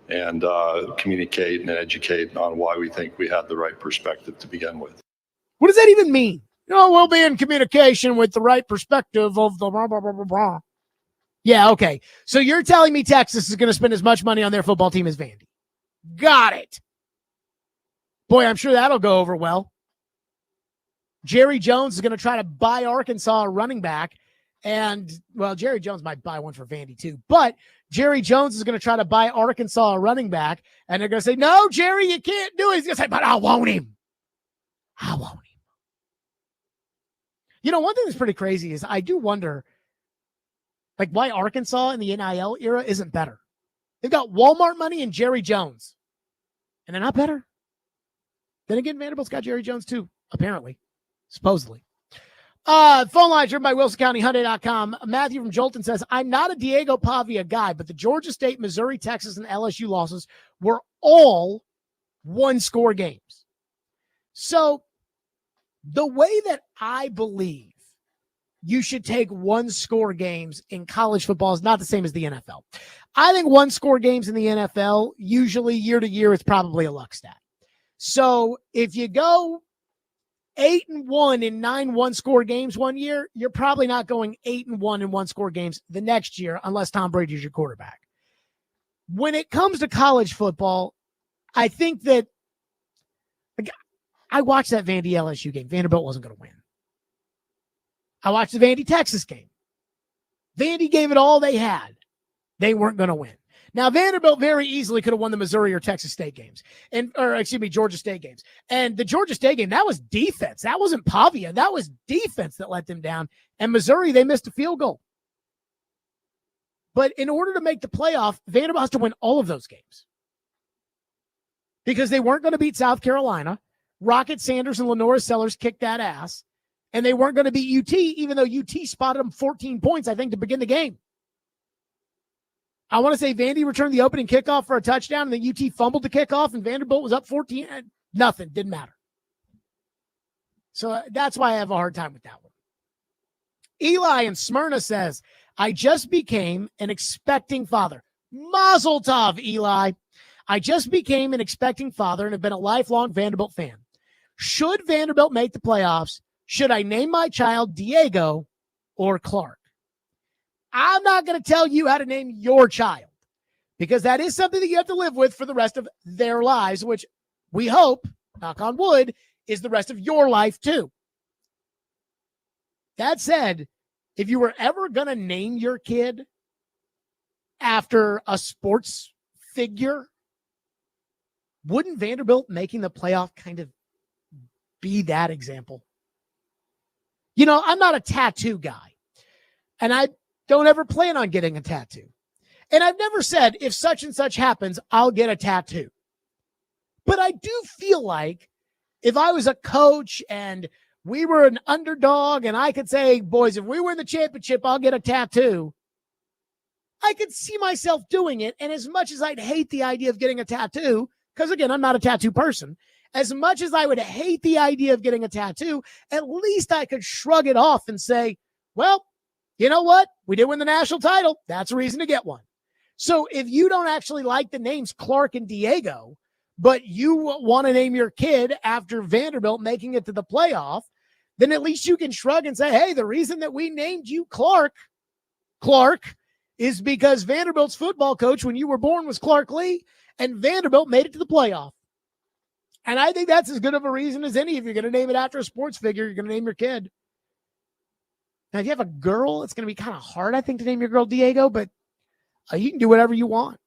and communicate and educate on why we think we had the right perspective to begin with. What does that even mean? We'll be in communication with the right perspective of the blah, blah, blah, blah, blah. Yeah, okay. So you're telling me Texas is going to spend as much money on their football team as Vandy. Got it. Boy, I'm sure that'll go over well. Jerry Jones is going to try to buy Arkansas a running back. And, well, Jerry Jones might buy one for Vandy too. But Jerry Jones is going to try to buy Arkansas a running back. And they're going to say, no, Jerry, you can't do it. He's going to say, but I want him. I want him. One thing that's pretty crazy is I do wonder, why Arkansas in the NIL era isn't better. They've got Walmart money and Jerry Jones. And they're not better. Then again, Vanderbilt's got Jerry Jones too, apparently. Supposedly. Phone lines driven by WilsonCountyHyundai.com. Matthew from Jolton says, I'm not a Diego Pavia guy, but the Georgia State, Missouri, Texas, and LSU losses were all one-score games. So the way that I believe you should take one-score games in college football is not the same as the NFL. I think one-score games in the NFL, usually year to year, it's probably a luck stat. So if you go 8-1 in 9 one-score games one year, you're probably not going 8-1 in one-score games the next year unless Tom Brady is your quarterback. When it comes to college football, I think that I watched that Vandy LSU game. Vanderbilt wasn't going to win. I watched the Vandy Texas game. Vandy gave it all they had. They weren't going to win. Now, Vanderbilt very easily could have won the Missouri or Texas State games, Georgia State games. And the Georgia State game, that was defense. That wasn't Pavia. That was defense that let them down. And Missouri, they missed a field goal. But in order to make the playoff, Vanderbilt has to win all of those games because they weren't going to beat South Carolina. Rocket Sanders and Lenora Sellers kicked that ass. And they weren't going to beat UT, even though UT spotted them 14 points, I think, to begin the game. I want to say Vandy returned the opening kickoff for a touchdown, and then UT fumbled the kickoff, and Vanderbilt was up 14. Nothing. Didn't matter. So that's why I have a hard time with that one. Eli in Smyrna says, I just became an expecting father. Mazel tov, Eli. I just became an expecting father and have been a lifelong Vanderbilt fan. Should Vanderbilt make the playoffs, should I name my child Diego or Clark? I'm not going to tell you how to name your child because that is something that you have to live with for the rest of their lives, which we hope, knock on wood, is the rest of your life too. That said, if you were ever going to name your kid after a sports figure, wouldn't Vanderbilt making the playoff kind of be that example? I'm not a tattoo guy, and I don't ever plan on getting a tattoo. And I've never said, if such and such happens, I'll get a tattoo. But I do feel like if I was a coach and we were an underdog and I could say, boys, if we win the championship, I'll get a tattoo. I could see myself doing it. And as much as I'd hate the idea of getting a tattoo, because again, I'm not a tattoo person, as much as I would hate the idea of getting a tattoo, at least I could shrug it off and say, well, you know what? We did win the national title. That's a reason to get one. So if you don't actually like the names Clark and Diego, but you want to name your kid after Vanderbilt making it to the playoff, then at least you can shrug and say, hey, the reason that we named you Clark, is because Vanderbilt's football coach when you were born was Clark Lee, and Vanderbilt made it to the playoff. And I think that's as good of a reason as any. If you're going to name it after a sports figure, you're going to name your kid. Now, if you have a girl, it's going to be kind of hard, I think, to name your girl Diego, but You can do whatever you want.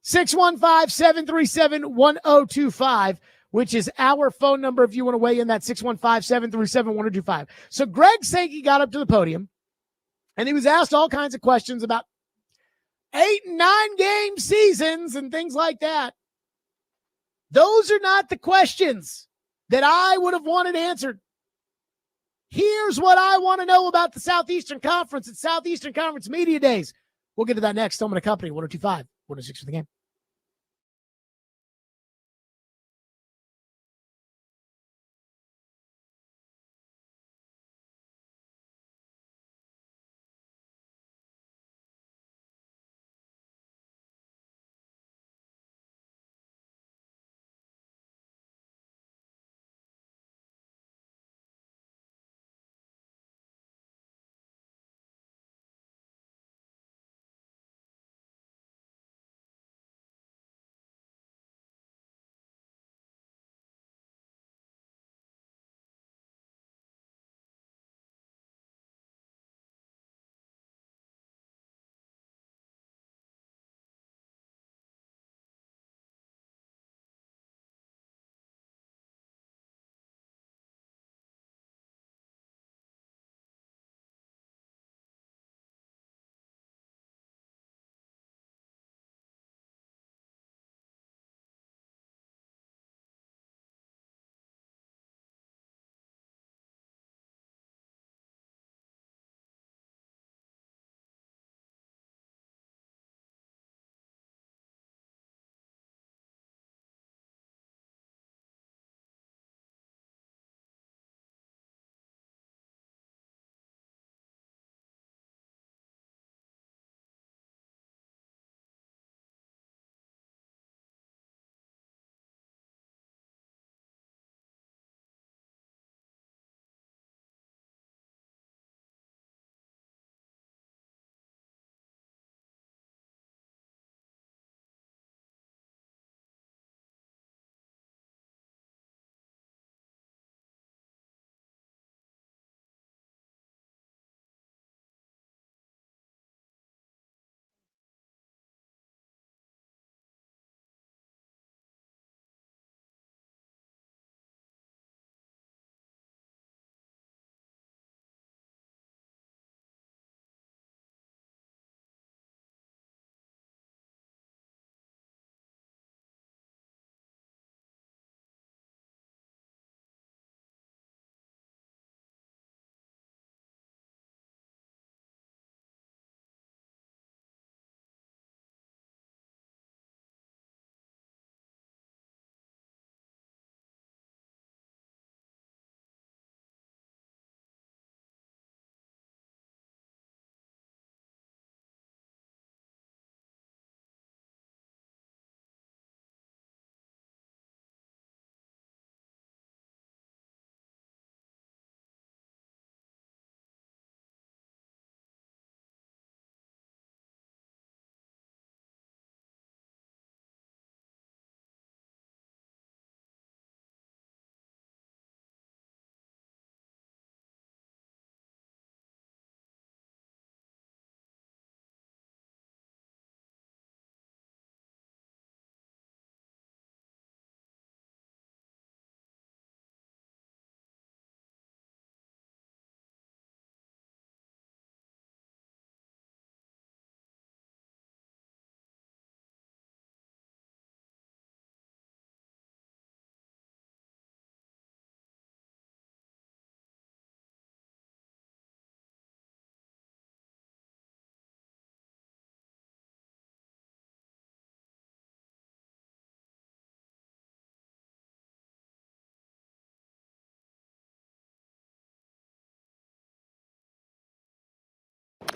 615-737-1025, which is our phone number if you want to weigh in. That 615-737-1025. So Greg Sankey got up to the podium, and he was asked all kinds of questions about 8 and 9 game seasons and things like that. Those are not the questions that I would have wanted answered. Here's what I want to know about the Southeastern Conference at Southeastern Conference Media Days. We'll get to that next. Stillman & Company, 102.5, 106 for the game.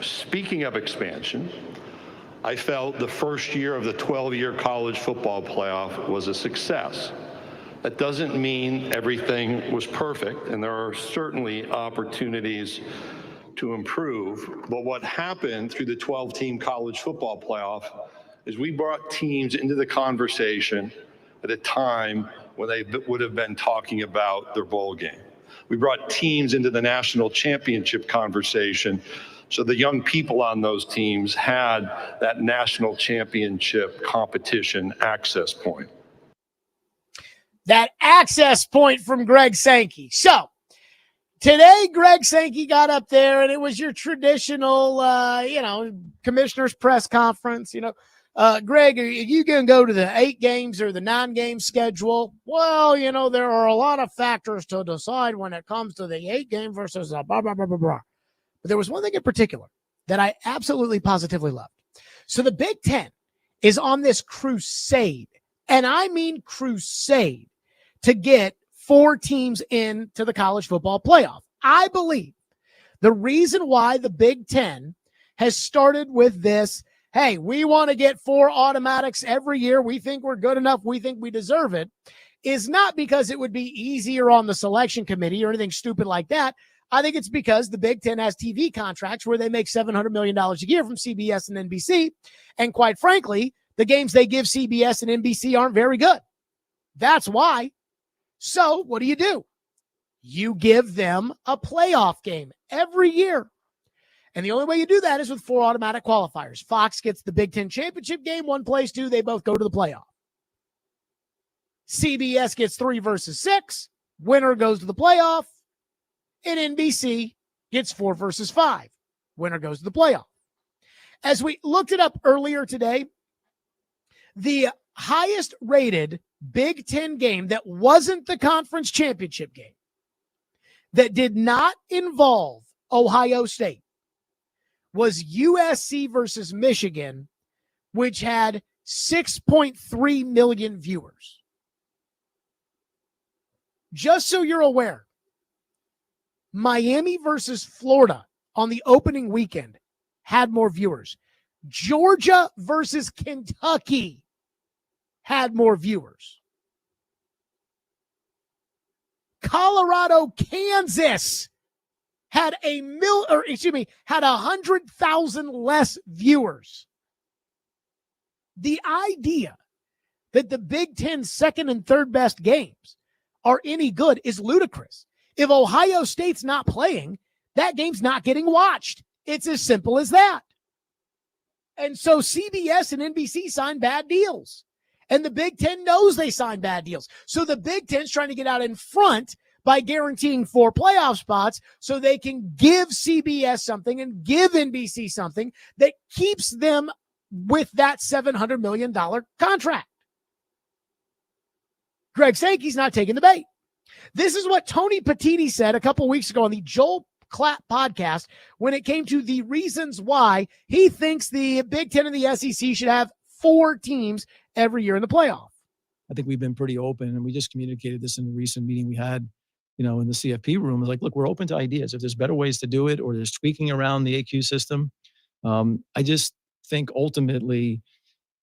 Speaking of expansion, I felt the first year of the 12-year college football playoff was a success. That doesn't mean everything was perfect, and there are certainly opportunities to improve. But what happened through the 12-team college football playoff is we brought teams into the conversation at a time when they would have been talking about their bowl game. We brought teams into the national championship conversation So the young people on those teams had that national championship competition access point. That access point from Greg Sankey. So today, Greg Sankey got up there, and it was your traditional, commissioner's press conference. Greg, are you going to go to the 8 games or the 9 game schedule? Well, there are a lot of factors to decide when it comes to the 8 game versus blah, blah, blah, blah, blah. But there was one thing in particular that I absolutely positively loved. So the Big Ten is on this crusade, and I mean crusade, to get 4 teams into the college football playoff. I believe the reason why the Big Ten has started with this, hey, we want to get 4 automatics every year. We think we're good enough. We think we deserve it, is not because it would be easier on the selection committee or anything stupid like that. I think it's because the Big Ten has TV contracts where they make $700 million a year from CBS and NBC. And quite frankly, the games they give CBS and NBC aren't very good. That's why. So what do? You give them a playoff game every year. And the only way you do that is with 4 automatic qualifiers. Fox gets the Big Ten championship game, 1 plays 2, they both go to the playoff. CBS gets 3 versus 6, winner goes to the playoff. And NBC gets 4 versus 5, winner goes to the playoff. As we looked it up earlier today, the highest rated Big Ten game that wasn't the conference championship game, that did not involve Ohio State, was USC versus Michigan, which had 6.3 million viewers. Just so you're aware, Miami versus Florida on the opening weekend had more viewers. Georgia versus Kentucky had more viewers. Colorado, Kansas had 100,000 less viewers. The idea that the Big Ten's second and third best games are any good is ludicrous. If Ohio State's not playing, that game's not getting watched. It's as simple as that. And so CBS and NBC signed bad deals. And the Big Ten knows they signed bad deals. So the Big Ten's trying to get out in front by guaranteeing 4 playoff spots so they can give CBS something and give NBC something that keeps them with that $700 million contract. Greg Sankey's not taking the bait. This is what Tony Petitti said a couple weeks ago on the Joel Klatt podcast when it came to the reasons why he thinks the Big Ten and the SEC should have 4 teams every year in the playoff. I think we've been pretty open, and we just communicated this in a recent meeting we had, in the CFP room. It's like, look, we're open to ideas. If there's better ways to do it or there's tweaking around the AQ system, I just think ultimately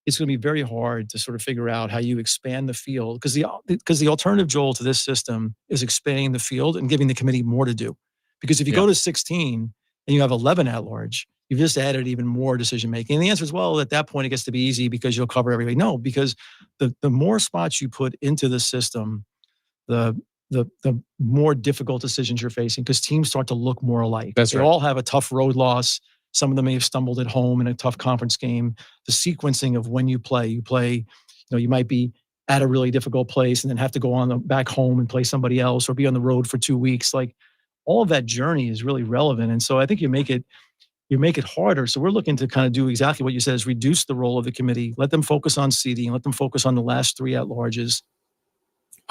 it's going to be very hard to sort of figure out how you expand the field, because the alternative, Joel, to this system is expanding the field and giving the committee more to do. Because if you go to 16 and you have 11 at large, you've just added even more decision making. And the answer is, well, at that point it gets to be easy because you'll cover everybody. No, because the more spots you put into the system, the more difficult decisions you're facing, because teams start to look more alike. They all have a tough road loss. Some of them may have stumbled at home in a tough conference game. The sequencing of when you play, you might be at a really difficult place and then have to go back home and play somebody else or be on the road for 2 weeks. Like, all of that journey is really relevant. And so I think you make it harder. So we're looking to kind of do exactly what you said, is reduce the role of the committee, let them focus on seeding, let them focus on the last 3 at larges.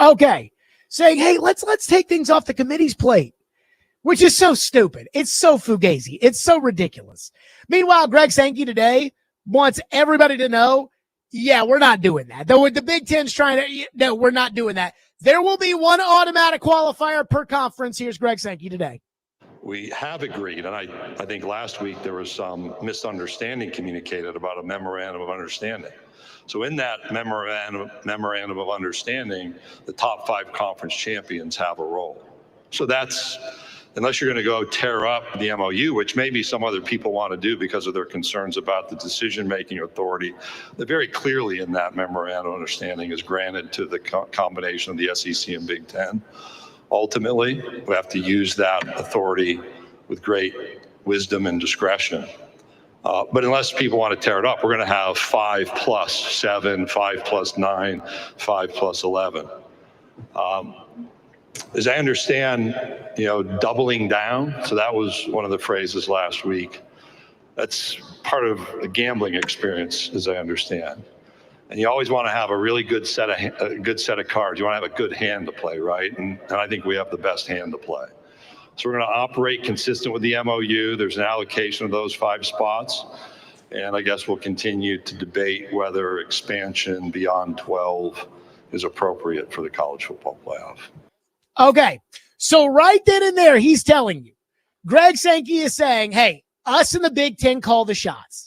Okay. Saying, hey, let's take things off the committee's plate, which is so stupid. It's so fugazi. It's so ridiculous. Meanwhile, Greg Sankey today wants everybody to know, yeah, we're not doing that. Though the Big Ten's no, we're not doing that. There will be 1 automatic qualifier per conference. Here's Greg Sankey today. We have agreed, and I think last week there was some misunderstanding communicated about a memorandum of understanding. So in that memorandum of understanding, the top 5 conference champions have a role. So that's, unless you're going to go tear up the MOU, which maybe some other people want to do because of their concerns about the decision-making authority, that very clearly in that memorandum of understanding is granted to the combination of the SEC and Big Ten. Ultimately, we have to use that authority with great wisdom and discretion. But unless people want to tear it up, we're going to have 5+7, 5+9, 5+11. As I understand, doubling down. So that was one of the phrases last week. That's part of a gambling experience, as I understand. And you always want to have a really good set of cards. You want to have a good hand to play, right? And I think we have the best hand to play. So we're going to operate consistent with the MOU. There's an allocation of those 5 spots. And I guess we'll continue to debate whether expansion beyond 12 is appropriate for the college football playoff. Okay. So right then and there, he's telling you, Greg Sankey is saying, hey, us in the Big Ten call the shots.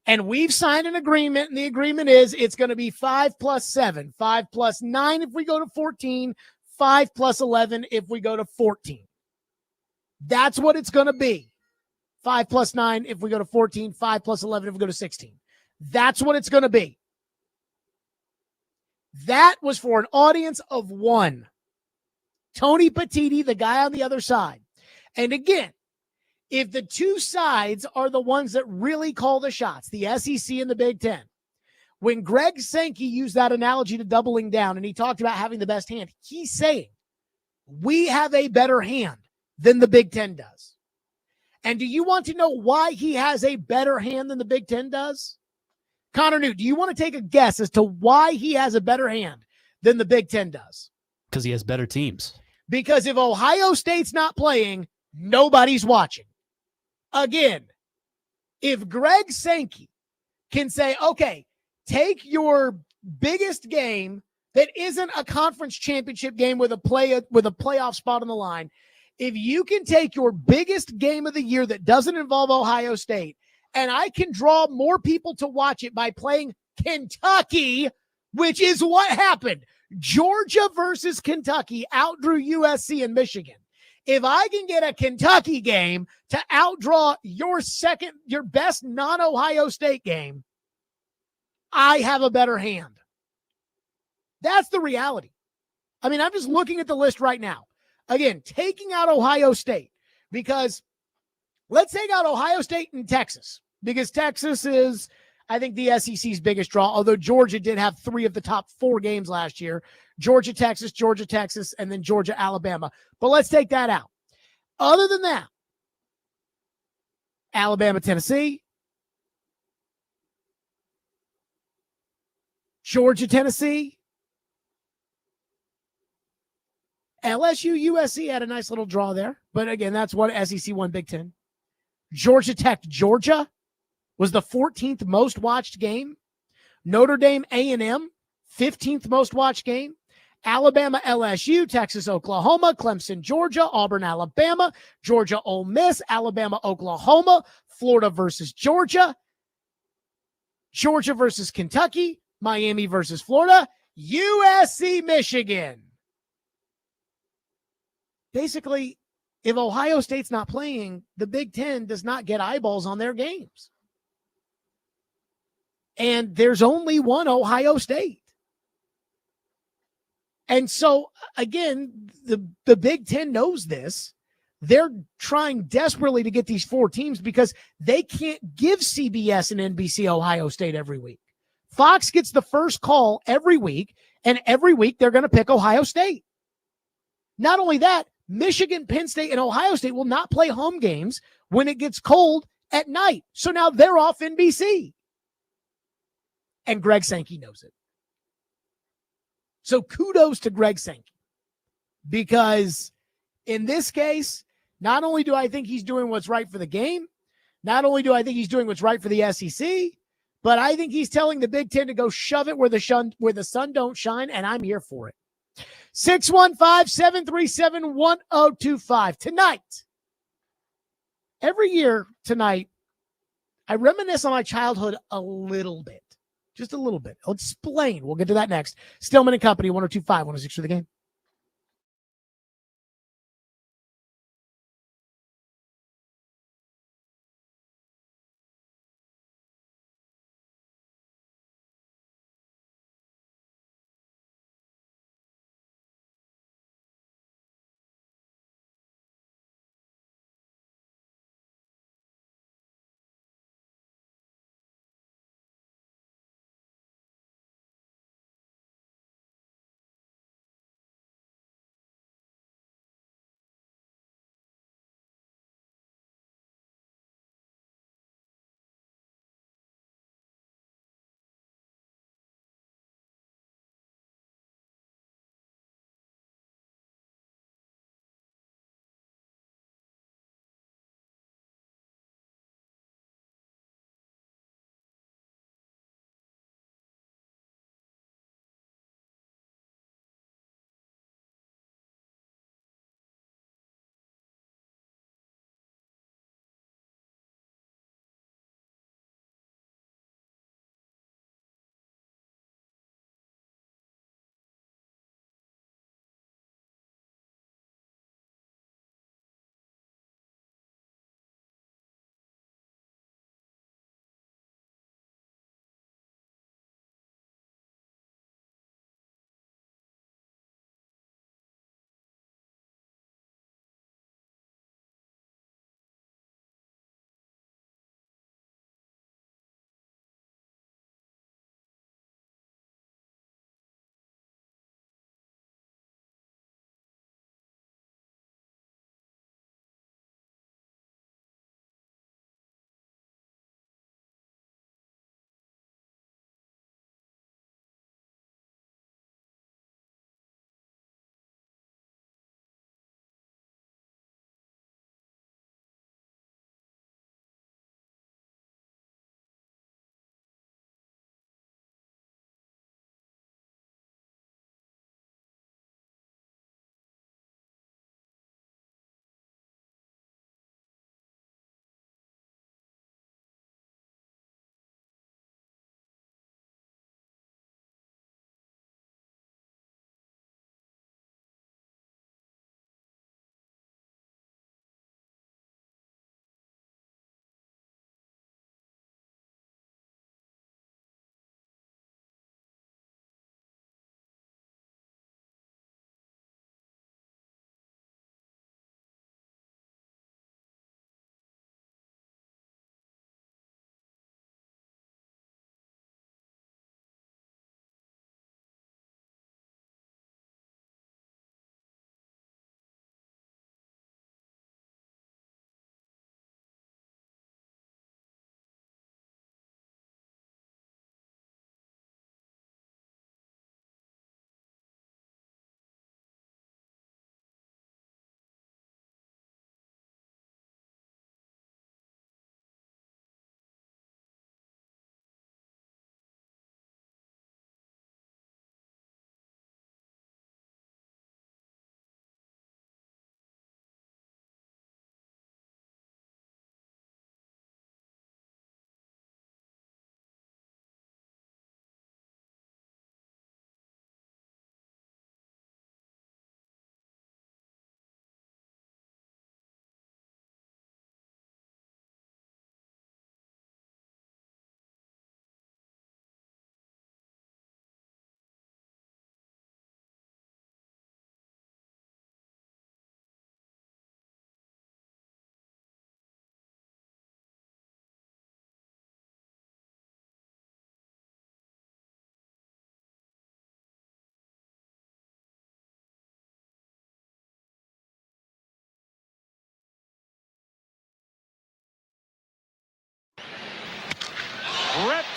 And we've signed an agreement, and the agreement is it's going to be 5+7, 5+9 if we go to 14, 5+11 if we go to 14. That's what it's going to be. 5+9 if we go to 14, 5+11 if we go to 16. That's what it's going to be. That was for an audience of 1. Tony Petitti, the guy on the other side. And again, if the 2 sides are the ones that really call the shots, the SEC and the Big Ten, when Greg Sankey used that analogy to doubling down and he talked about having the best hand, he's saying we have a better hand than the Big Ten does. And do you want to know why he has a better hand than the Big Ten does? Connor Newt, do you want to take a guess as to why he has a better hand than the Big Ten does? Because he has better teams. Because if Ohio State's not playing, nobody's watching. Again, if Greg Sankey can say, okay, take your biggest game that isn't a conference championship game with a playoff spot on the line, if you can take your biggest game of the year that doesn't involve Ohio State, and I can draw more people to watch it by playing Kentucky, which is what happened. Georgia versus Kentucky outdrew USC and Michigan. If I can get a Kentucky game to outdraw your best non-Ohio State game, I have a better hand. That's the reality. I mean, I'm just looking at the list right now. Again, taking out Ohio State, because let's take out Ohio State and Texas, because Texas is, I think, the SEC's biggest draw, although Georgia did have 3 of the top 4 games last year. Georgia, Texas, and then Georgia, Alabama. But let's take that out. Other than that, Alabama, Tennessee, Georgia, Tennessee, LSU, USC had a nice little draw there. But again, that's what SEC won Big Ten. Georgia Tech, Georgia was the 14th most watched game. Notre Dame, A&M, 15th most watched game. Alabama, LSU, Texas, Oklahoma, Clemson, Georgia, Auburn, Alabama, Georgia, Ole Miss, Alabama, Oklahoma, Florida versus Georgia, Georgia versus Kentucky, Miami versus Florida, USC, Michigan. Basically, if Ohio State's not playing, the Big Ten does not get eyeballs on their games. And there's only one Ohio State. And so, again, the Big Ten knows this. They're trying desperately to get these 4 teams because they can't give CBS and NBC Ohio State every week. Fox gets the first call every week, and every week they're going to pick Ohio State. Not only that, Michigan, Penn State, and Ohio State will not play home games when it gets cold at night. So now they're off NBC. And Greg Sankey knows it. So kudos to Greg Sankey, because in this case, not only do I think he's doing what's right for the game, not only do I think he's doing what's right for the SEC, but I think he's telling the Big Ten to go shove it where the sun don't shine, and I'm here for it. 615-737-1025. Tonight, every year tonight, I reminisce on my childhood a little bit. Just a little bit. I'll explain. We'll get to that next. Stillman and Company, 102.5, 106 for the game.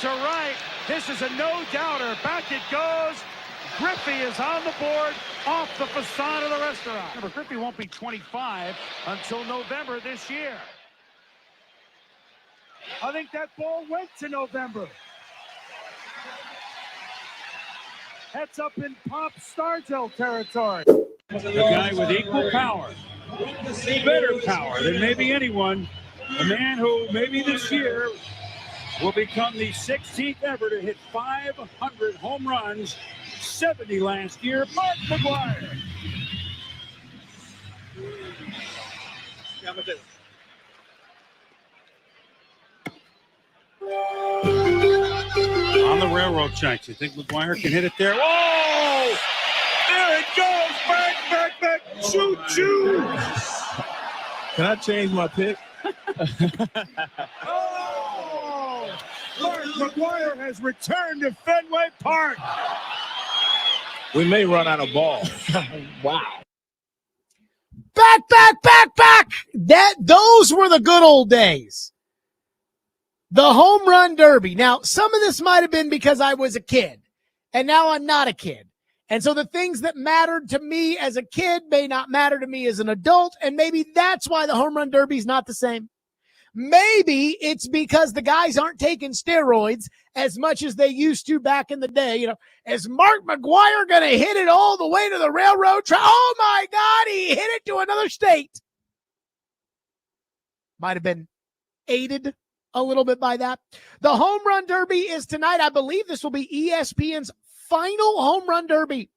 to right. This is a no-doubter. Back it goes. Griffey is on the board off the facade of the restaurant. Remember, Griffey won't be 25 until November this year. I think that ball went to November. That's up in Pop Stargell territory. A guy with equal power, better power than maybe anyone. A man who maybe this year will become the 16th ever to hit 500 home runs, 70 last year, Mark McGwire. On the railroad tracks, you think McGwire can hit it there? Whoa! There it goes! Back! Choo-choo! Can I change my pick? Oh! Mark McGwire has returned to Fenway Park. We may run out of balls. Wow. Back. Those were the good old days. The home run derby. Now, some of this might have been because I was a kid, and now I'm not a kid. And so the things that mattered to me as a kid may not matter to me as an adult, and maybe that's why the home run derby is not the same. Maybe it's because the guys aren't taking steroids as much as they used to back in the day. You know, is Mark McGwire going to hit it all the way to the railroad track? Oh, my God, he hit it to another state. Might have been aided a little bit by that. The home run derby is tonight. I believe this will be ESPN's final home run derby.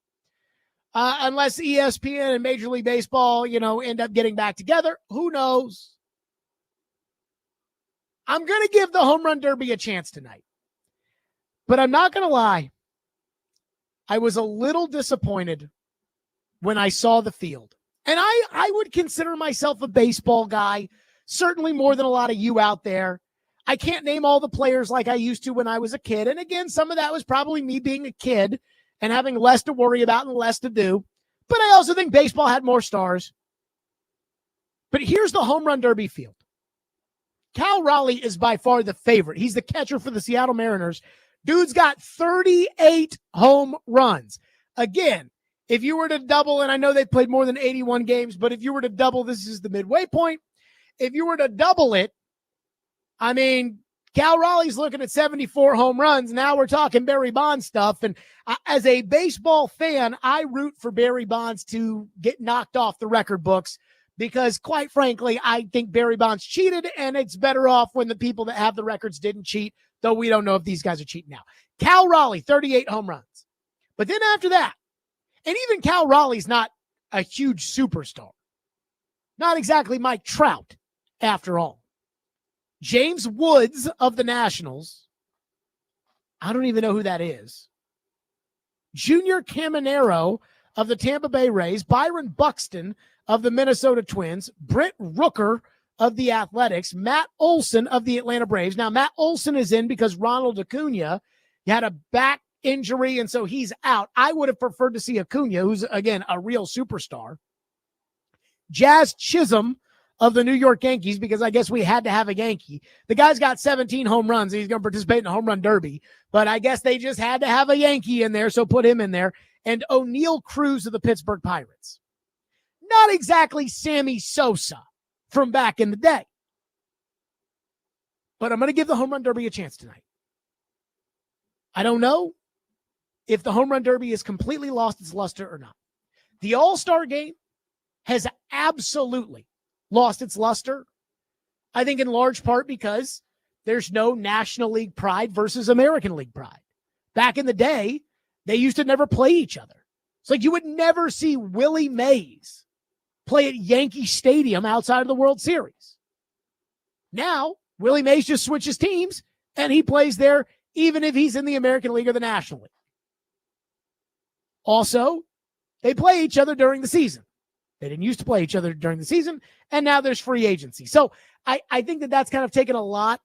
Unless ESPN and Major League Baseball, end up getting back together. Who knows? I'm going to give the home run derby a chance tonight. But I'm not going to lie. I was a little disappointed when I saw the field. And I would consider myself a baseball guy, certainly more than a lot of you out there. I can't name all the players like I used to when I was a kid. And again, some of that was probably me being a kid and having less to worry about and less to do. But I also think baseball had more stars. But here's the home run derby field. Cal Raleigh is by far the favorite. He's the catcher for the Seattle Mariners. Dude's got 38 home runs. Again, if you were to double, and I know they've played more than 81 games, but if you were to double, this is the midway point. If you were to double it, I mean, Cal Raleigh's looking at 74 home runs. Now we're talking Barry Bonds stuff. And as a baseball fan, I root for Barry Bonds to get knocked off the record books because, quite frankly, I think Barry Bonds cheated, and it's better off when the people that have the records didn't cheat, though we don't know if these guys are cheating now. Cal Raleigh, 38 home runs. But then after that, and even Cal Raleigh's not a huge superstar. Not exactly Mike Trout, after all. James Woods of the Nationals. I don't even know who that is. Junior Caminero of the Tampa Bay Rays. Byron Buxton of the Minnesota Twins. Brent Rooker of the Athletics. Matt Olson of the Atlanta Braves. Now, Matt Olson is in because Ronald Acuna had a back injury, and so he's out. I would have preferred to see Acuna, who's, again, a real superstar. Jazz Chisholm of the New York Yankees, because I guess we had to have a Yankee. The guy's got 17 home runs. He's going to participate in the home run derby, but I guess they just had to have a Yankee in there, so put him in there. And O'Neal Cruz of the Pittsburgh Pirates. Not exactly Sammy Sosa from back in the day. But I'm going to give the home run derby a chance tonight. I don't know if the home run derby has completely lost its luster or not. The All-Star game has absolutely lost its luster. I think in large part because there's no National League pride versus American League pride. Back in the day, they used to never play each other. It's like you would never see Willie Mays play at Yankee Stadium outside of the World Series. Now, Willie Mays just switches teams, and he plays there even if he's in the American League or the National League. Also, they play each other during the season. They didn't used to play each other during the season, and now there's free agency. So I think that that's kind of taken a lot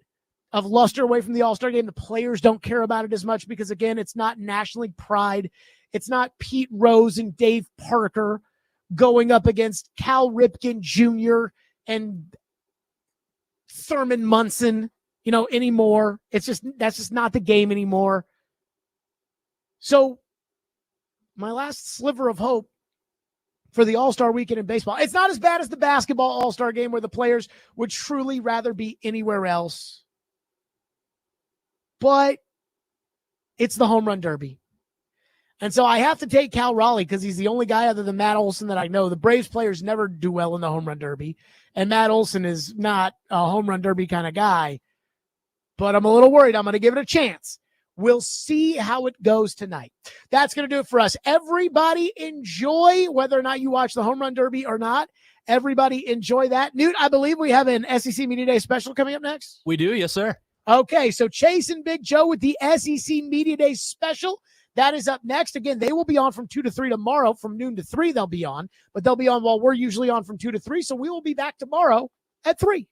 of luster away from the All-Star game. The players don't care about it as much because, again, it's not National League pride. It's not Pete Rose and Dave Parker going up against Cal Ripken Jr. and Thurman Munson anymore. That's just not the game anymore. So my last sliver of hope for the All-Star weekend in baseball, it's not as bad as the basketball All-Star game where the players would truly rather be anywhere else. But it's the home run derby. And so I have to take Cal Raleigh because he's the only guy other than Matt Olson that I know. The Braves players never do well in the home run derby. And Matt Olson is not a home run derby kind of guy. But I'm a little worried. I'm going to give it a chance. We'll see how it goes tonight. That's going to do it for us. Everybody enjoy, whether or not you watch the home run derby or not. Everybody enjoy that. Newt, I believe we have an SEC Media Day special coming up next. We do, yes, sir. Okay, so Chase and Big Joe with the SEC Media Day special. That is up next. Again, they will be on from 2 to 3 tomorrow. From noon to 3 they'll be on. But they'll be on while we're usually on from 2 to 3. So we will be back tomorrow at 3.